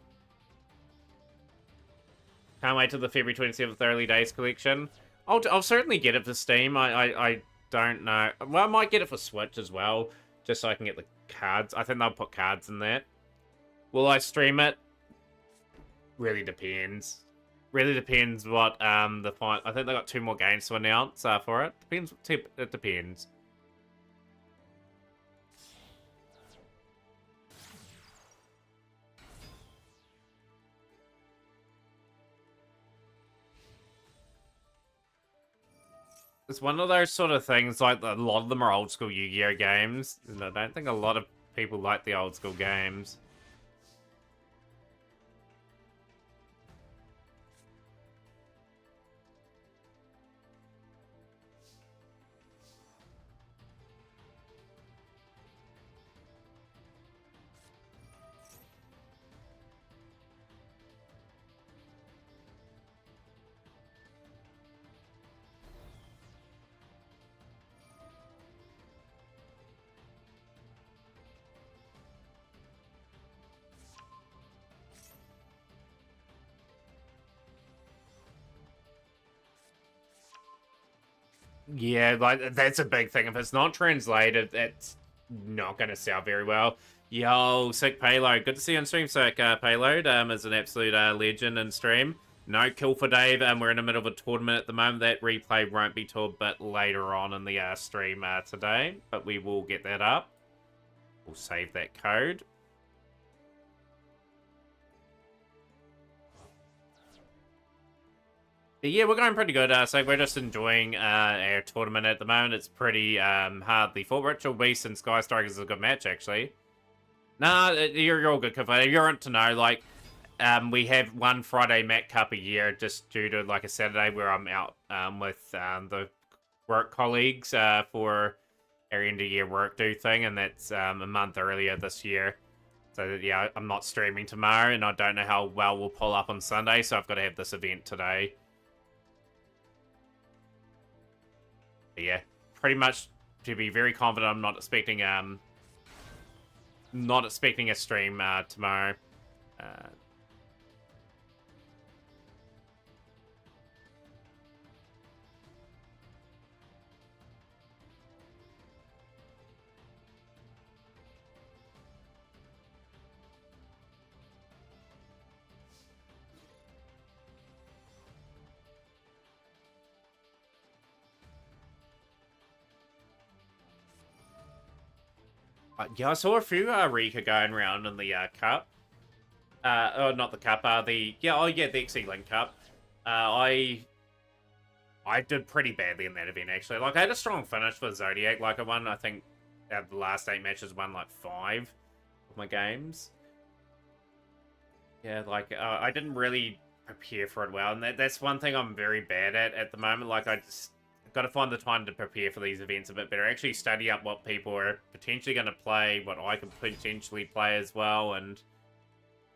Can't wait till the February 27th early days collection. I'll certainly get it for Steam. I don't know. Well, I might get it for Switch as well, just so I can get the cards. I think they'll put cards in there. Will I stream it? Really depends. Really depends what the final. I think they got 2 more games to announce for it. Depends. It depends. It's one of those sort of things, like a lot of them are old school Yu-Gi-Oh games, and I don't think a lot of people like the old school games. Yeah, like, that's a big thing. If it's not translated, that's not going to sell very well. Yo, Sick Payload. Good to see you on stream, Sick Payload. Is an absolute legend in stream. No kill for Dave. We're in the middle of a tournament at the moment. That replay won't be till a bit later on in the stream today, but we will get that up. We'll save that code. Yeah, we're going pretty good. So we're just enjoying our tournament at the moment. It's pretty hardly fought. Ritual Beast and Sky Strike is a good match, actually. Nah, you're all good, Kiffa. You're on to know, like, we have one Friday Mac Cup a year just due to, like, a Saturday where I'm out with the work colleagues for our end of year work do thing, and that's a month earlier this year. So, yeah, I'm not streaming tomorrow, and I don't know how well we'll pull up on Sunday, so I've got to have this event today. But yeah, pretty much to be very confident, I'm not expecting a stream tomorrow. Yeah, I saw a few Rika going around in the cup. Oh, not the cup. The XC Link Cup. I did pretty badly in that event, actually. Like, I had a strong finish with Zodiac. Like, I won, I think, the last 8 matches, won like 5 of my games. Yeah, like, I didn't really prepare for it well, and that's one thing I'm very bad at the moment. Like, I just got to find the time to prepare for these events a bit better. Actually study up what people are potentially going to play, what I could potentially play as well, and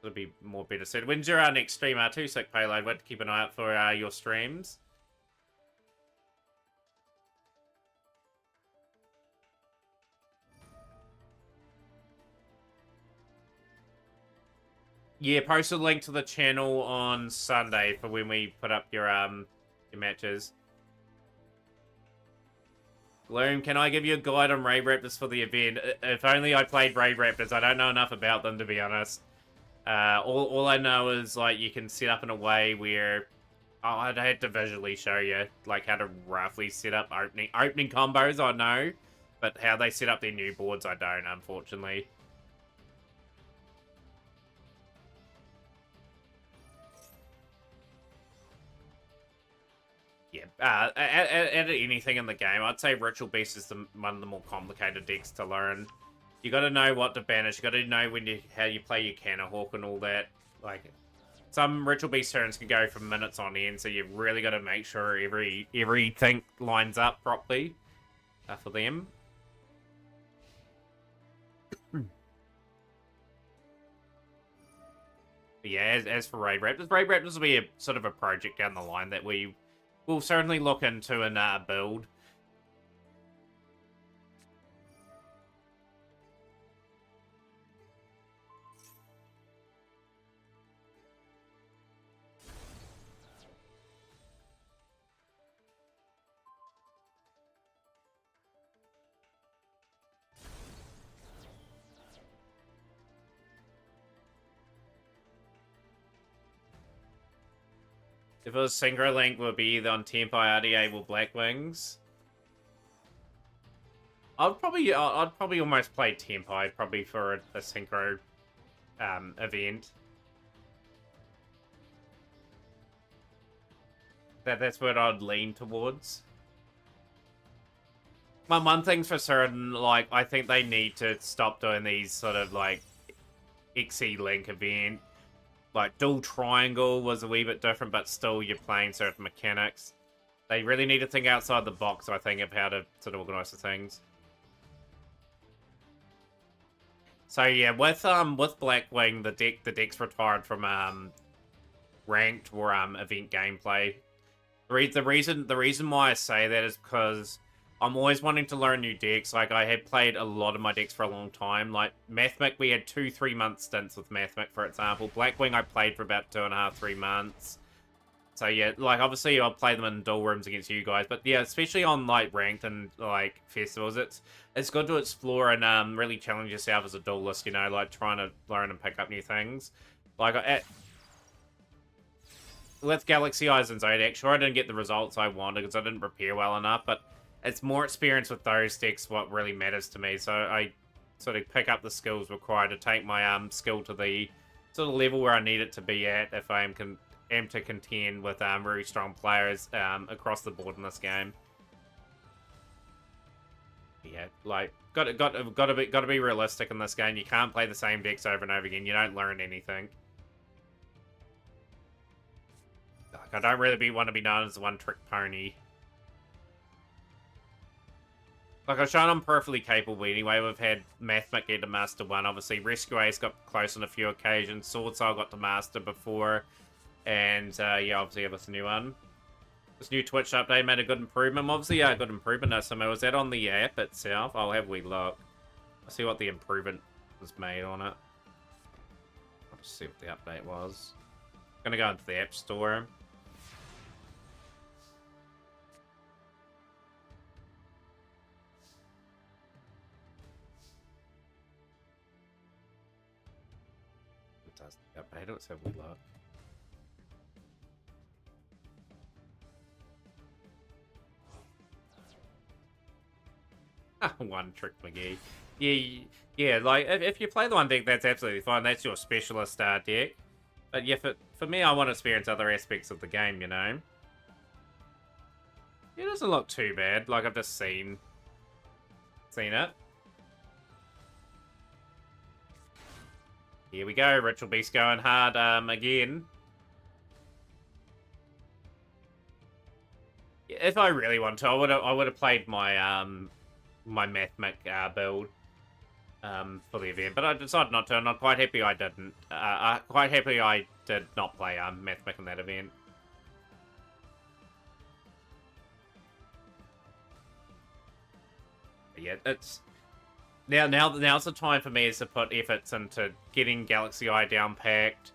it'll be more better suited. When's your next stream? Too Sick Payload. We'll have to keep an eye out for your streams. Yeah, post a link to the channel on Sunday for when we put up your matches. Gloom, can I give you a guide on Raid Raptors for the event? If only I played Raid Raptors. I don't know enough about them, to be honest. All I know is, like, you can set up in a way where... Oh, I'd have to visually show you, like, how to roughly set up opening combos, I know. But how they set up their new boards, I don't, unfortunately. Yeah, at anything in the game, I'd say Ritual Beast is one of the more complicated decks to learn. You got to know what to banish. You got to know how you play your Cannon Hawk and all that. Like, some Ritual Beast turns can go for minutes on end, so you've really got to make sure everything lines up properly for them. But yeah, as for Raid Raptors will be a sort of a project down the line that we'll certainly look into and build. If it was Synchro Link, would be either on Tempai, RDA, or Black Wings. I'd probably almost play Tempai, probably for a Synchro event. That's what I'd lean towards. One thing's for certain, like, I think they need to stop doing these sort of, like, XE Link event. Like, Dual Triangle was a wee bit different, but still you're playing certain mechanics. They really need to think outside the box, I think, of how to sort of organize the things. So yeah, with Blackwing, the deck's retired from ranked or event gameplay. The reason why I say that is because I'm always wanting to learn new decks. Like, I had played a lot of my decks for a long time. Like, Mathmic, we had 2-3 month stints with Mathmic, for example. Blackwing, I played for about 2.5-3 months. So, yeah, like, obviously, I'll play them in dual rooms against you guys. But, yeah, especially on, like, ranked and, like, festivals, it's good to explore and really challenge yourself as a duelist, you know, like, trying to learn and pick up new things. Like, with Galaxy Eyes and Zodiac, sure, I didn't get the results I wanted because I didn't prepare well enough, but it's more experience with those decks what really matters to me. So I sort of pick up the skills required to take my skill to the sort of level where I need it to be at if I am to contend with very strong players across the board in this game. Yeah, like got to be realistic in this game. You can't play the same decks over and over again. You don't learn anything. Like, I don't really want to be known as a one-trick pony. Like, I've shown I'm perfectly capable anyway. We've had Mathmic get to Master 1, obviously. Rescue Ace got close on a few occasions. Sword Soul got to Master before. And, yeah, obviously have this new one. This new Twitch update made a good improvement. Obviously, yeah, good improvement. No, so was that on the app itself? I'll have a wee look. I'll see what the improvement was made on it. I'll just see what the update was. I'm gonna go into the App Store. Update. Let's have a look. One Trick McGee. Yeah. Like if you play the one deck, that's absolutely fine. That's your specialist deck. But yeah, for me, I want to experience other aspects of the game. You know, it doesn't look too bad. Like I've just seen it. Here we go, Ritual Beast going hard again. if I really want to, I would have played my my Mathmic build for the event, but I decided not to, and I'm quite happy I didn't. Quite happy I did not play Mathmic in that event. But yeah, it's now's the time for me is to put efforts into getting Galaxy Eye down packed,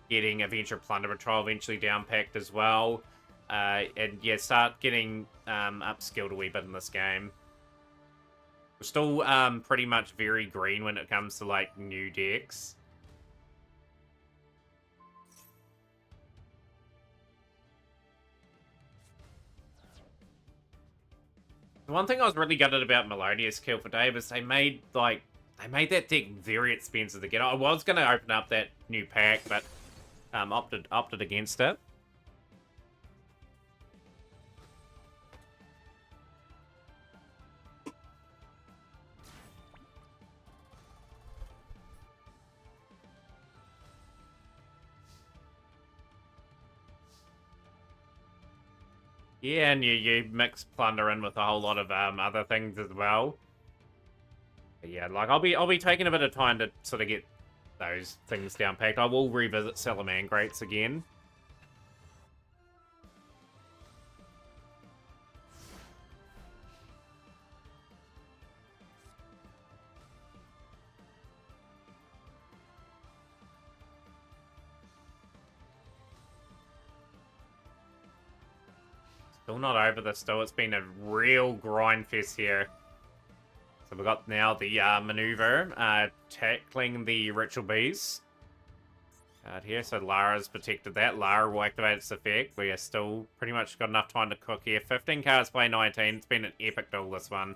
getting Adventure Plunder Patrol eventually down packed as well, and yeah, start getting upskilled a wee bit in this game. We're still pretty much very green when it comes to like new decks. The one thing I was really gutted about Melodious Kill for Dave is they made that deck very expensive to get. I was going to open up that new pack, but opted against it. Yeah, and you mix Plunder in with a whole lot of other things as well. But yeah, like I'll be taking a bit of time to sort of get those things down packed. I will revisit Salamangrates again. Still not over this, though. It's been a real grind fest here. So we've got now the maneuver, tackling the Ritual Beast. Here, so Lara's protected that. Lara will activate its effect. We are still pretty much got enough time to cook here. 15 cards, play 19. It's been an epic duel, this one.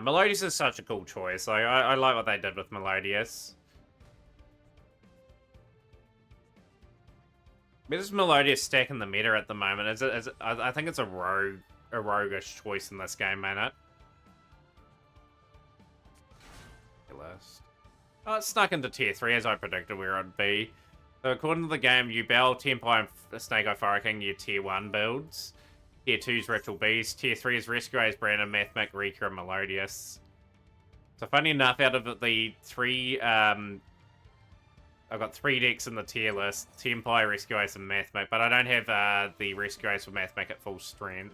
Melodious is such a cool choice. Like, I like what they did with Melodious. Where's this Melodious stack in the meta at the moment? I think it's a roguish choice in this game, ain't it? Oh, it's snuck into tier 3 as I predicted where it'd be. So according to the game, Yubel, Tempai, and Snake Eye Fire King, your tier 1 builds. Tier 2 is Ritual Beast. Tier 3 is Rescue Ace, Brandon, Mathmic, Rika, and Melodious. So funny enough, out of the 3... I've got 3 decks in the tier list. Tempai, Rescue Ace, and Mathmic, but I don't have the Rescue Ace or Mathmic at full strength.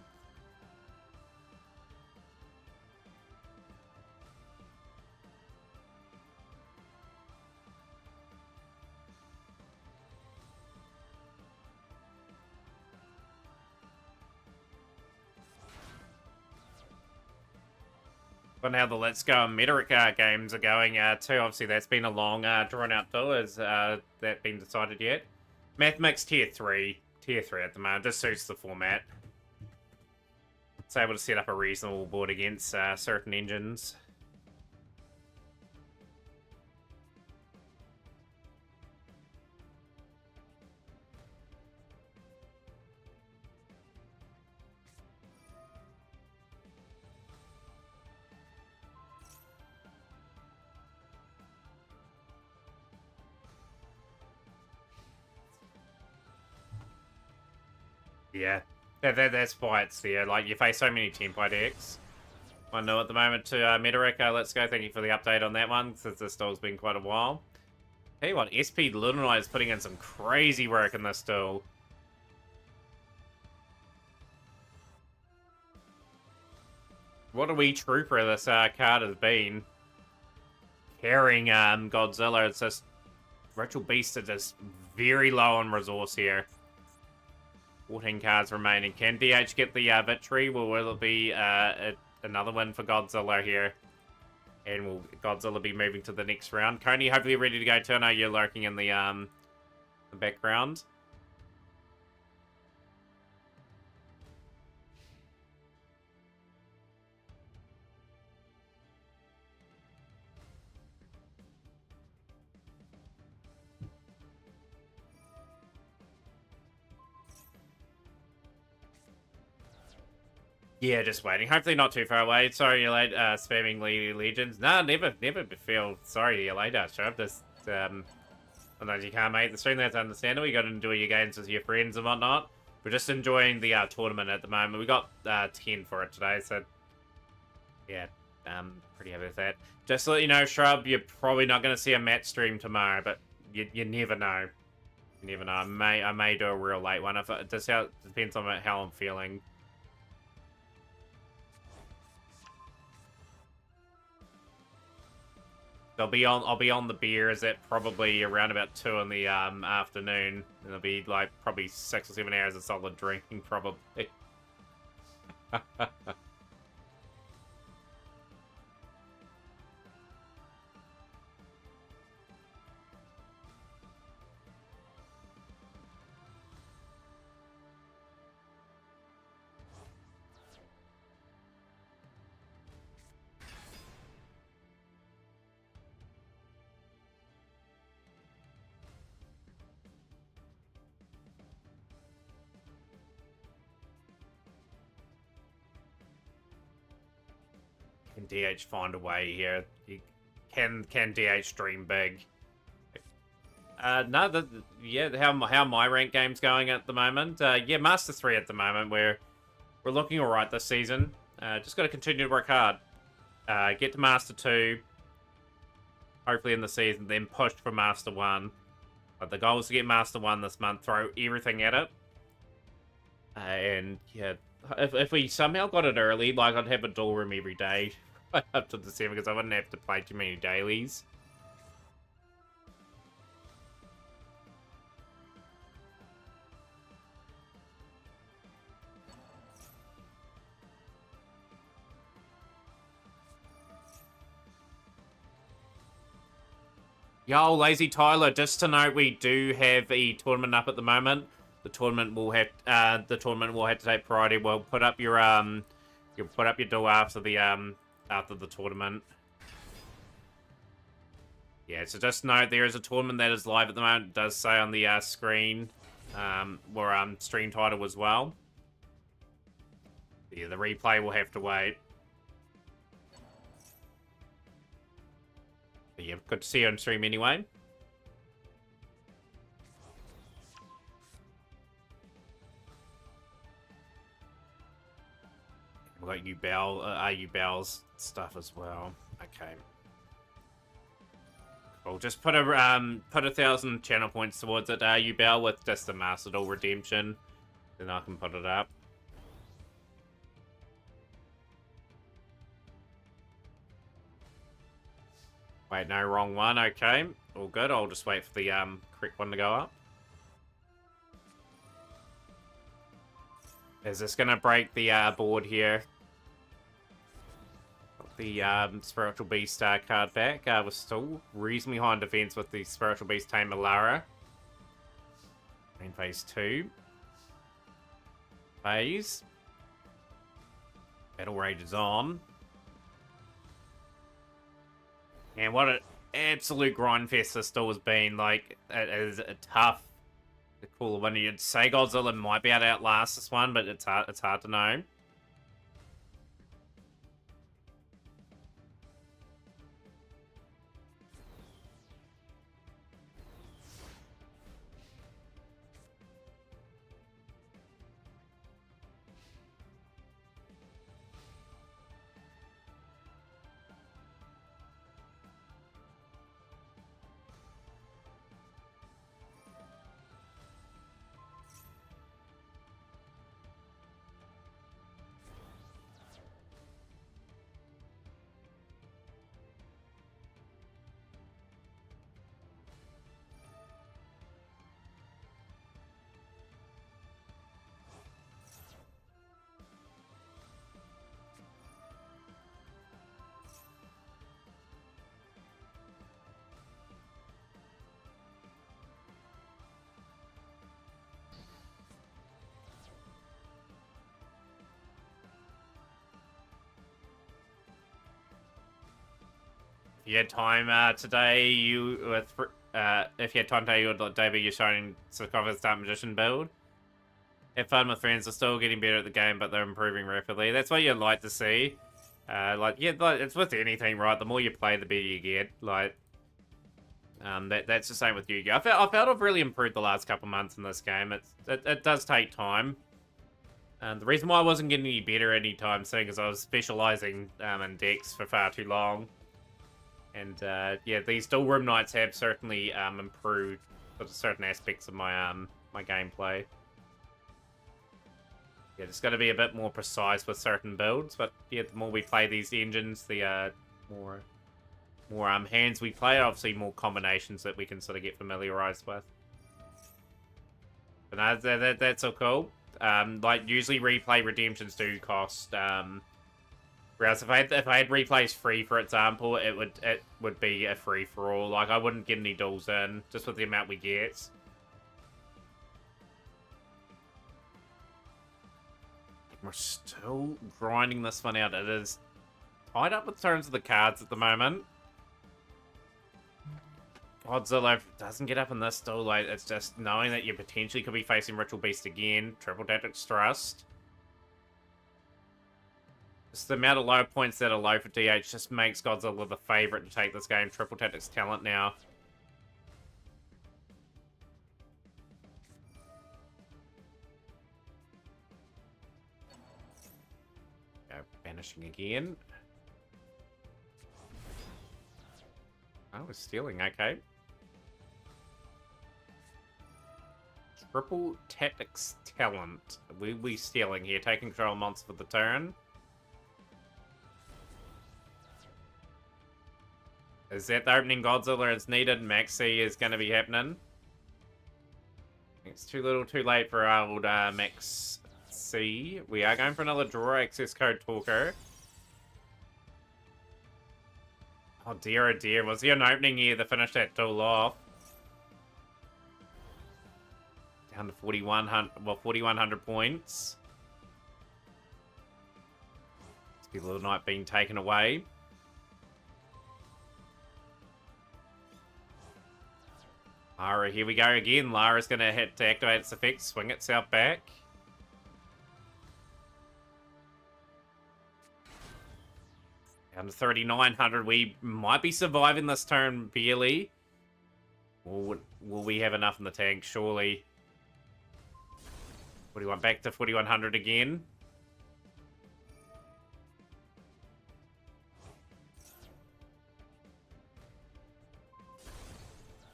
But now the Let's Go and Metarik games are going too. Obviously, that's been a long, drawn-out duel. Has that been decided yet? Mathmic's tier 3. Tier 3 at the moment. This suits the format. It's able to set up a reasonable board against certain engines. Yeah, that's why it's there. Like, you face so many Tempai decks. I know at the moment to Metarik, Let's Go. Thank you for the update on that one, since this duel's been quite a while. Tell you what, SP Lunarite is putting in some crazy work in this duel. What a wee trooper this card has been. Carrying Godzilla. It's just... Ritual Beast is just very low on resource here. 14 cards remaining. Can DH get the victory? Will it be another win for Godzilla here? And will Godzilla be moving to the next round? Coney, hopefully ready to go. Turno, you're lurking in the background. Yeah, just waiting. Hopefully not too far away. Sorry you're late, spamming Legends. Nah, never feel sorry you're late, Sharp. Just, Sometimes you can't make the stream, that's understandable. You got to enjoy your games with your friends and whatnot. We're just enjoying the tournament at the moment. We got 10 for it today, so yeah, pretty happy with that. Just to let you know, Shrub, you're probably not going to see a match stream tomorrow, but you never know. You never know. I may do a real late one. If it just depends on how I'm feeling. I'll be on the beers at probably around about 2 in the afternoon. And it'll be like probably 6 or 7 hours of solid drinking, probably. Can DH find a way here? Can DH dream big? No, yeah. How my rank game's going at the moment? Yeah, Master 3 at the moment. We're looking all right this season. Just got to continue to work hard. Get to Master 2. Hopefully in the season, then push for Master 1. But the goal is to get Master 1 this month. Throw everything at it. And yeah, if we somehow got it early, like I'd have a dual room every day up to December because I wouldn't have to play too many dailies. Yo, Lazy Tyler, just to note, we do have a tournament up at the moment. The tournament will have to take priority. We'll put up your you'll put up your duel after the tournament. Yeah, so just note there is a tournament that is live at the moment. It does say on the screen, or stream title as well. Yeah, the replay will have to wait. But yeah, good to see you on stream anyway. We've got Ubel's stuff as well. Okay. Cool. Just put 1,000 channel points towards it, Ubel, with just the Master Duel redemption. Then I can put it up. Wait, no, wrong one. Okay, all good. I'll just wait for the correct one to go up. Is this gonna break the board here? Got the Spiritual Beast card back. We're still reasonably high in defense with the Spiritual Beast Tamer Lara. Main phase 2. Phase. Battle Rage is on. And what an absolute grind fest this still has been. Like, it is a tough to call a winner. You'd say Godzilla might be able to outlast this one, but it's hard to know. If you had time today, if you had time today, you would debut your Shining Sarcophagus Dark Magician build. Have fun with friends. They're still getting better at the game, but they're improving rapidly. That's what you'd like to see. Like it's with anything, right? The more you play, the better you get. Like, That's the same with Yu-Gi-Oh! I felt I've really improved the last couple months in this game. It does take time. The reason why I wasn't getting any better anytime soon is I was specializing in decks for far too long. And yeah, these dual room nights have certainly improved certain aspects of my my gameplay. Yeah, just got to be a bit more precise with certain builds. But yeah, the more we play these engines, the more hands we play, obviously more combinations that we can sort of get familiarized with. But no, that's so cool. Like usually replay redemptions do cost. Whereas if I had replays free, for example, it would be a free for all. Like I wouldn't get any duels in just with the amount we get. We're still grinding this one out. It is tied up with turns of the cards at the moment. Godzilla doesn't get up in this duel. Like, it's just knowing that you potentially could be facing Ritual Beast again. Triple Tactics Thrust. Just the amount of low points that are low for DH just makes Godzilla the favorite to take this game. Triple Tactics Talent now. Vanishing again. Oh, we're stealing, okay. Triple Tactics Talent. We stealing here, taking control of monster for the turn. Is that the opening Godzilla is needed? Maxi is going to be happening. It's too little too late for our old Max C. We are going for another draw access code talker. Oh dear. Was there an opening here to finish that duel off? Down to 4,100, well, 4,100 points. Little Knight being taken away. Lara, here we go again. Lara's going to hit to activate its effect, swing itself back. Down to 3,900. We might be surviving this turn barely. Will we have enough in the tank? Surely. 41 back to 4,100 again.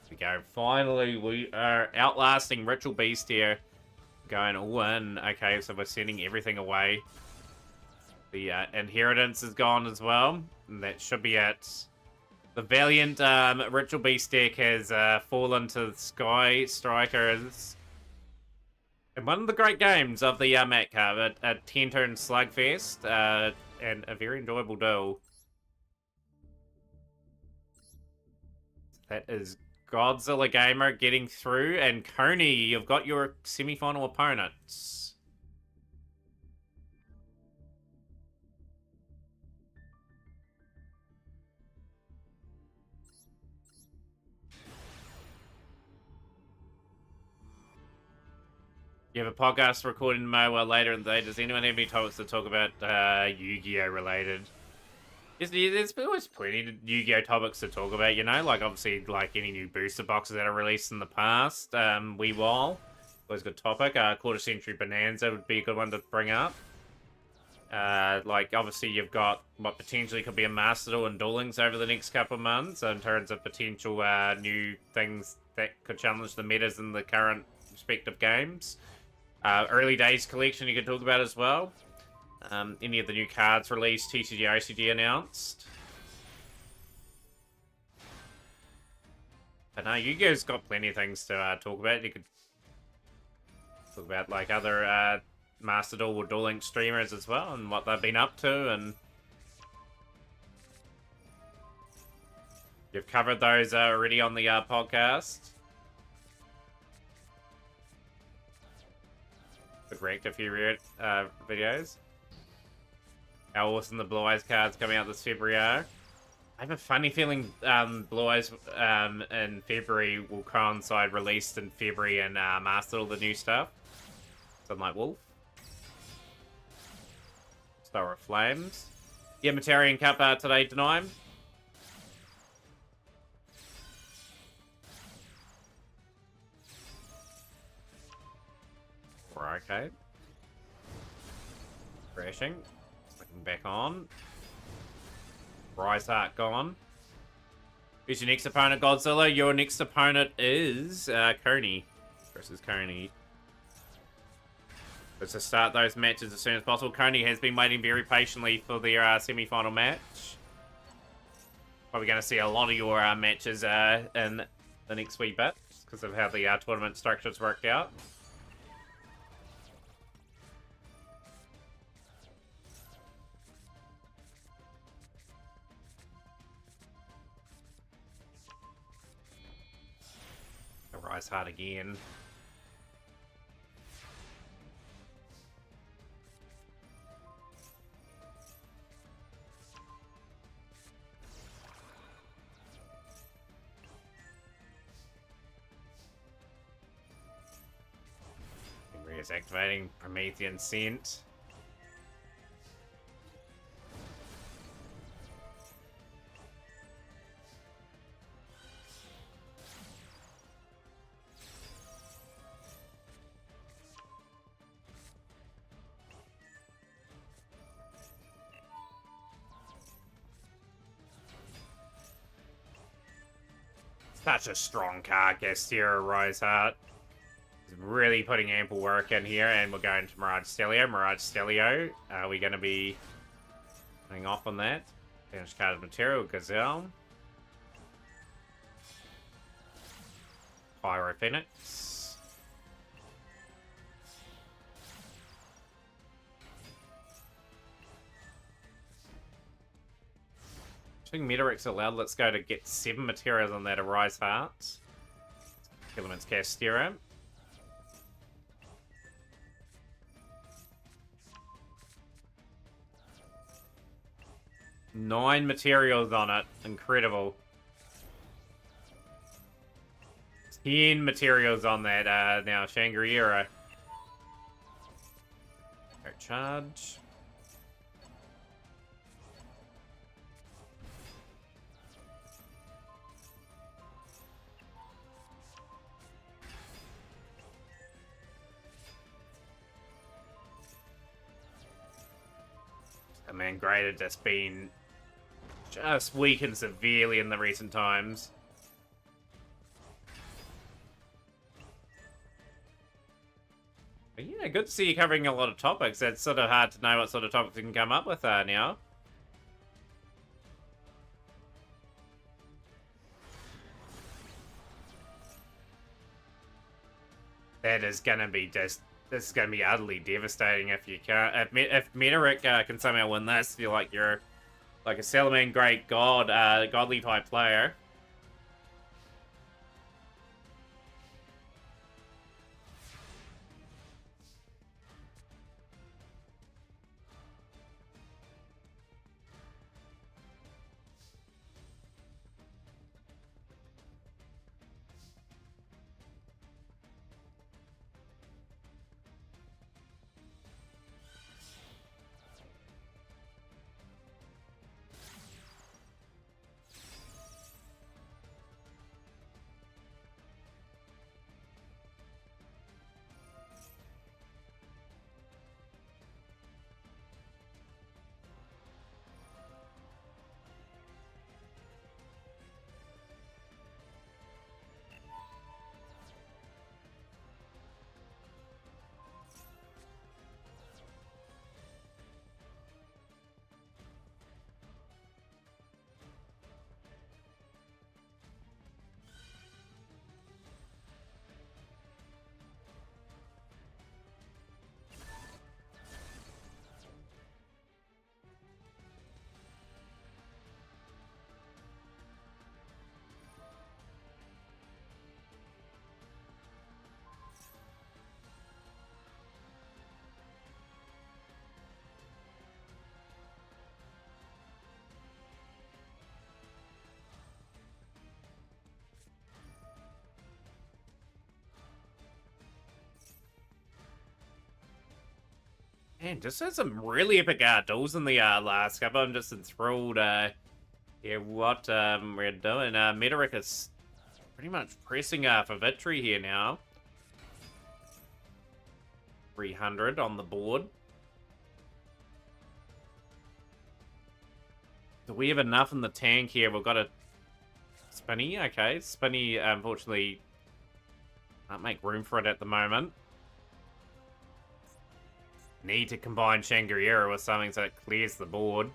Here we go. Finally, we are outlasting Ritual Beast here. Going all in. Okay, so we're sending everything away. The Inheritance is gone as well. And that should be it. The Valiant Ritual Beast deck has fallen to Sky Strikers. And one of the great games of the Mat Cup, a 10-turn slugfest, and a very enjoyable duel. That is Godzilla Gamer getting through, and Coney, you've got your semi-final opponents. You have a podcast recording tomorrow later in the day. Does anyone have any topics to talk about Yu-Gi-Oh related? There's always plenty of Yu-Gi-Oh topics to talk about, you know? Like, obviously, like any new booster boxes that are released in the past. Weewall, always a good topic. Quarter Century Bonanza would be a good one to bring up. Like, obviously, you've got what potentially could be a Master Duel and Duel Links over the next couple of months in terms of potential new things that could challenge the metas in the current respective games. Early Days collection you could talk about as well. Any of the new cards released, TCG, OCG announced. But no, Yu-Gi-Oh's got plenty of things to talk about. You could talk about like other Master Duel or Duel Link streamers as well and what they've been up to, and you've covered those already on the podcast. Could react a few videos. How awesome the Blue Eyes cards coming out this February are. I have a funny feeling Blue Eyes in February will coincide released in February and Master all the new stuff. Something like Wolf. Star of Flames. Yeah, Mataurian Cup today, Deny. Right, okay. Crashing. Clicking back on. Rise Heart gone. Who's your next opponent, Godzilla? Your next opponent is Coney versus Coney. Let's just start those matches as soon as possible. Coney has been waiting very patiently for their semi-final match. Probably going to see a lot of your matches in the next wee bit because of how the tournament structure's worked out. Rise hard again. Is activating Promethean Scent. Such a strong card, Gastira Riseheart. Really putting ample work in here, and we're going to Mirage Stelio. Mirage Stelio, are we going to be hang off on that? Damage card of material, Gazelle. Pyro Phoenix. I think Meteoric's allowed. Let's go to get 7 materials on that Arise Heart. Elements Castira. Nine materials on it. Incredible. 10 materials on that now. Shangri-La. Charge. I mean, great had just been just weakened severely in the recent times. But yeah, good to see you covering a lot of topics. It's sort of hard to know what sort of topics you can come up with now. That is gonna be just... This is gonna be utterly devastating if you can't... If Meteoric can somehow win this, feel like you're like a Salaman Great God, godly type player. Man, just had some really epic duels in the last couple. I'm just enthralled. Yeah, what we're doing. Meteoric is pretty much pressing for victory here now. 300 on the board. Do we have enough in the tank here? We've got a Spinny. Okay, Spinny, unfortunately, can't make room for it at the moment. Need to combine Shangri-La with something so it clears the board.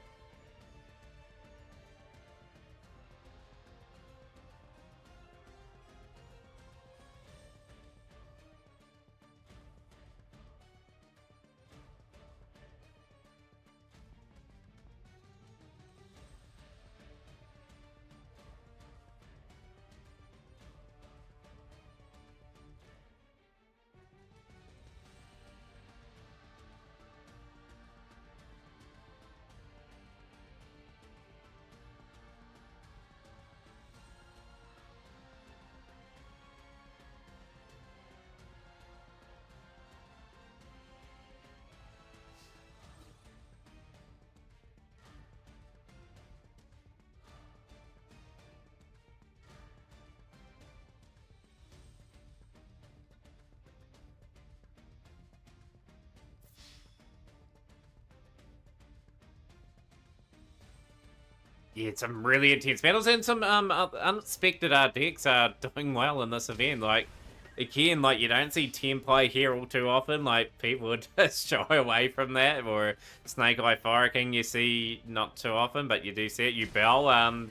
Yeah, some really intense battles and some unexpected decks are doing well in this event. Like, again, like, you don't see 10 play here all too often. Like, people would just shy away from that. Or Snake Eye Fire King you see not too often, but you do see it. Yubel,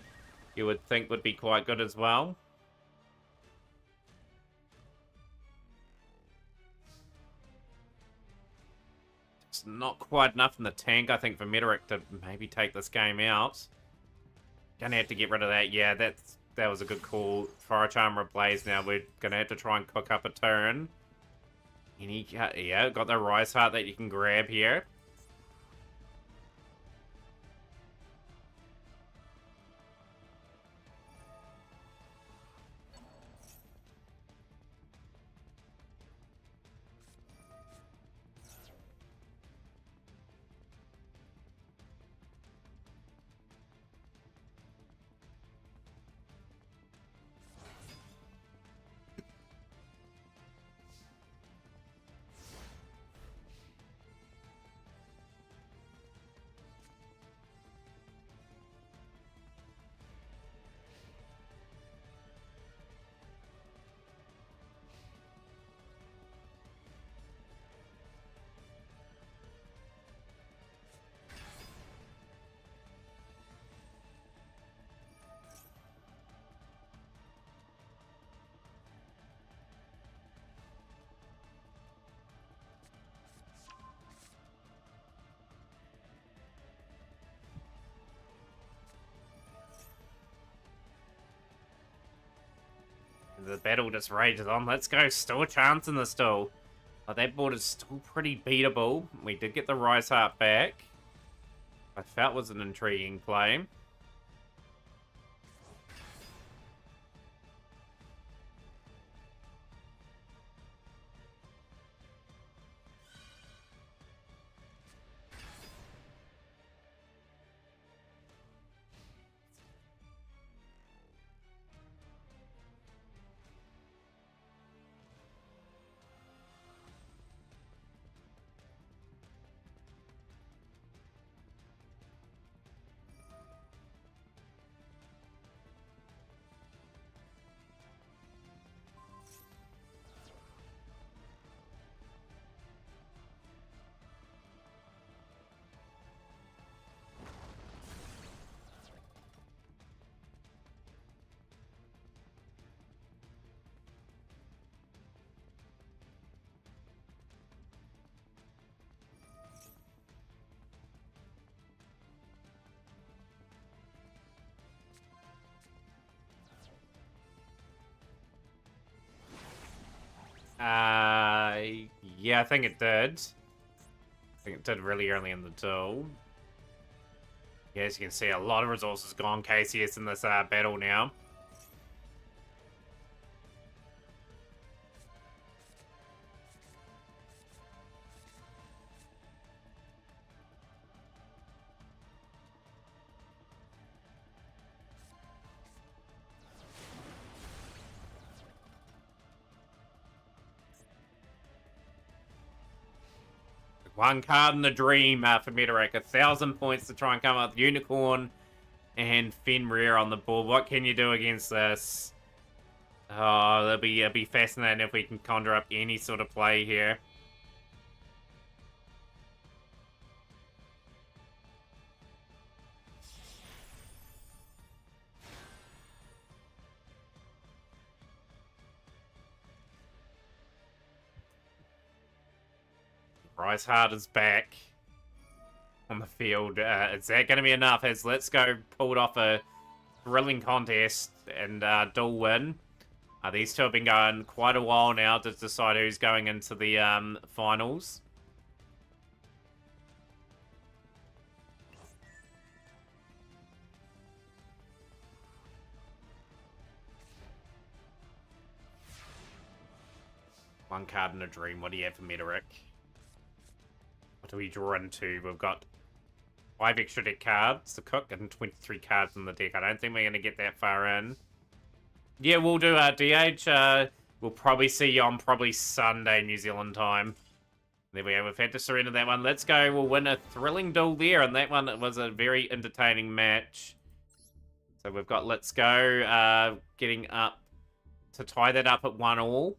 you would think would be quite good as well. It's not quite enough in the tank, I think, for Meteoric to maybe take this game out. Gonna have to get rid of that. Yeah, that was a good call. Fire Charm Ablaze now. We're gonna have to try and cook up a turn. Yeah, got the Rise Heart that you can grab here. The battle just rages on. Let's go. Still a chance in the still. But that board is still pretty beatable. We did get the Rise Heart back. I felt was an intriguing play. Yeah, I think it did. I think it did really early in the duel. Yeah, as you can see, a lot of resources gone KCS in this battle now. One card in the dream for Metarak. 1,000 points to try and come up with Unicorn and Fenrir on the board. What can you do against this? Oh, it'll be fascinating if we can conjure up any sort of play here. Bryce Hart is back on the field. Is that going to be enough? Has Let's Go pulled off a thrilling contest and dual win? These two have been going quite a while now to decide who's going into the finals. One card in a dream. What do you have for Metarik? What do we draw into? We've got 5 extra deck cards to cook and 23 cards in the deck. I don't think we're going to get that far in. Yeah, we'll do DH. We'll probably see you on probably Sunday, New Zealand time. There we go. We've had to surrender that one. Let's Go. We'll win a thrilling duel there, and that one was a very entertaining match. So we've got Let's Go getting up to tie that up at 1-1.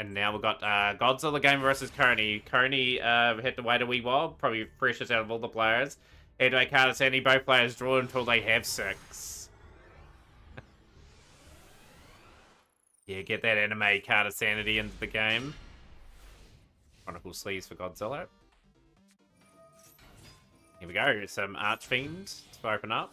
And now we've got Godzilla game versus Coney. Coney had to wait a wee while, probably freshest out of all the players. Anyway, Carter Sandy, both players draw until they have 6. Yeah, get that anime Carter Sanity into the game. Chronicle sleeves for Godzilla. Here we go, some Archfiend to open up.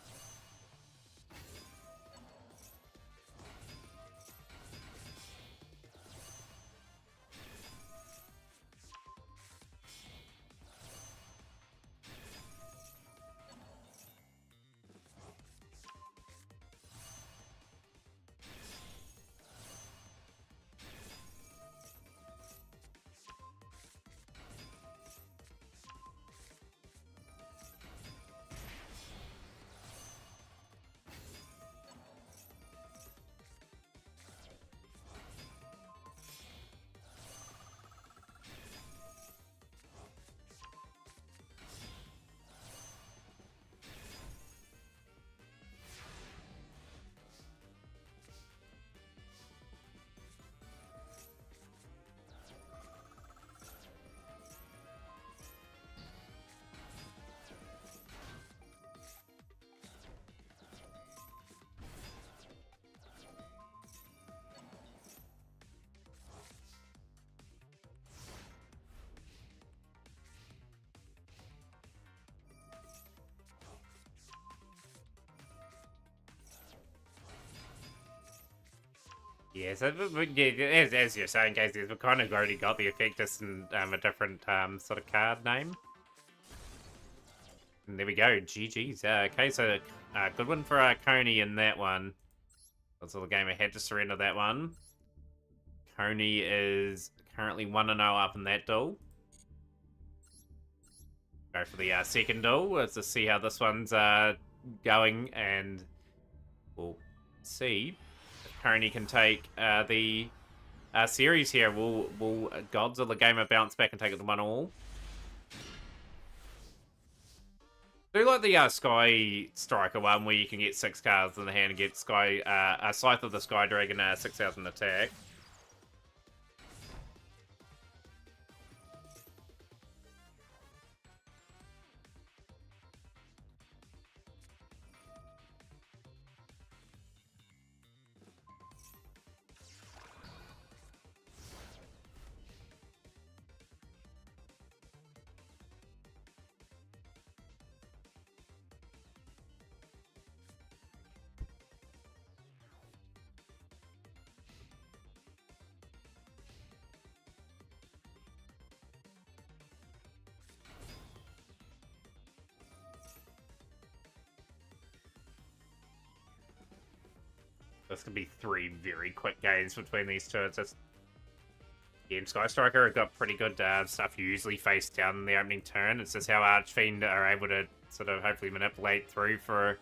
Yeah, so as you're saying, Casey, we've kind of already got the effect just in a different sort of card name. And there we go, GG's. Okay, so good one for Coney in that one. That's all the game. I had to surrender that one. Coney is currently 1-0 up in that duel. Go for the second duel. Let's just see how this one's going, and we'll see. Coney can take the series here. Will Godzilla Gamer bounce back and take it to 1-1? Do like the Sky Striker one where you can get 6 cards in the hand and get Scythe of the Sky Dragon 6,000 attack. This could be 3 very quick games between these two. It's just... Game Sky Striker have got pretty good stuff usually face down in the opening turn. It's just how Archfiend are able to sort of hopefully manipulate through for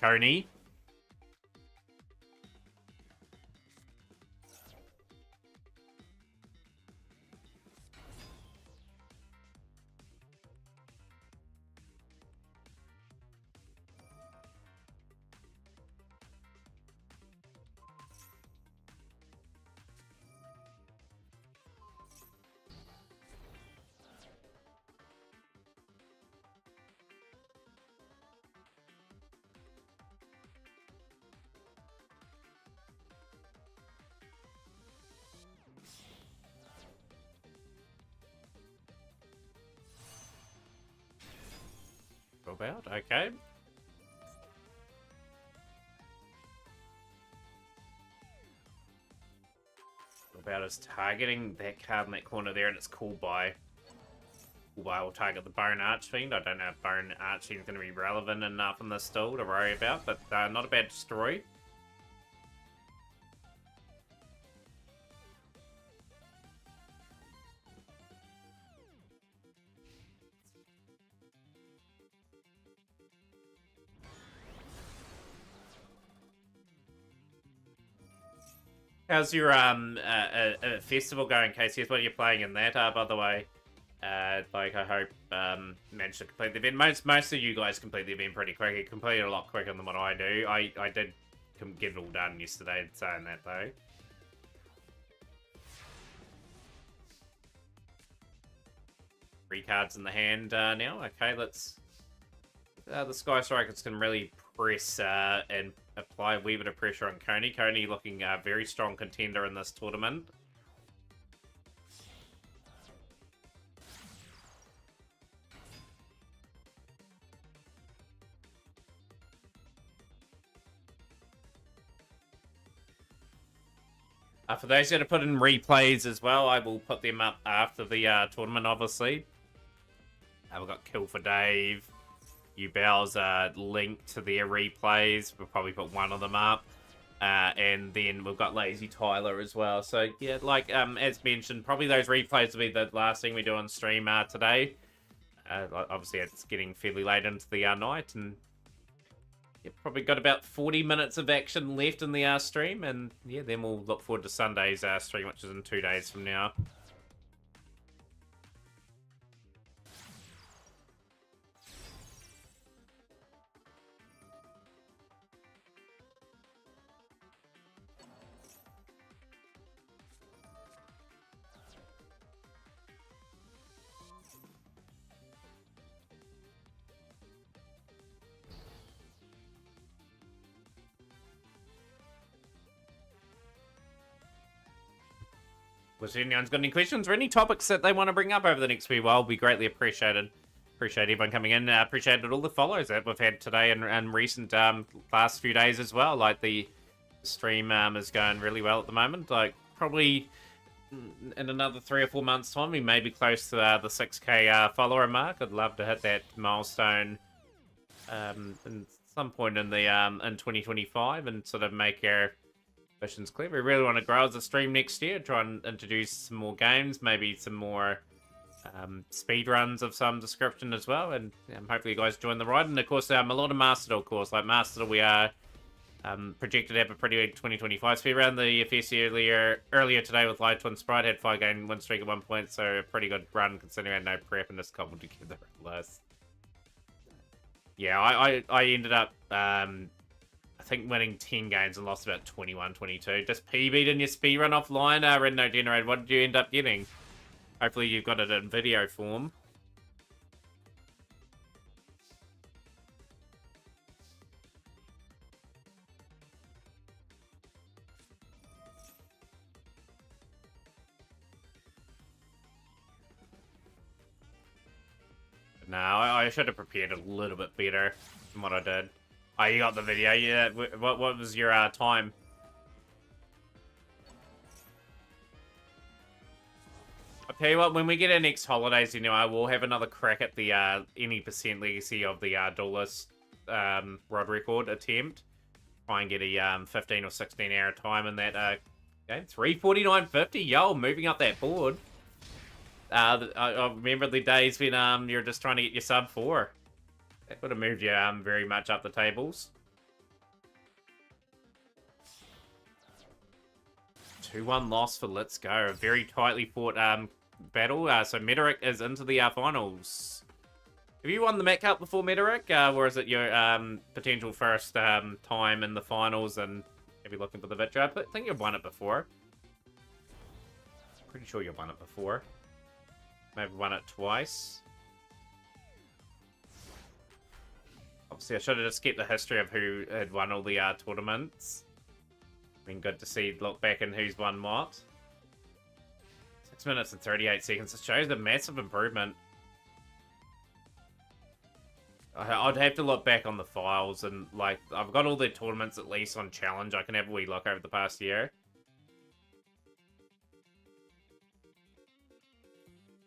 Coney. About, okay. About is targeting that card in that corner there, and it's Cool Buy. Cool Buy will target the Bone Archfiend. I don't know if Bone Archfiend is going to be relevant enough in this still to worry about, but not a bad destroy. How's your festival going, Casey? What are you playing in that, by the way? Like, I hope managed to complete the event. Most of you guys complete the event pretty quick. You completed a lot quicker than what I do. I did get it all done yesterday, saying that, though. Three cards in the hand now. Okay, let's... the Sky Strikers can really press and apply a wee bit of pressure on Coney. Coney looking a very strong contender in this tournament. For those that have put in replays as well, I will put them up after the tournament, obviously. We've got Kill for Dave. Ubow's link to their replays. We'll probably put one of them up. And then we've got Lazy Tyler as well. So, yeah, like, as mentioned, probably those replays will be the last thing we do on stream today. Obviously, it's getting fairly late into the night. And yeah, probably got about 40 minutes of action left in the stream. And, yeah, then we'll look forward to Sunday's stream, which is in 2 days from now. If anyone's got any questions or any topics that they want to bring up over the next wee while, be greatly appreciated. Appreciate everyone coming in. Appreciated all the follows that we've had today and recent last few days as well. Like, the stream is going really well at the moment. Like, probably in another 3 or 4 months' time, we may be close to the 6K follower mark. I'd love to hit that milestone in some point in the in 2025 and sort of make our missions clear. We really want to grow as a stream next year, try and introduce some more games, maybe some more speed runs of some description as well, and hopefully you guys join the ride. And of course, a lot of Master Duel, of course. Like Master Duel, we are projected to have a pretty big 2025 speed run. The FSC earlier today with Light Twin Sprite had 5-game win streak at 1 point, so a pretty good run considering I had no prep and just cobbled together a list. Yeah, I ended up I think winning 10 games and lost about 21, 22. Just PB'd in your speedrun offline, Reno Generated. What did you end up getting? Hopefully you've got it in video form. No, I should have prepared a little bit better than what I did. Oh, you got the video, yeah. What was your time? I'll tell you what, when we get our next holidays, I will have another crack at the any percent legacy of the duelist rod record attempt. Try and get a 15 or 16 hour time in that game. 349.50, yo, moving up that board. I remember the days when you're just trying to get your sub 4. That would have moved you very much up the tables. 2-1 loss for Let's Go. A very tightly fought battle. So Meteoric is into the finals. Have you won the Met Cup before, Meteoric? Or is it your potential first time in the finals? And maybe looking for the victory? I think you've won it before. Pretty sure you've won it before. Maybe won it twice. Obviously, I should have just kept the history of who had won all the tournaments. Been good to see, look back and who's won what. 6 minutes and 38 seconds. It shows a massive improvement. I'd have to look back on the files and like I've got all the tournaments at least on challenge. I can have a wee look over the past year.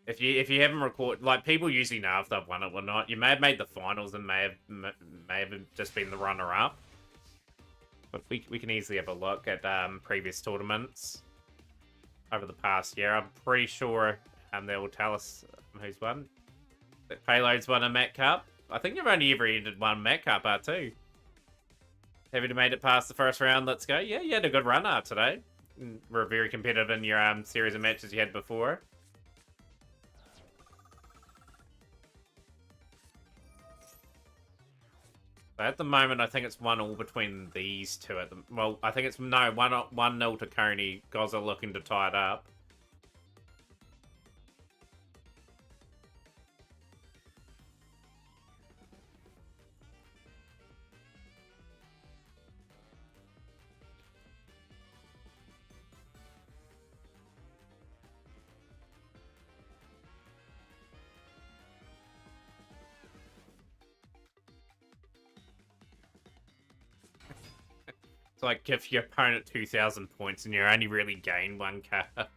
If you haven't recorded, like people usually know if they've won it or not. You may have made the finals and may have just been the runner up. But we can easily have a look at previous tournaments over the past year. I'm pretty sure they will tell us who's won. That Payload's won a Met Cup. I think you've only ever entered one Met Cup too. Have you made it past the first round? Let's go. Yeah, you had a good run today. We're very competitive in your series of matches you had before. But at the moment, I think it's 1-1 between these two. Well, I think it's no 1-0 to Coney. Gozza looking to tie it up. It's like give your opponent 2,000 points and you only really gain one card.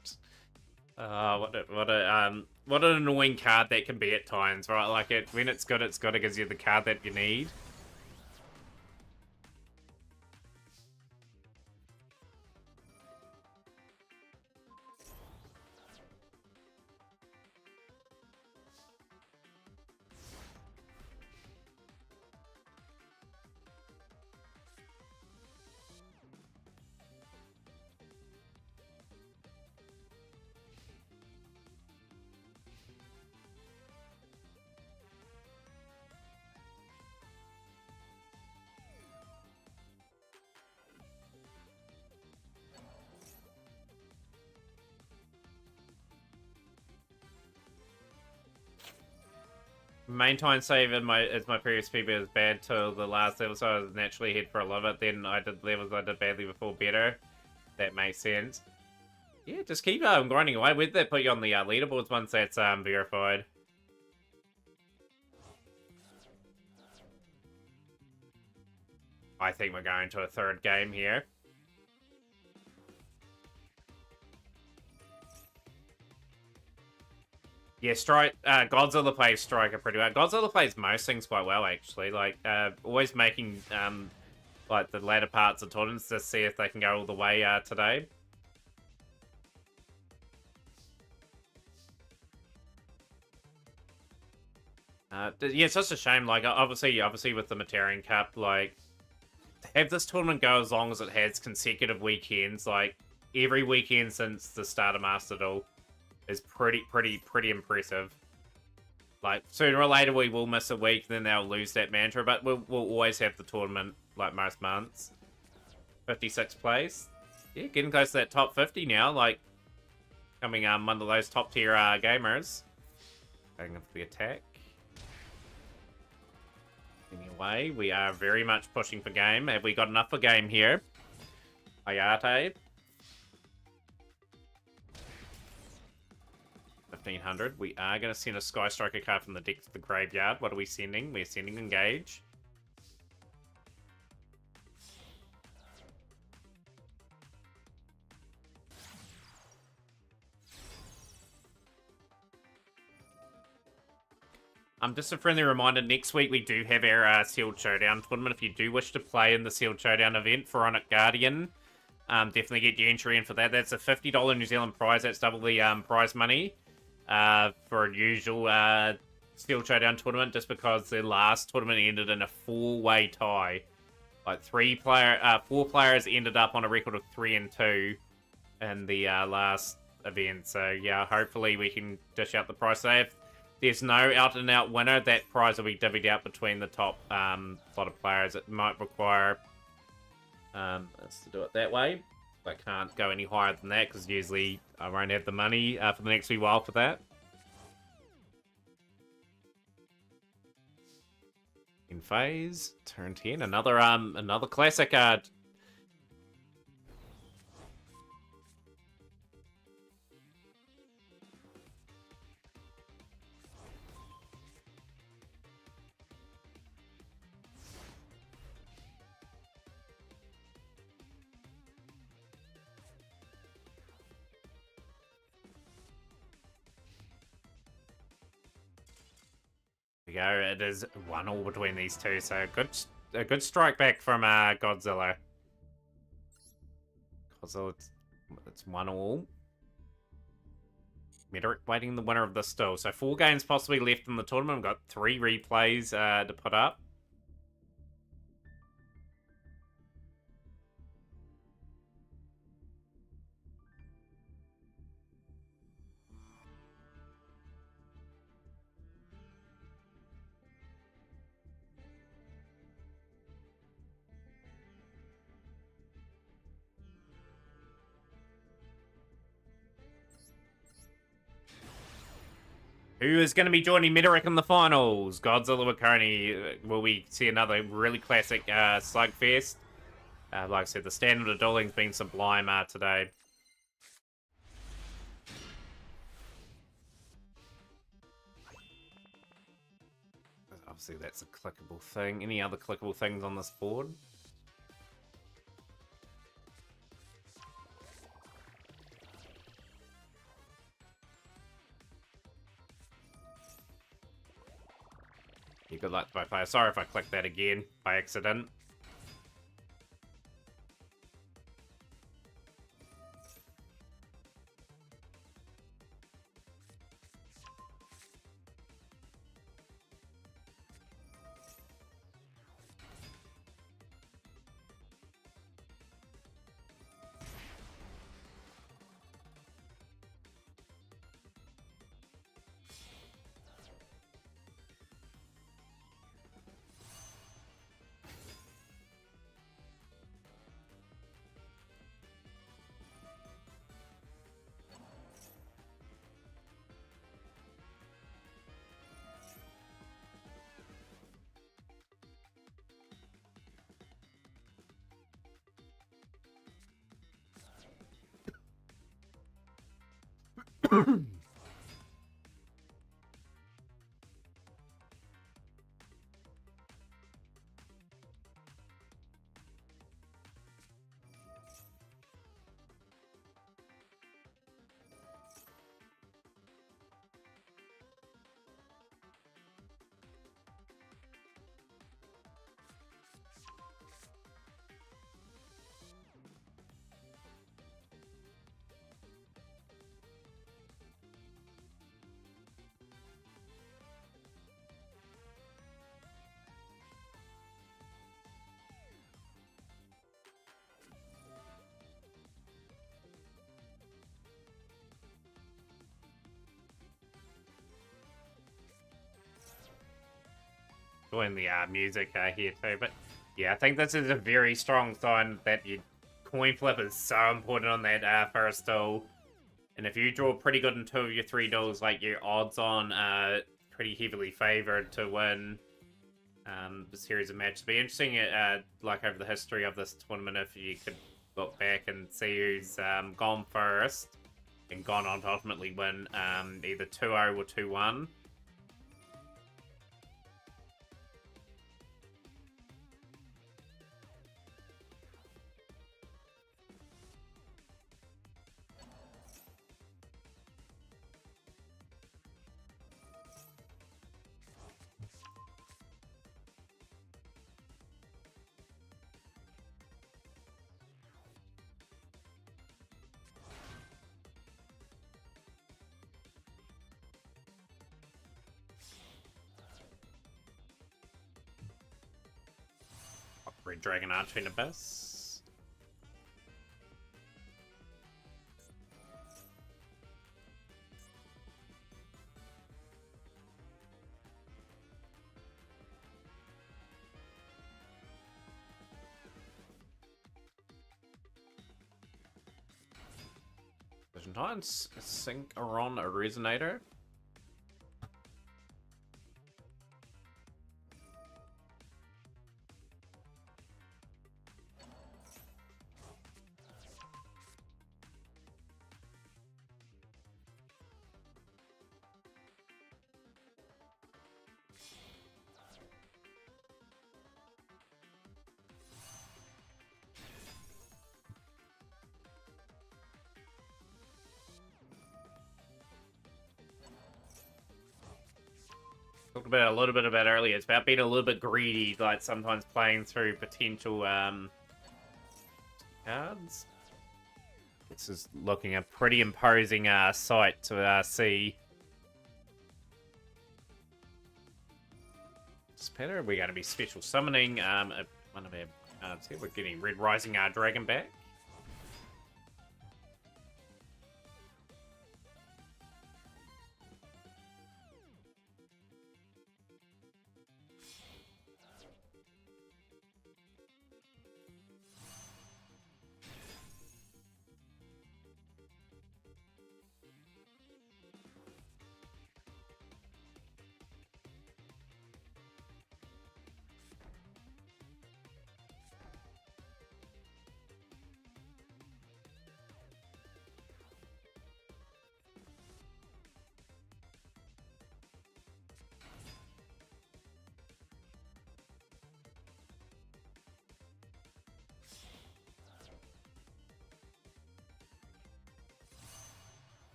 What an annoying card that can be at times, right? Like when it's good, it gives you the card that you need. Main time save in my previous PB was bad till the last level, so I was naturally hit for a lot of it. Then I did levels I did badly before better. That makes sense. Yeah, just keep grinding away with that. Put you on the leaderboards once that's verified. I think we're going to a third game here. Yeah, Godzilla plays Striker pretty well. Godzilla plays most things quite well, actually. Like, always making, like, the latter parts of tournaments to see if they can go all the way today. Yeah, it's such a shame. Like, obviously with the Mataurian Cup, like, to have this tournament go as long as it has consecutive weekends, like, every weekend since the start of Master Duel, is pretty impressive. Like, sooner or later we will miss a week, then they'll lose that mantra, but we'll always have the tournament, like most months. 56th place. Yeah, getting close to that top 50 now, like, becoming one of those top tier gamers. Going up for the attack. Anyway, we are very much pushing for game. Have we got enough for game here? Ayate. 1500. We are going to send a Sky Striker card from the deck to the graveyard. What are we sending? We're sending Engage. Just a friendly reminder, next week we do have our Sealed Showdown tournament. If you do wish to play in the Sealed Showdown event, Pharaonic Guardian, definitely get your entry in for that. That's a $50 New Zealand prize. That's double the prize money for a usual Sealed Showdown tournament, just because the last tournament ended in a 4-way tie. Like 4 players ended up on a record of 3-2 in the last event. So yeah, hopefully we can dish out the prize. So if there's no out-and-out winner, that prize will be divvied out between the top lot of players. It might require us to do it that way. I can't go any higher than that, because usually I won't have the money for the next wee while for that. In phase, turn 10, another classic we go. It is 1-1 between these two, so a good strike back from Godzilla. Godzilla, it's 1-1. Meteoric waiting the winner of this still. So 4 games possibly left in the tournament. We've got 3 replays to put up. Who is going to be joining Meteoric in the finals? Godzilla or Coney? Will we see another really classic slugfest? Like I said, the standard of dueling's been sublime today. Obviously, that's a clickable thing. Any other clickable things on this board? Yeah, good luck to my player. Sorry if I clicked that again by accident. Enjoying the music here too, but yeah, I think this is a very strong sign that your coin flip is so important on that first duel. And if you draw pretty good in 2 of your 3 duels, like your odds on pretty heavily favored to win the series of matches. It'll be interesting, like over the history of this tournament, if you could look back and see who's gone first and gone on to ultimately win either 2-0 or 2-1. Red Dragon Archfiend Abyss. Vision Titans, Synchron a Resonator. talked about a little bit about earlier. It's about being a little bit greedy, like sometimes playing through potential cards. This is looking a pretty imposing sight to see. Spatter, we're going to be special summoning one of our cards here. We're getting Red Rising Dragon back.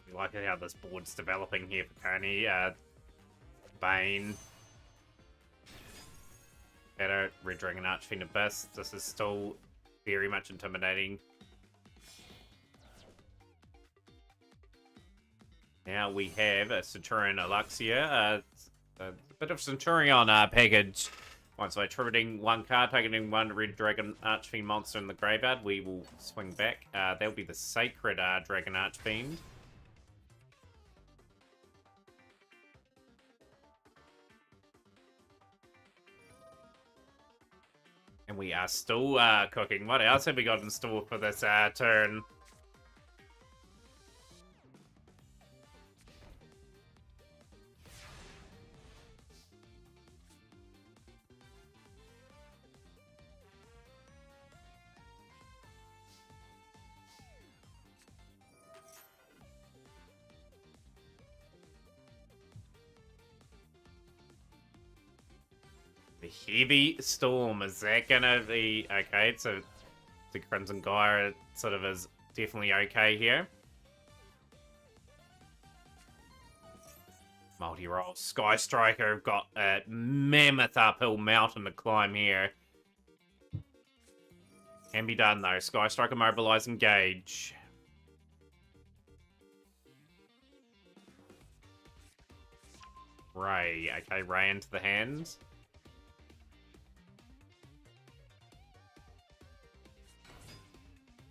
I like how this board's developing here for Coney. Bane. Better, Red Dragon Archfiend Abyss. This is still very much intimidating. Now we have a Centurion Aluxia. A bit of Centurion package. Once by attributing one card, targeting one Red Dragon Archfiend monster in the graveyard, we will swing back. That'll be the Sacred Dragon Archfiend. And we are still cooking. What else have we got in store for this turn? Heavy Storm, is that gonna be okay? So the Crimson Gyre sort of is definitely okay here. Multi-roll. Sky Striker have got a mammoth uphill mountain to climb here. Can be done though. Sky Striker mobilize, engage. Ray. Okay, Ray into the hands.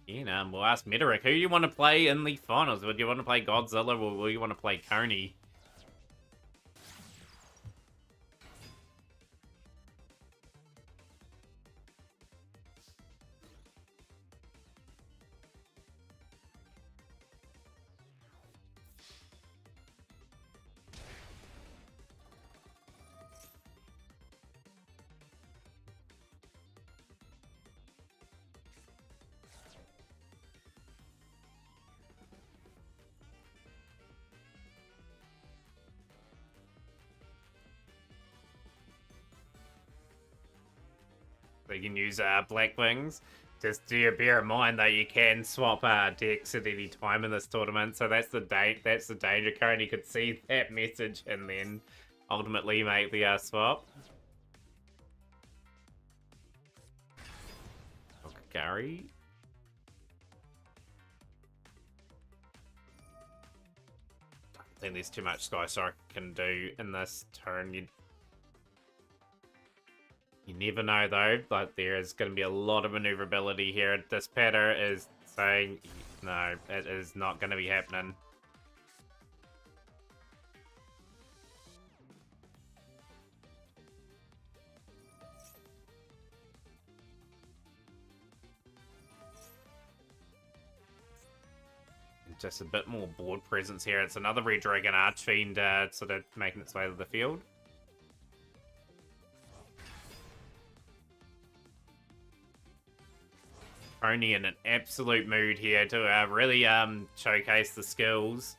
We'll ask Metarik, who do you want to play in the finals? Would you want to play Godzilla or will you want to play Coney? So you can use Black Wings. Just do bear in mind that you can swap decks at any time in this tournament. So that's the danger. Coney could see that message and then ultimately make the swap. Gary. I don't think there's too much Sky Striker can do in this turn. You never know, though, but there is going to be a lot of maneuverability here. This patter is saying, no, it is not going to be happening. Just a bit more board presence here. It's another Red Dragon Archfiend sort of making its way to the field. Only in an absolute mood here to really showcase the skills.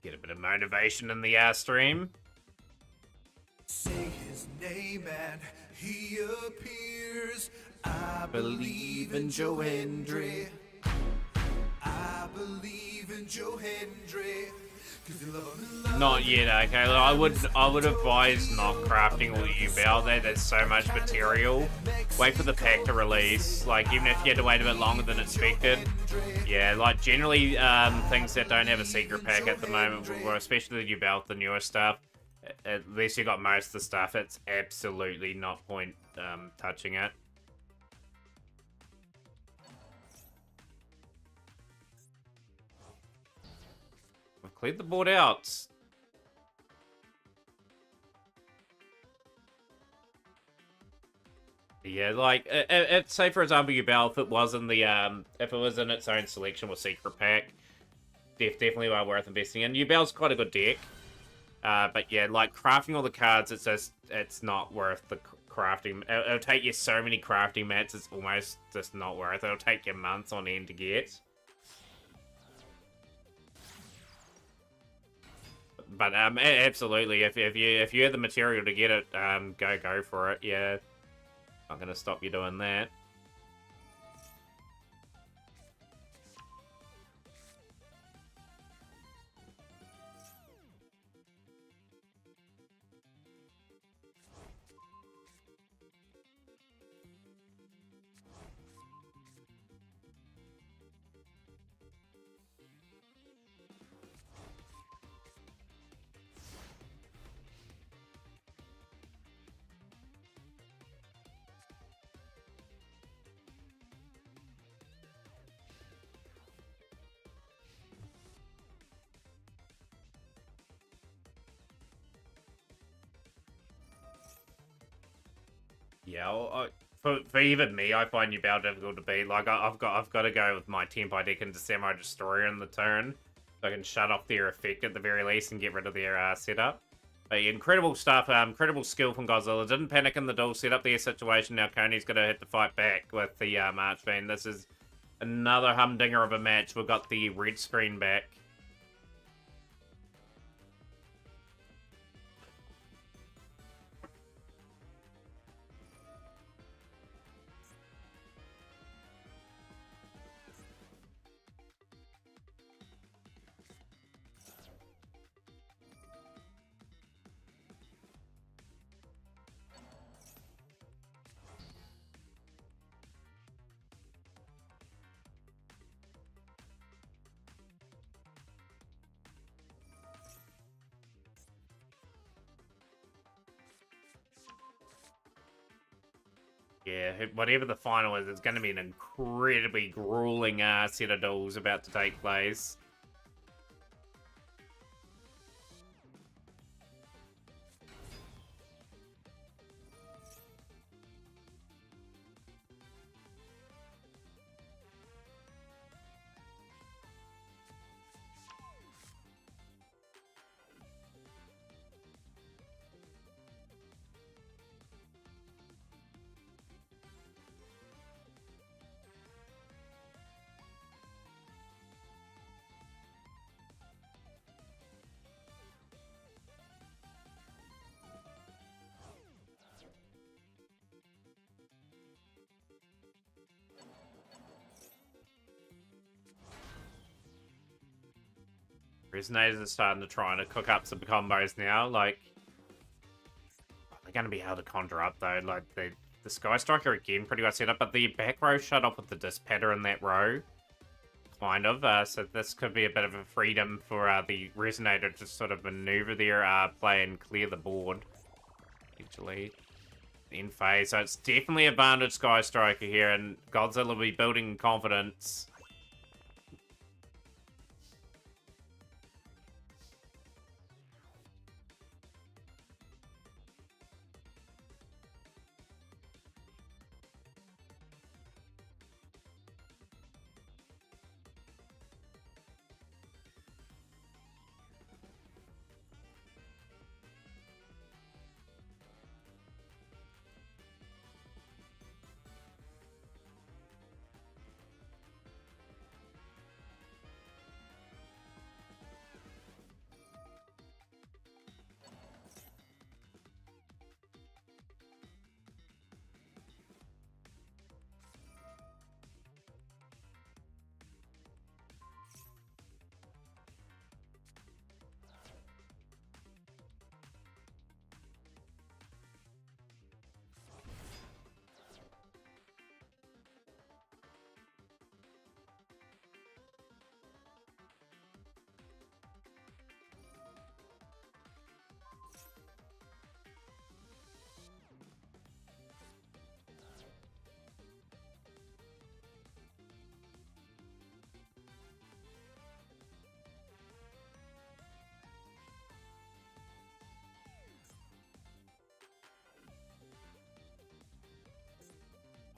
Get a bit of motivation in the stream. Say his name and he appears. I believe in Joe Hendry. I believe in Joe Hendry. 'Cause you love him, Not yet, okay. I would advise not crafting all you out there. There's so much material. Wait for the pack to release. Like, even if you had to wait a bit longer than expected. Yeah, like, generally, things that don't have a secret pack at the moment, especially the Ubelt, the newer stuff, at least you got most of the stuff, it's absolutely not point touching it. We've cleared the board out. Yeah, like, say for example, Ubel, if it was in the if it was in its own selection with secret pack, definitely well worth investing in. Ubel's quite a good deck. But yeah, like, crafting all the cards, it's not worth the crafting. It'll take you so many crafting mats, it's almost just not worth it. It'll take you months on end to get. But absolutely, if you have the material to get it, go for it. Yeah, not gonna stop you doing that. Yeah, for even me, I find Yubao difficult to beat. Like, I've got to go with my Tempo deck into Samurai Destroyer in the turn, so I can shut off their effect at the very least and get rid of their setup. But yeah, incredible stuff, incredible skill from Godzilla. Didn't panic in the duel, set up their situation. Now Coney's going to have to fight back with the Marchman. This is another humdinger of a match. We've got the red screen back. Yeah, whatever the final is, it's going to be an incredibly grueling set of duels about to take place. Resonators are starting to try and cook up some combos now. Like, they're going to be able to conjure up, though. Like, the Sky Striker, again, pretty well set up. But the back row shut off with the Dispatter in that row. Kind of. So this could be a bit of a freedom for the Resonator to sort of maneuver their play and clear the board. Actually, in phase. So it's definitely advantage Sky Striker here. And Godzilla will be building confidence.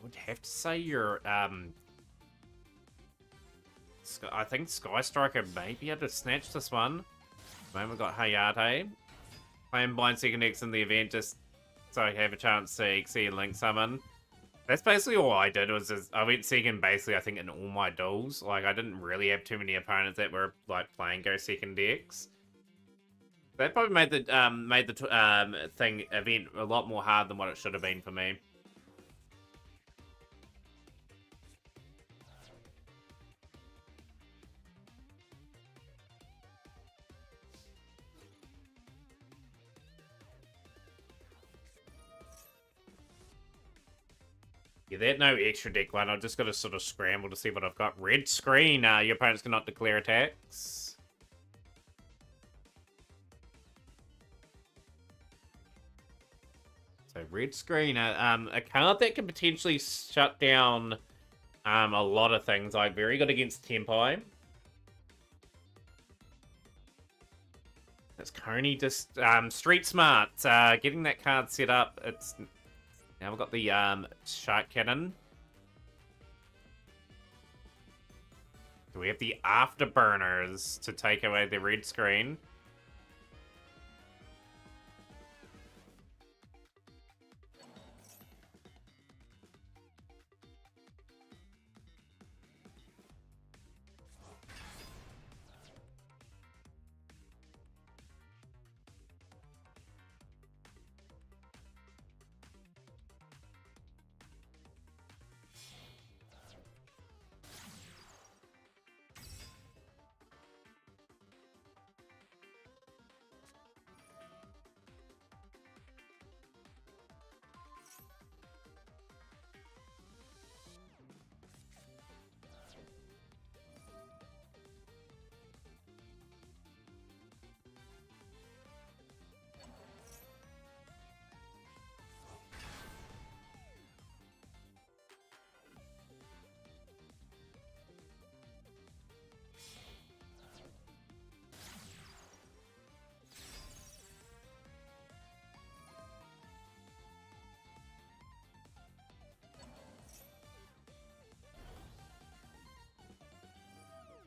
would have to say your I think Sky Striker may be able to snatch this one. Then we've got Hayate. Playing Blind Second X in the event just so I have a chance to XC and Link Summon. That's basically all I did was I went second basically I think in all my duels. Like I didn't really have too many opponents that were like playing Go Second decks. That probably made the event a lot more hard than what it should have been for me. Yeah, that no extra deck one. I've just got to sort of scramble to see what I've got. Red screen. Your opponents cannot declare attacks. So red screen. A card that can potentially shut down a lot of things. Like very good against Tempai. That's Coney just Street Smart. Getting that card set up. It's now we've got the Shark Cannon. Do we have the Afterburners to take away the red screen?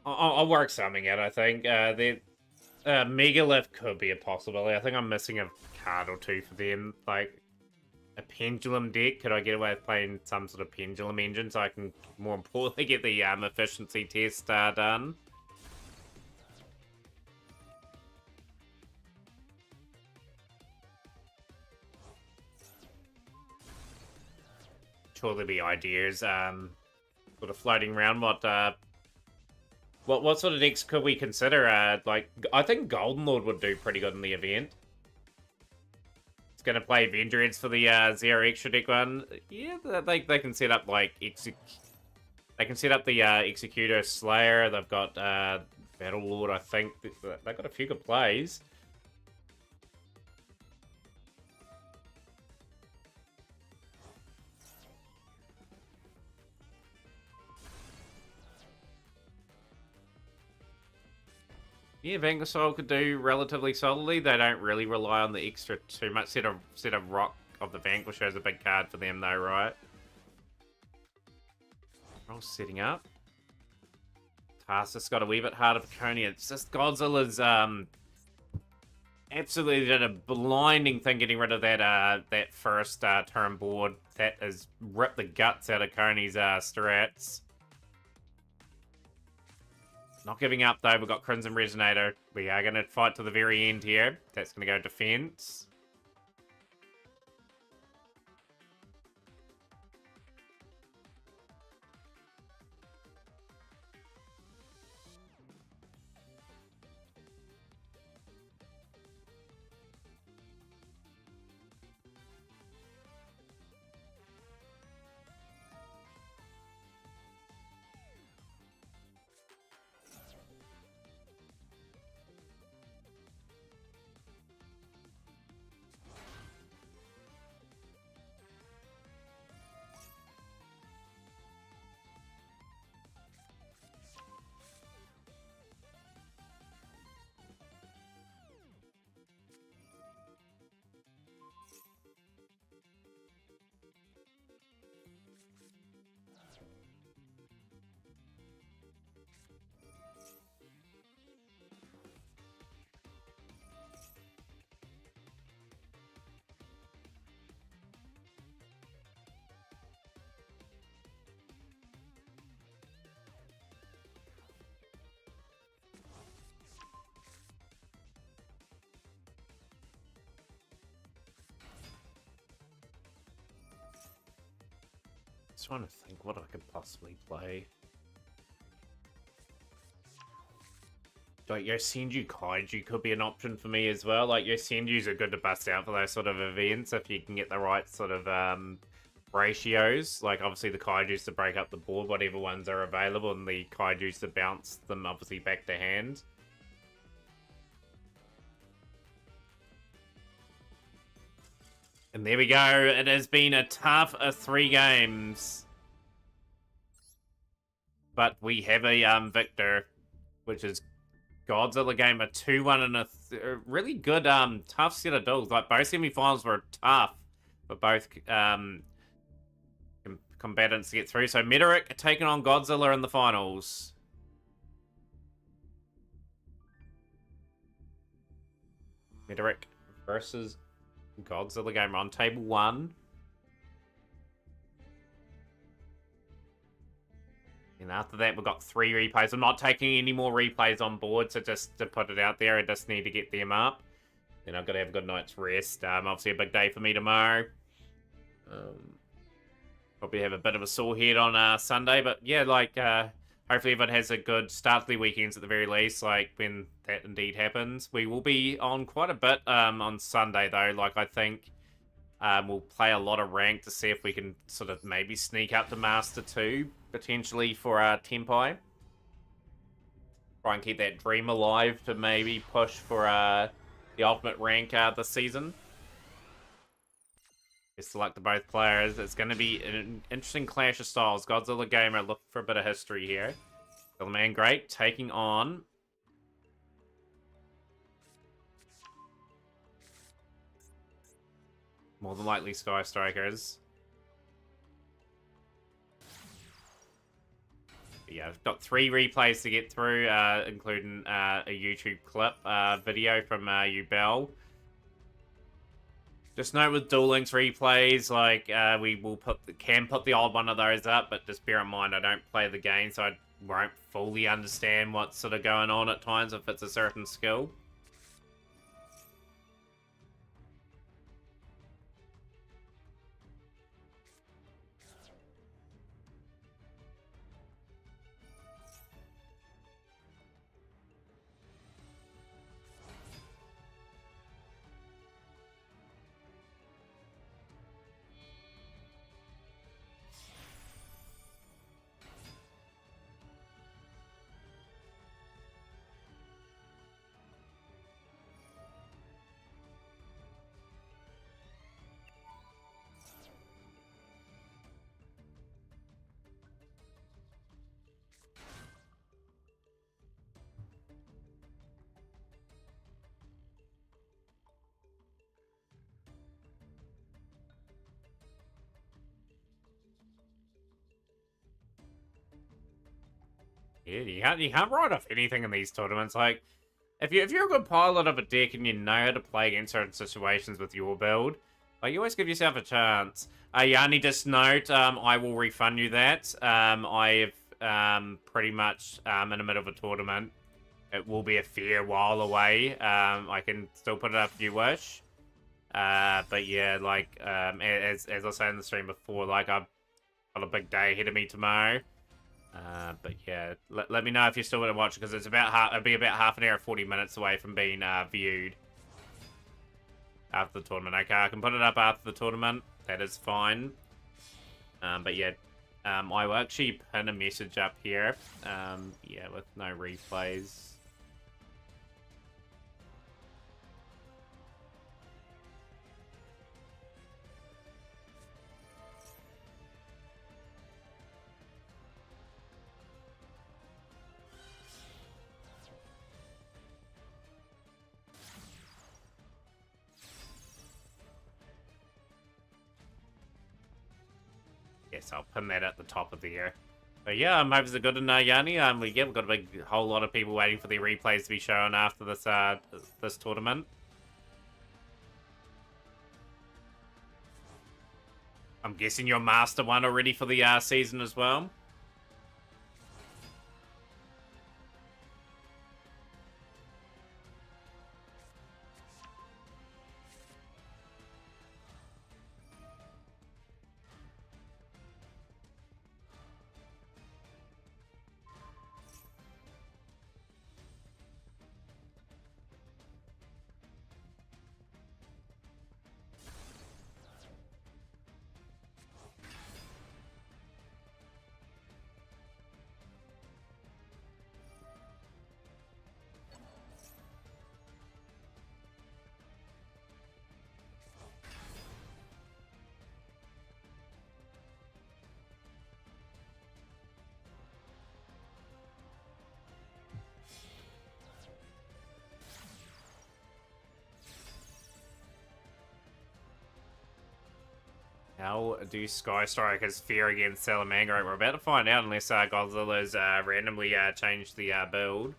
I'll work something out, I think. The Megalith could be a possibility. I think I'm missing a card or two for them. Like, a Pendulum deck. Could I get away with playing some sort of Pendulum engine so I can, more importantly, get the efficiency test done? Surely be ideas. Sort of floating around what sort of decks could we consider? Like, I think Golden Lord would do pretty good in the event. It's going to play Vendreads for the 0 extra deck one. Yeah, they can set up, like, they can set up the Executor Slayer. They've got Battle Lord, I think. They've got a few good plays. Yeah, Vanguard could do relatively solidly. They don't really rely on the extra too much. Set of Rock of the Vanquisher is a big card for them though, right? All setting up. Tarsus got a wee bit harder for Coney. It's just Godzilla's absolutely did a blinding thing getting rid of that first turn board. That has ripped the guts out of Coney's strats. Not giving up, though. We've got Crimson Resonator. We are going to fight to the very end here. That's going to go defense. Just trying to think what I could possibly play. Like Yosenju Kaiju could be an option for me as well. Like Yosenjus are good to bust out for those sort of events if you can get the right sort of ratios. Like obviously the Kaijus to break up the board, whatever ones are available, and the Kaijus to bounce them obviously back to hand. And there we go. It has been a tough 3 games. But we have a victor, which is Godzilla game, a 2-1 and a really good tough set of duels. Like both semi-finals were tough for both combatants to get through. So Metauric taking on Godzilla in the finals. Metauric versus Godzilla game on table 1. And after that, we've got 3 replays. I'm not taking any more replays on board, so just to put it out there, I just need to get them up. Then I've got to have a good night's rest. Obviously, a big day for me tomorrow. Probably have a bit of a sore head on Sunday, but yeah, like, hopefully everyone has a good start to the weekends at the very least, like, when that indeed happens. We will be on quite a bit on Sunday, though. Like, I think we'll play a lot of rank to see if we can sort of maybe sneak up to Master 2, potentially for Tenpai. Try and keep that dream alive to maybe push for the ultimate rank this season. Best of luck to both players. It's going to be an interesting clash of styles. Godzilla Gamer looking for a bit of history here. Godzilla Man Great taking on more than likely Sky Strikers. But yeah, I've got 3 replays to get through, including a YouTube clip video from Ubel. Just note with Duel Links replays, like we will can put the old one of those up, but just bear in mind I don't play the game, so I won't fully understand what's sort of going on at times if it's a certain skill. Yeah, you can't write off anything in these tournaments. Like, if you're a good pilot of a deck and you know how to play against certain situations with your build, like, you always give yourself a chance. Yanni, just note, I will refund you that. I've pretty much in the middle of a tournament. It will be a fair while away. I can still put it up if you wish. But yeah, like, as I was saying in the stream before, like, I've got a big day ahead of me tomorrow. But yeah, let me know if you're still going to watch, because it's it'll be about half an hour, 40 minutes away from being viewed after the tournament. Okay, I can put it up after the tournament. That is fine. But yeah, I will actually pin a message up here. Yeah, with no replays. Yes, I'll pin that at the top of the air. But yeah, I hope it's a good one, Yanni. We've got a whole lot of people waiting for the replays to be shown after this this tournament. I'm guessing you're Master 1 already for the season as well. How do Sky Strikers fare against Salamangreat? We're about to find out unless Godzilla's randomly changed the build.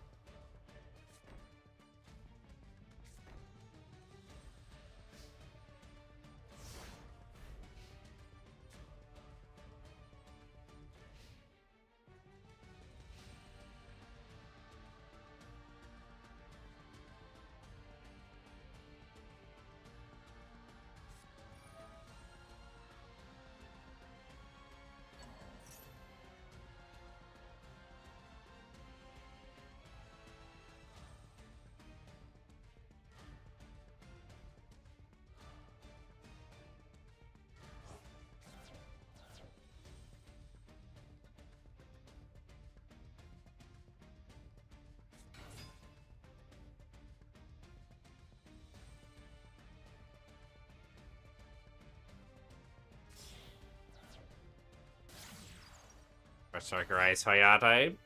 Striker Ace Hayate.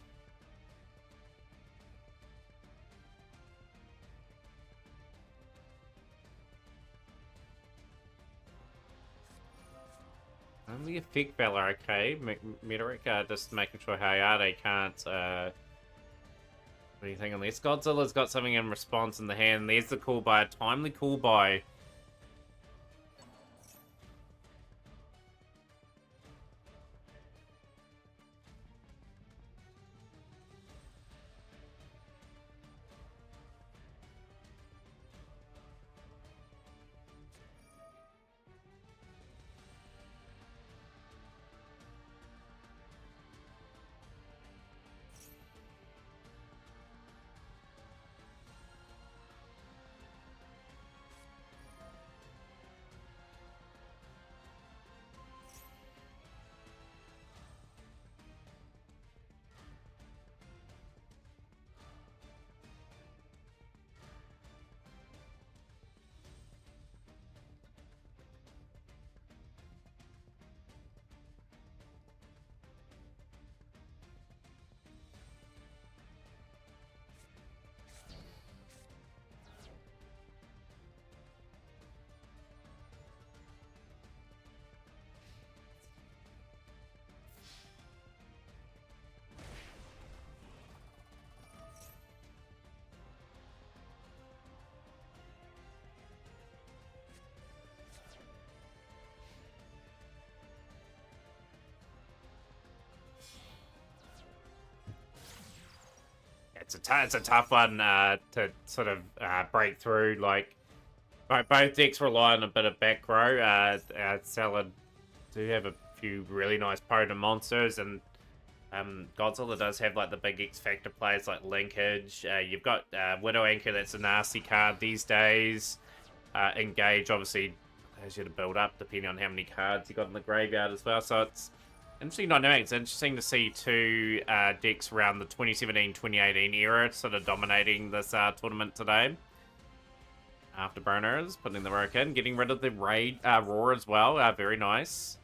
Only effect Valor, okay. Meteoric, just making sure Hayate can't do anything unless Godzilla's got something in response in the hand. There's the cool buy, timely cool buy. It's a tough one to sort of break through. Like, both decks rely on a bit of back row. Salad do have a few really nice potent monsters, and Godzilla does have like the big X Factor players like Linkage. You've got Widow Anchor, that's a nasty card these days. Engage obviously allows you to build up depending on how many cards you got in the graveyard as well. So it's interesting dynamic. It's interesting to see two decks around the 2017-2018 era sort of dominating this tournament today. Afterburners, putting the work in, getting rid of the raid roar as well. Very nice.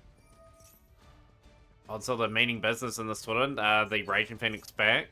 Also, the meaning business in this tournament. The Raging Phoenix back.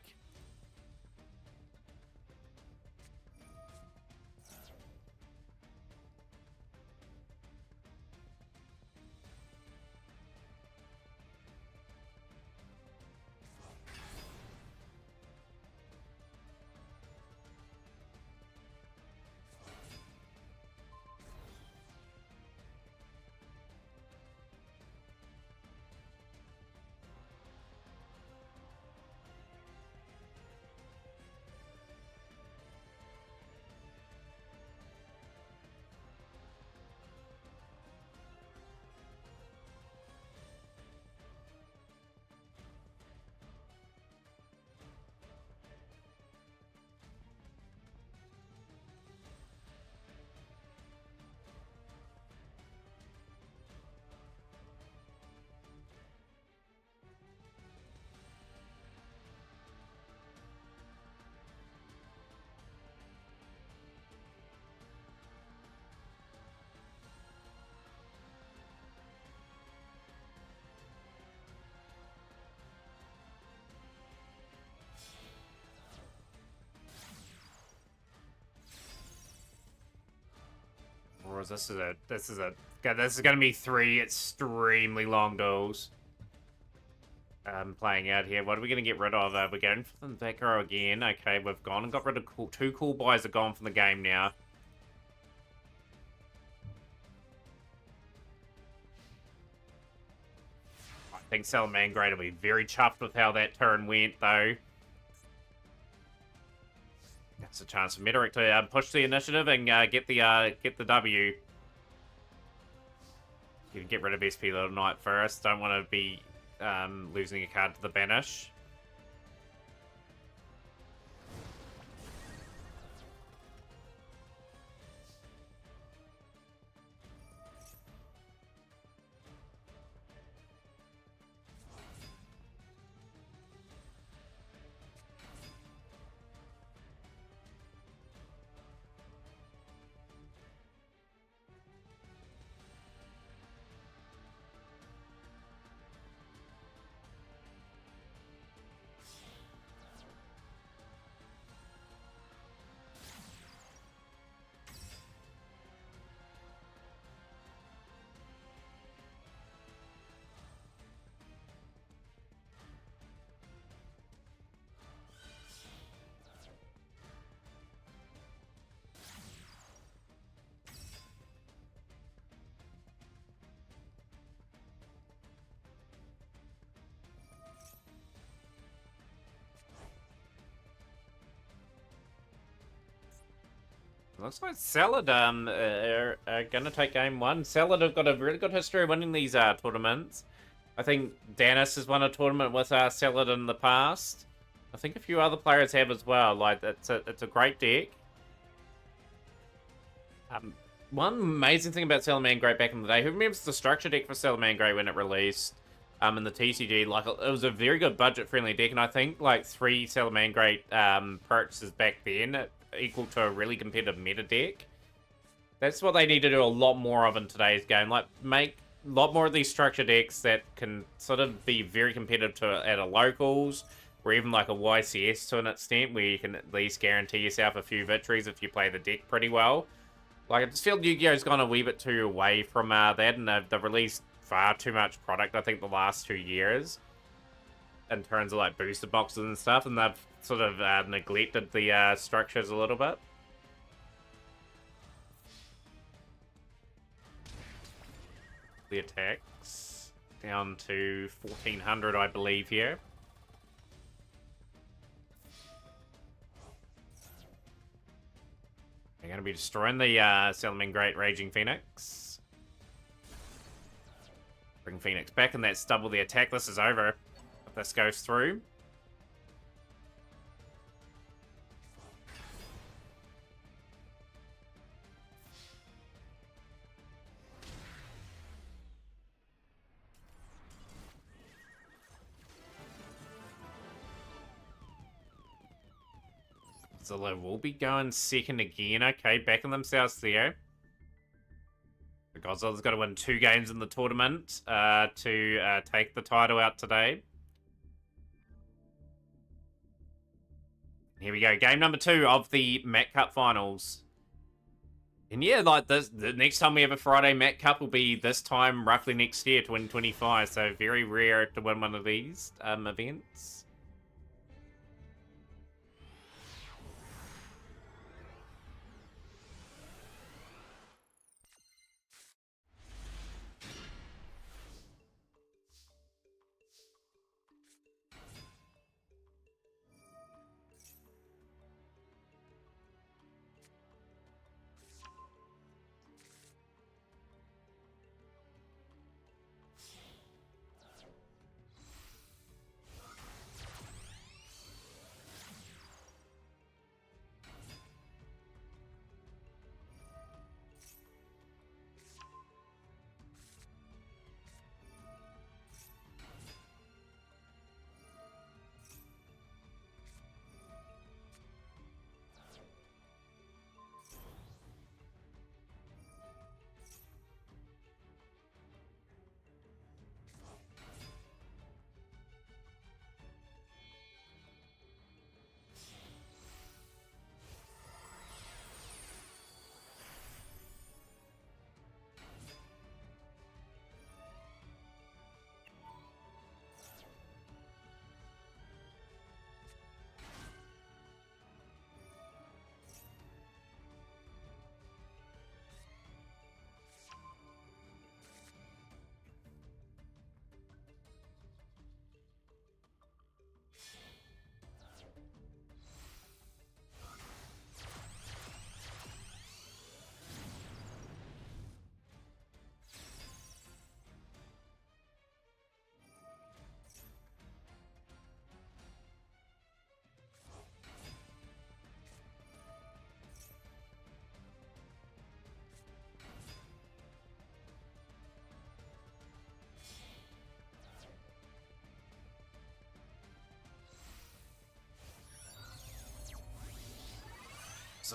Or is this is gonna be 3 extremely long duels. Playing out here. What are we gonna get rid of? We're going for the back row again. Okay, we've gone and got rid of two cool boys are gone from the game now. I think Salamangreat will be very chuffed with how that turn went, though. That's a chance for Metauric to push the initiative and get the W. You can get rid of SP Little Knight first. Don't want to be losing a card to the Banish. Looks like Salad are gonna take game 1. Salad have got a really good history of winning these tournaments. I think Danis has won a tournament with Salad in the past. I think a few other players have as well. Like it's a great deck. One amazing thing about Salamangreat back in the day, who remembers the structure deck for Salamangreat when it released in the TCG? Like, it was a very good budget-friendly deck, and I think, like, 3 Salamangreat purchases back then equal to a really competitive meta deck. That's what they need to do a lot more of in today's game. Like, make a lot more of these structure decks that can sort of be very competitive at a locals, or even like a YCS to an extent, where you can at least guarantee yourself a few victories if you play the deck pretty well. Like, I just feel Yu-Gi-Oh's gone a wee bit too away from that, and they've released far too much product, I think, the last 2 years, in terms of, like, booster boxes and stuff, and they've sort of neglected the structures a little bit. The attacks down to 1400, I believe, here. They're going to be destroying the Salamangreat Raging Phoenix. Bring Phoenix back, and that's double the attack. This is over if this goes through. So they will be going second again. Okay, backing themselves there. The Godzilla's got to win 2 games in the tournament to take the title out today. Here we go. Game number 2 of the Mat Cup finals. And yeah, like this, the next time we have a Friday Mat Cup will be this time roughly next year, 2025. So very rare to win one of these events.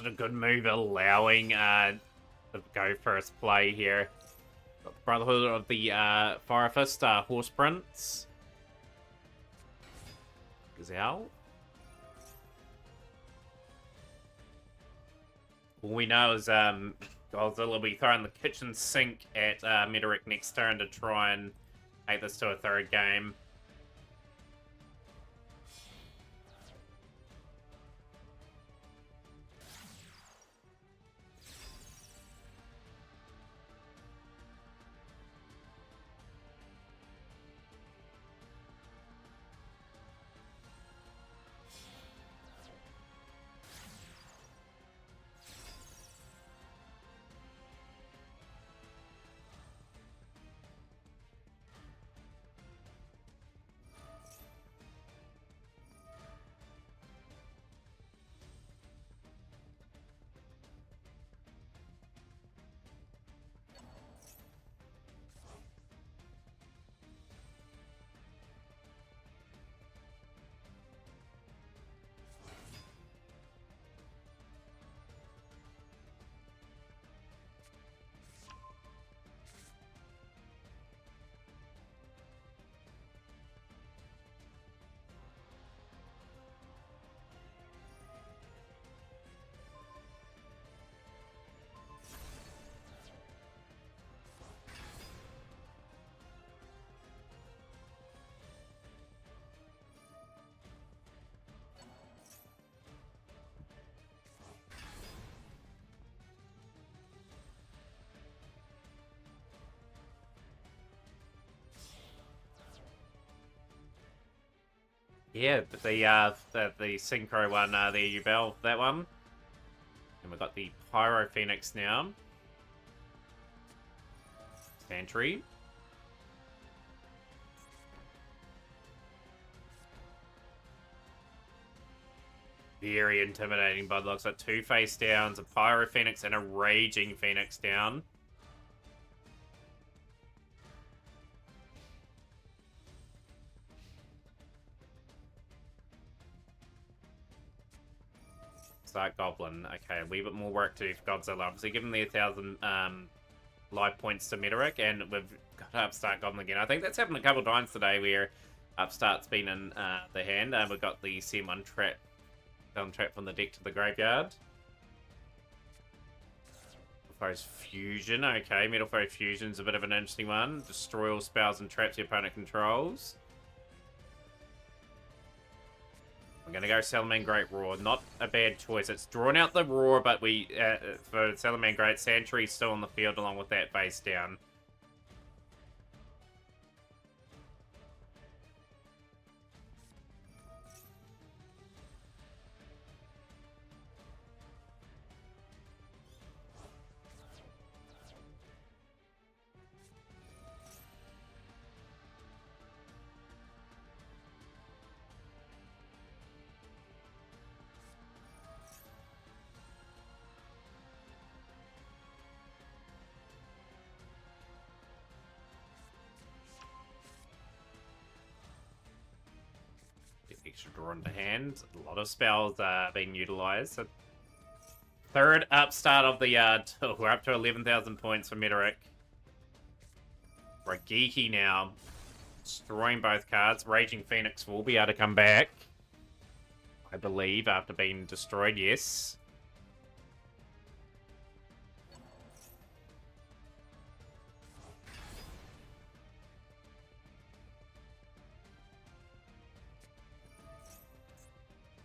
a good move, allowing the go first play here. Got the Brotherhood of the Fire Fist, Horse Prince. Gazelle. All we know is Godzilla will be throwing the kitchen sink at Metauric next turn to try and take this to a third game. Yeah, the Synchro one, there you go, that one. And we've got the Pyro Phoenix now. Sentry. Very intimidating, bud. Looks like 2 face downs, a Pyro Phoenix and a Raging Phoenix down. Dark Goblin. Okay, a wee bit more work to do for Godzilla. Obviously, given the 1,000 life points to Metauric, and we've got Upstart Goblin again. I think that's happened a couple of times today where Upstart's been in the hand, and we've got the CM1 trap, trap from the deck to the graveyard. Metal Foe's Fusion. Okay, Metal Foe Fusion's a bit of an interesting one. Destroy all spells and traps your opponent controls. I'm going to go Salaman Great Roar. Not a bad choice. It's drawn out the Roar, but we, for Salaman Great, Sentry's still on the field along with that face down. Extra draw into hand. A lot of spells being utilized. So third upstart of the tour. We're up to 11,000 points for Metauric. Ragiki now. Destroying both cards. Raging Phoenix will be able to come back. I believe, after being destroyed, yes.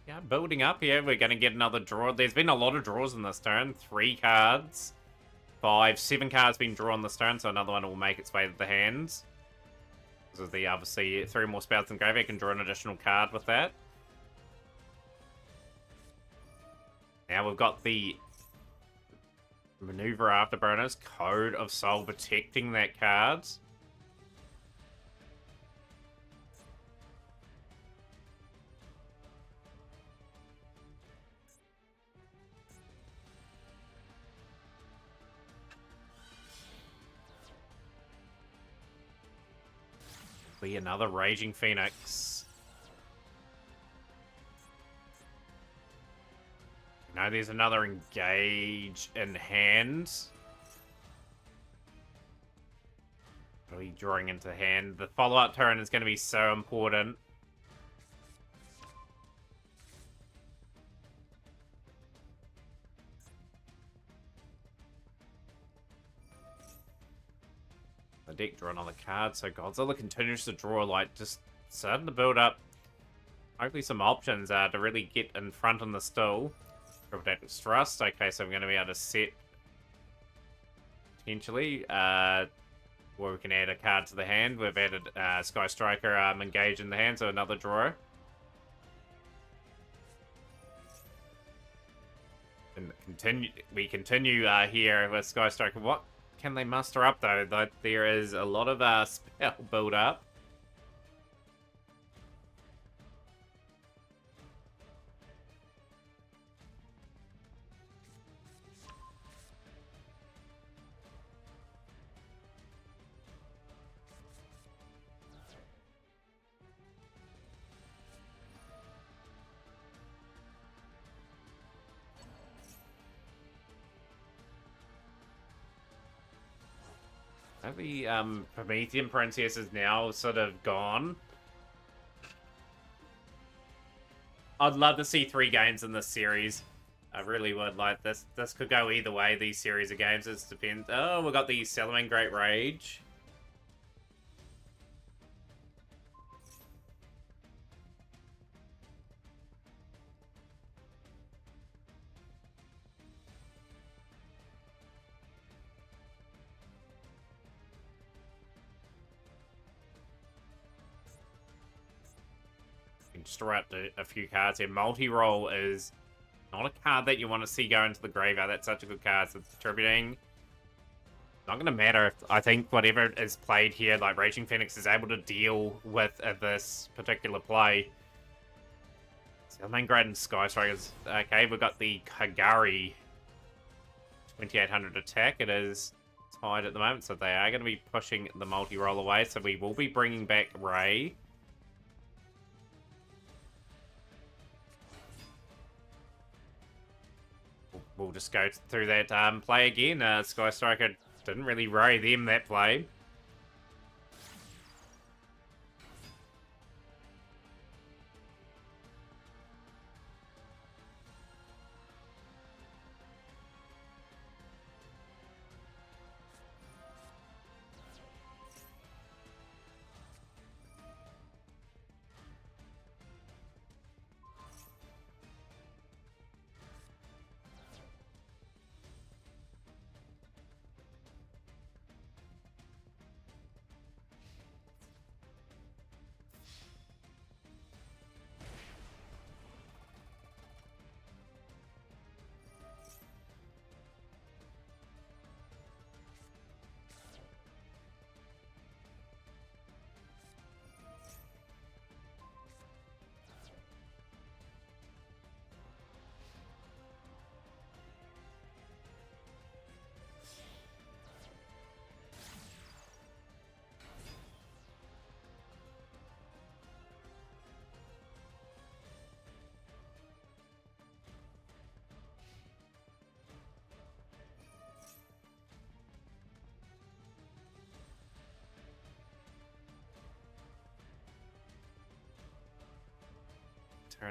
Yeah, building up here. We're going to get another draw. There's been a lot of draws in this turn. 3 cards. 5, 7 cards being drawn this turn, so another one will make its way to the hands. This is the, obviously, 3 more spells in graveyard. Can draw an additional card with that. Now we've got the Maneuver Afterburners. Code of Soul protecting that card. Be another Raging Phoenix. Now there's another engage in hand. What are we drawing into hand? The follow-up turn is going to be so important. The deck draw another card, so Godzilla continues to draw, like, just starting to build up hopefully some options to really get in front on the stool. Protective Thrust. Okay, so I'm going to be able to set potentially where we can add a card to the hand. We've added Sky Striker engage in the hand, so another drawer. And we continue here with Sky Striker. What can they muster up though? That there is a lot of spell build up. The Promethean Princess is now sort of gone. I'd love to see 3 games in this series. I really would. Like, this could go either way, these series of games. It depends. Oh, we got the Salamangreat Great Rage. Just throw out a few cards here. Multi-roll is not a card that you want to see go into the graveyard. That's such a good card. So it's attributing. Not going to matter if I think whatever is played here, like Raging Phoenix is able to deal with this particular play. Salamangreat and Sky Strikers. Okay, we've got the Kagari 2800 attack. It is tied at the moment, so they are going to be pushing the multi-roll away. So we will be bringing back Ray. We'll just go through that play again. Sky Striker didn't really worry them that play.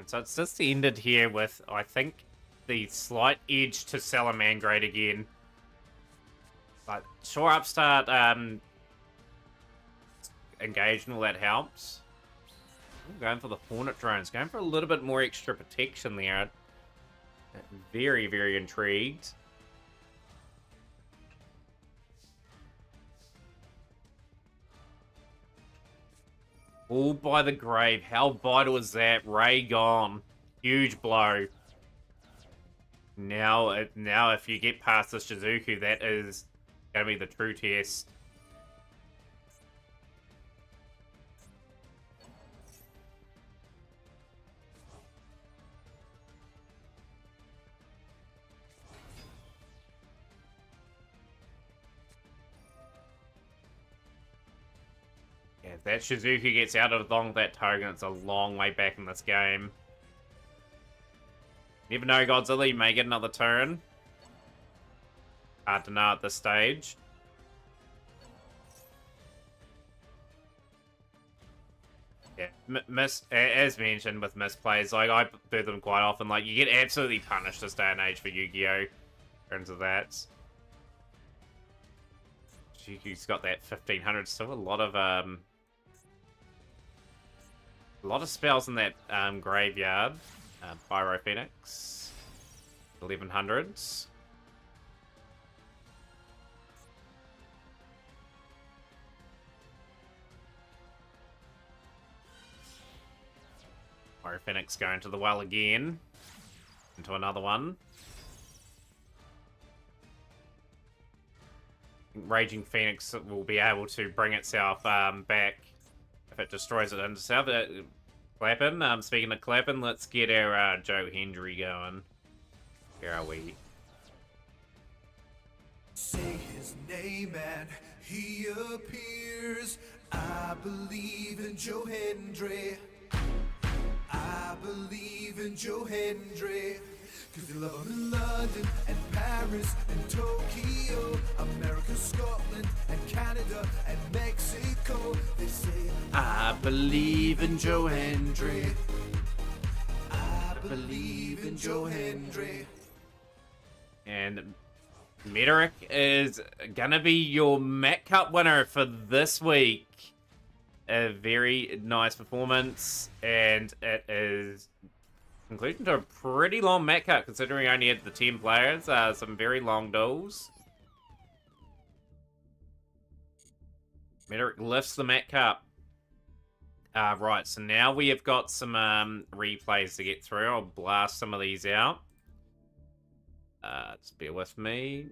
So it's just ended here with, I think, the slight edge to Salamangreat again. But sure, upstart engage and all that helps. I'm going for the Hornet drones, going for a little bit more extra protection there. Very, very intrigued. All by the grave. How vital is that? Ray gone. Huge blow. Now if you get past the Shizuku, that is going to be the true test. If that Shizuku gets out of along that token, it's a long way back in this game. Never know, Godzilla, you may get another turn. Hard to know at this stage. Yeah, as mentioned with misplays, like, I do them quite often. Like, you get absolutely punished this day and age for Yu-Gi-Oh! In terms of that. Yuki's got that 1500. Still a lot of spells in that graveyard. Pyro Phoenix, 1100s. Pyro Phoenix going to the well again. Into another one. Raging Phoenix will be able to bring itself back if it destroys it into itself. Clappin'. Speaking of clapping, let's get our Joe Hendry going. Here are we? Say his name and he appears. I believe in Joe Hendry. I believe in Joe Hendry. Cause they love him in London and Paris and Tokyo, America, Scotland and Canada and Mexico. They say, I believe in Joe Hendry. I believe in Joe Hendry. And Mataurian is gonna be your Met Cup winner for this week. A very nice performance, and it is conclusion to a pretty long Met Cup, considering I only had the 10 players. Some very long duels. Mataurian lifts the Met Cup. Right, so now we have got some replays to get through. I'll blast some of these out. Just bear with me.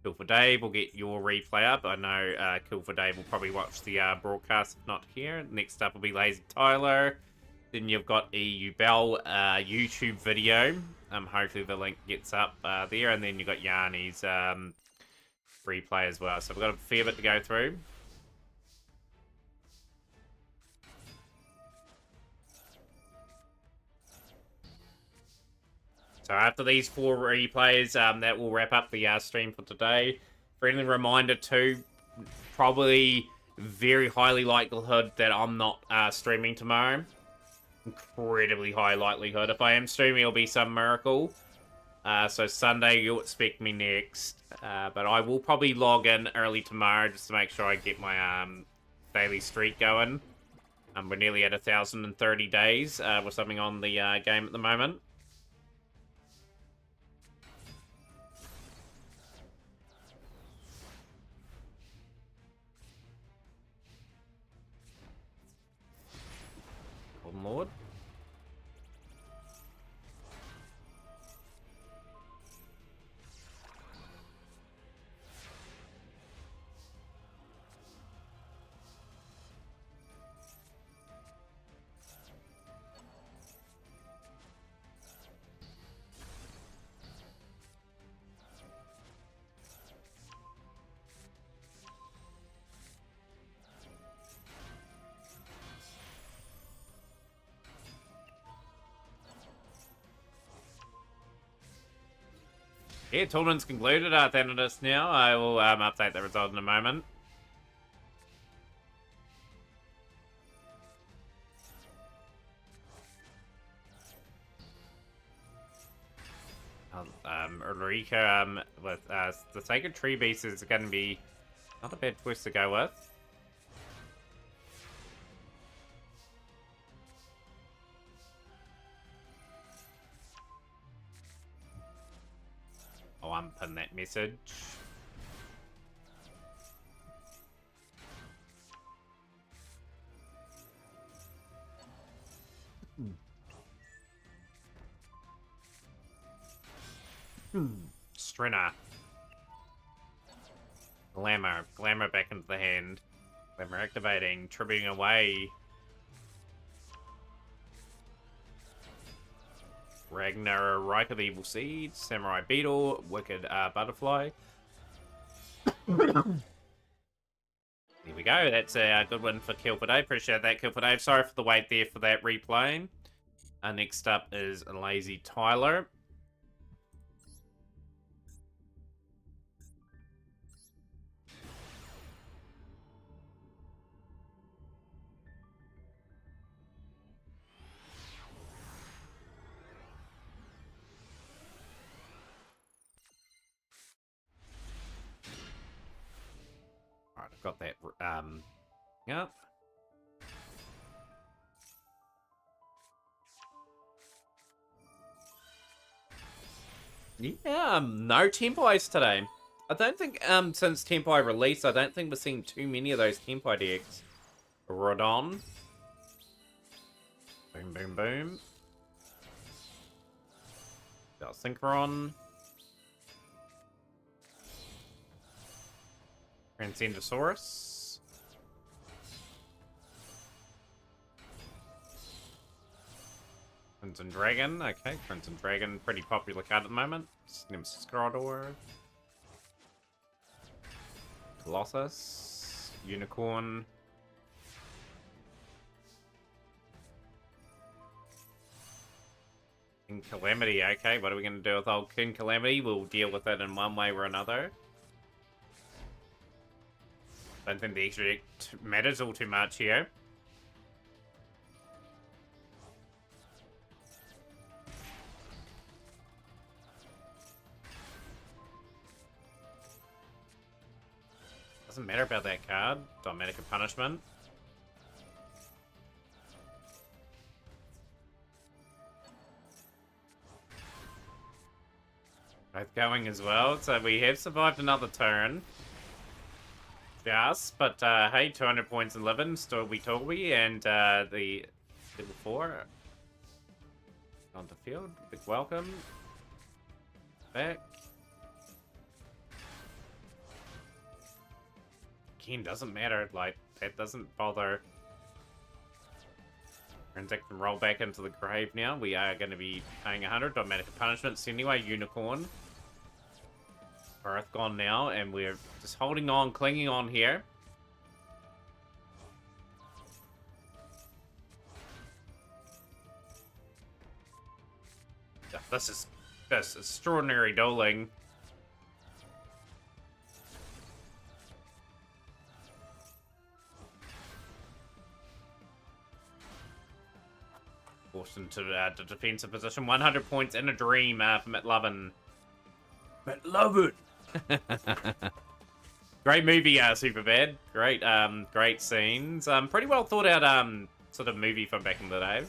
Kill for Dave will get your replay up. I know Kill for Dave will probably watch the broadcast, if not here. Next up will be Lazy Tyler. Then you've got EU Bell YouTube video. Hopefully the link gets up there. And then you've got Yanni's replay as well. So we've got a fair bit to go through. So after these 4 replays, that will wrap up the stream for today. Friendly reminder too, probably very highly likelihood that I'm not streaming tomorrow. Incredibly high likelihood. If I am streaming, it'll be some miracle. So Sunday, you'll expect me next. But I will probably log in early tomorrow just to make sure I get my daily streak going. We're nearly at 1,030 days with something on the game at the moment. Lord. Yeah, tournament's concluded. At the end of this now, I will update the result in a moment. Ulrika, with the Sacred Tree Beast is going to be not a bad choice to go with. I'll unpin that message. Strenna. Glamour. Glamour back into the hand. Glamour activating. Tributing away. Ragnar, Ripe of Evil Seed, Samurai Beetle, Wicked Butterfly. There we go. That's a good win for Kill for Dave. Appreciate that, Kill for Dave. Sorry for the wait there for that replay. Next up is Lazy Tyler. Alright, I've got that, yep. Yeah, no Tempais today. I don't think, since Tempai released, I don't think we're seeing too many of those Tempai decks. Rodon. Boom, boom, boom. Got Synchron. Transcendosaurus. Crimson Dragon. Okay, Crimson Dragon, pretty popular card at the moment. Nemesis Scrodor. Colossus. Unicorn. King Calamity. Okay, what are we going to do with old King Calamity? We'll deal with it in one way or another. Don't think the extra deck matters all too much here. Doesn't matter about that card. Dogmatic of Punishment. Both going as well, so we have survived another turn. Just, but hey, 200 points in living, Storby Torby, and the level 4 onto field. Big welcome. Back. Again, doesn't matter, like, that doesn't bother. Transact and roll back into the grave now. We are going to be paying 100 Dogmatic Punishments anyway, Unicorn. Earth gone now, and we're just holding on, clinging on here. This is extraordinary dueling. Forced into the defensive position. 100 points in a dream for McLovin. McLovin! Great movie, Superbad. Great, great scenes. Pretty well thought out, sort of movie from back in the day.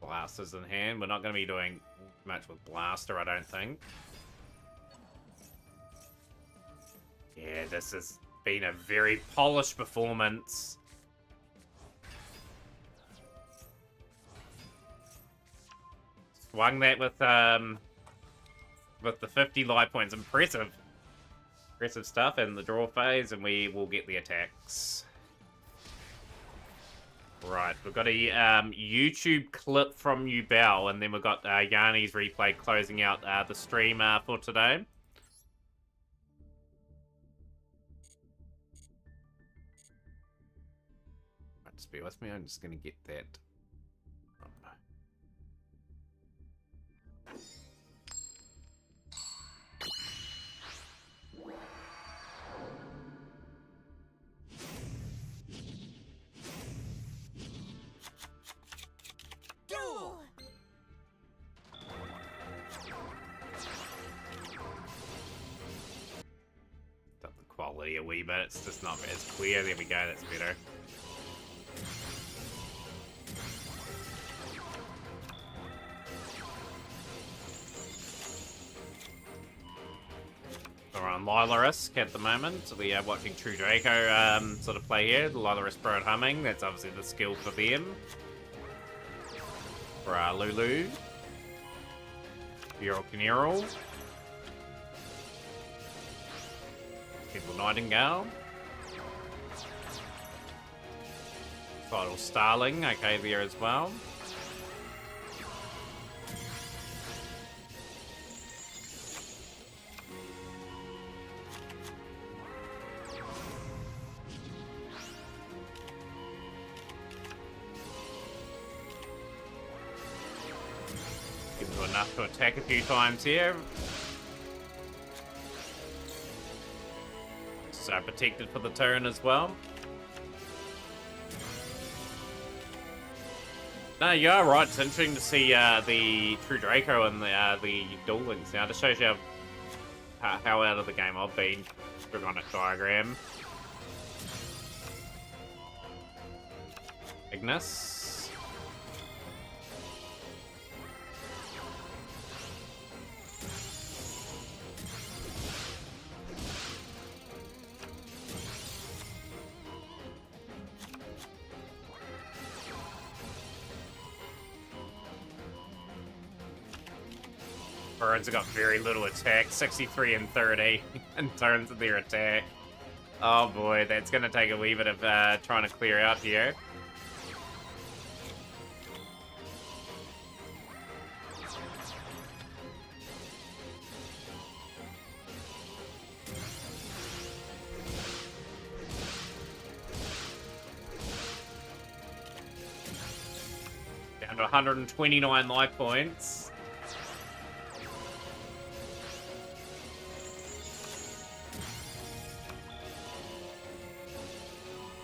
Blasters in hand. We're not going to be doing much with Blaster, I don't think. Yeah, this has been a very polished performance. Swung that with the 50 life points. Impressive. Impressive stuff in the draw phase, and we will get the attacks. Right, we've got a YouTube clip from Ubel, and then we've got Yanni's replay closing out the stream for today. Just bear with me, I'm just going to get that. Duel! Up the quality a wee bit, it's just not as clear. There we go, that's better. We're on Lilarisk at the moment, so we are watching True Draco sort of play here. The Lilarisk Bird humming, that's obviously the skill for them. For Lulu. Earl Canero. Temple Nightingale. Vital Starling, okay, there as well. Give him enough to attack a few times here. So protected for the turn as well. No, you are right. It's interesting to see the True Draco and the Duel Links now. Just shows you how out of the game I've been. Look on a diagram. Ignis. Birds have got very little attack, 63 and 30 in terms of their attack. Oh boy, that's going to take a wee bit of trying to clear out here. Down to 129 life points.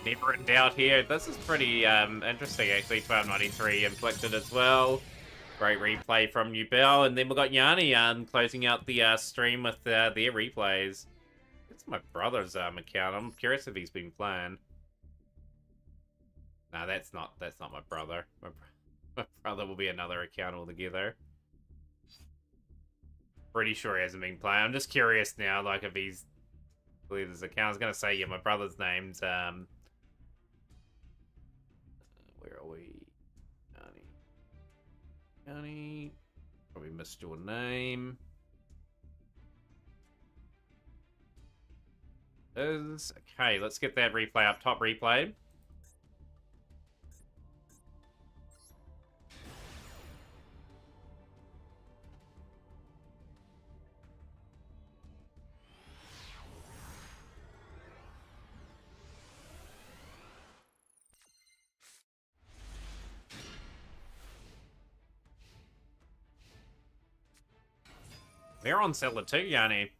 Never in doubt here. This is pretty interesting, actually. 1293 inflicted as well. Great replay from Nubel. And then we've got Yanni closing out the stream with their replays. It's my brother's account. I'm curious if he's been playing. No, that's not my brother. My brother will be another account altogether. Pretty sure he hasn't been playing. I'm just curious now, like, if he's... I believe his account. I was going to say, yeah, my brother's name's... where are we? Yanni. Probably missed your name. Okay, let's get that replay up. Top replay. They're on Settler too, Yanni.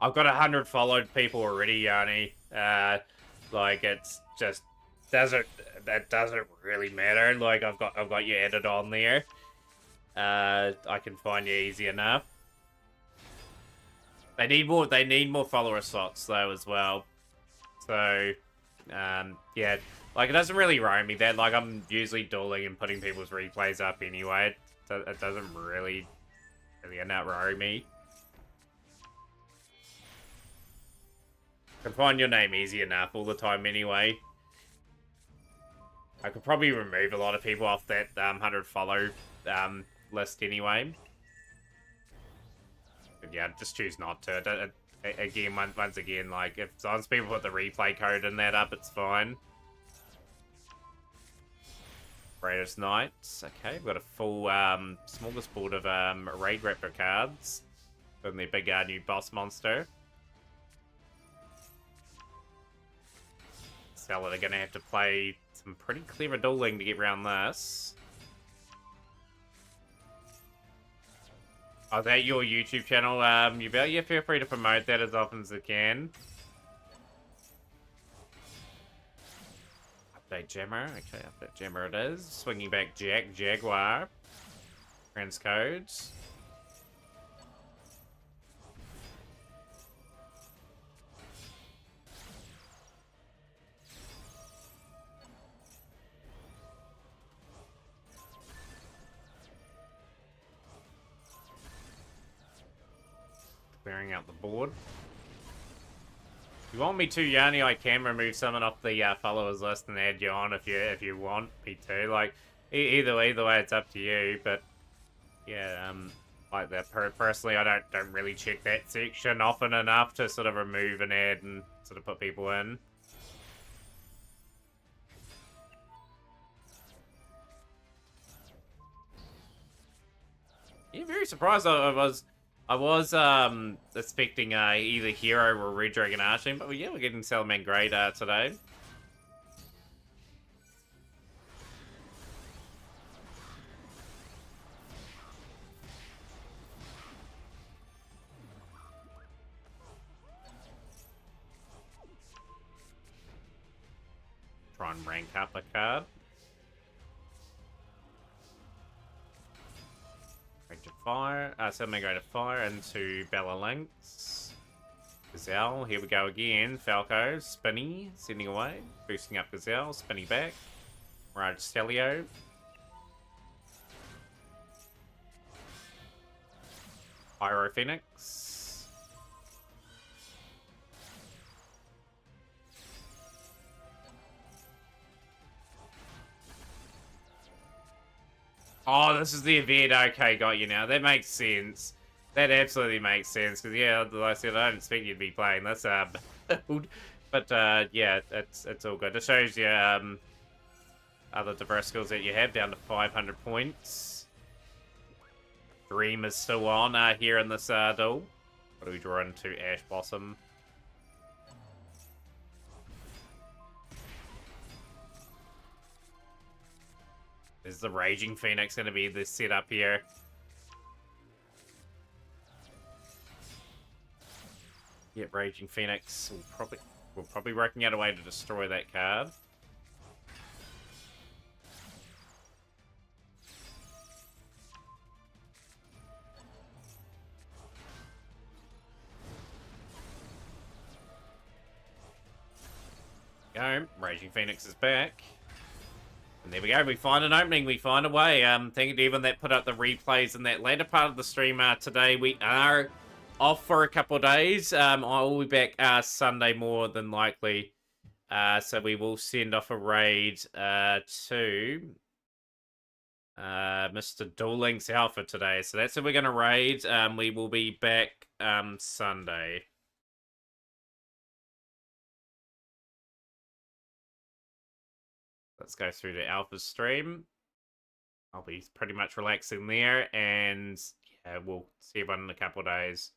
I've got 100 followed people already, Yanni. Like, it's just that doesn't really matter. Like, I've got you added on there. I can find you easy enough. They need more follower slots though as well. So, yeah, like, it doesn't really worry me that, like, I'm usually dueling and putting people's replays up anyway. It doesn't really not worry me. I can find your name easy enough all the time anyway. I could probably remove a lot of people off that 100 follow list anyway. But yeah, just choose not to. Again, once again, like, if as long as people put the replay code in that up, it's fine. Greatest Knights. Okay, we've got a full smorgasbord of Raid Raptor cards from their big new boss monster. Seller are going to have to play some pretty clever dueling to get around this. Oh, is that your YouTube channel, Ubel? Yeah, feel free to promote that as often as you can. Update Jammer. Okay, update Jammer it is. Swinging back Jaguar. Transcodes. Clearing out the board. If you want me to, Yanni, I can remove someone off the followers list and add you on if you want me to. Like, either way, it's up to you. But yeah, like that. Personally, I don't really check that section often enough to sort of remove and add and sort of put people in. been very surprised. I was expecting either Hero or Red Dragon Arching, but yeah, we're getting Salamangreat today. Try and rank up a card. Rage of Fire, Salamangreat of Fire into Bella Lynx. Gazelle, here we go again. Falco, Spinny, sending away. Boosting up Gazelle, Spinny back. Mirage Stelio. Pyro Phoenix. Oh, this is the event. Okay, got you now. That makes sense. That absolutely makes sense. Because, yeah, like I said, I didn't expect you to be playing this build. But, yeah, it's all good. It shows you other diverse skills that you have down to 500 points. Dream is still on here in this duel. What do we draw into? Ash Blossom. Is the Raging Phoenix going to be the setup here? Yeah, Raging Phoenix we're probably working out a way to destroy that card. Go, Raging Phoenix is back. And there we go, we find an opening, we find a way. Thank you to everyone that put up the replays in that later part of the stream today. We are off for a couple of days. I will be back Sunday more than likely. So we will send off a raid to Mr. Duel Links Alpha today. So that's who we're going to raid. We will be back Sunday. Let's go through to Alpha's stream. I'll be pretty much relaxing there, and yeah, we'll see everyone in a couple of days.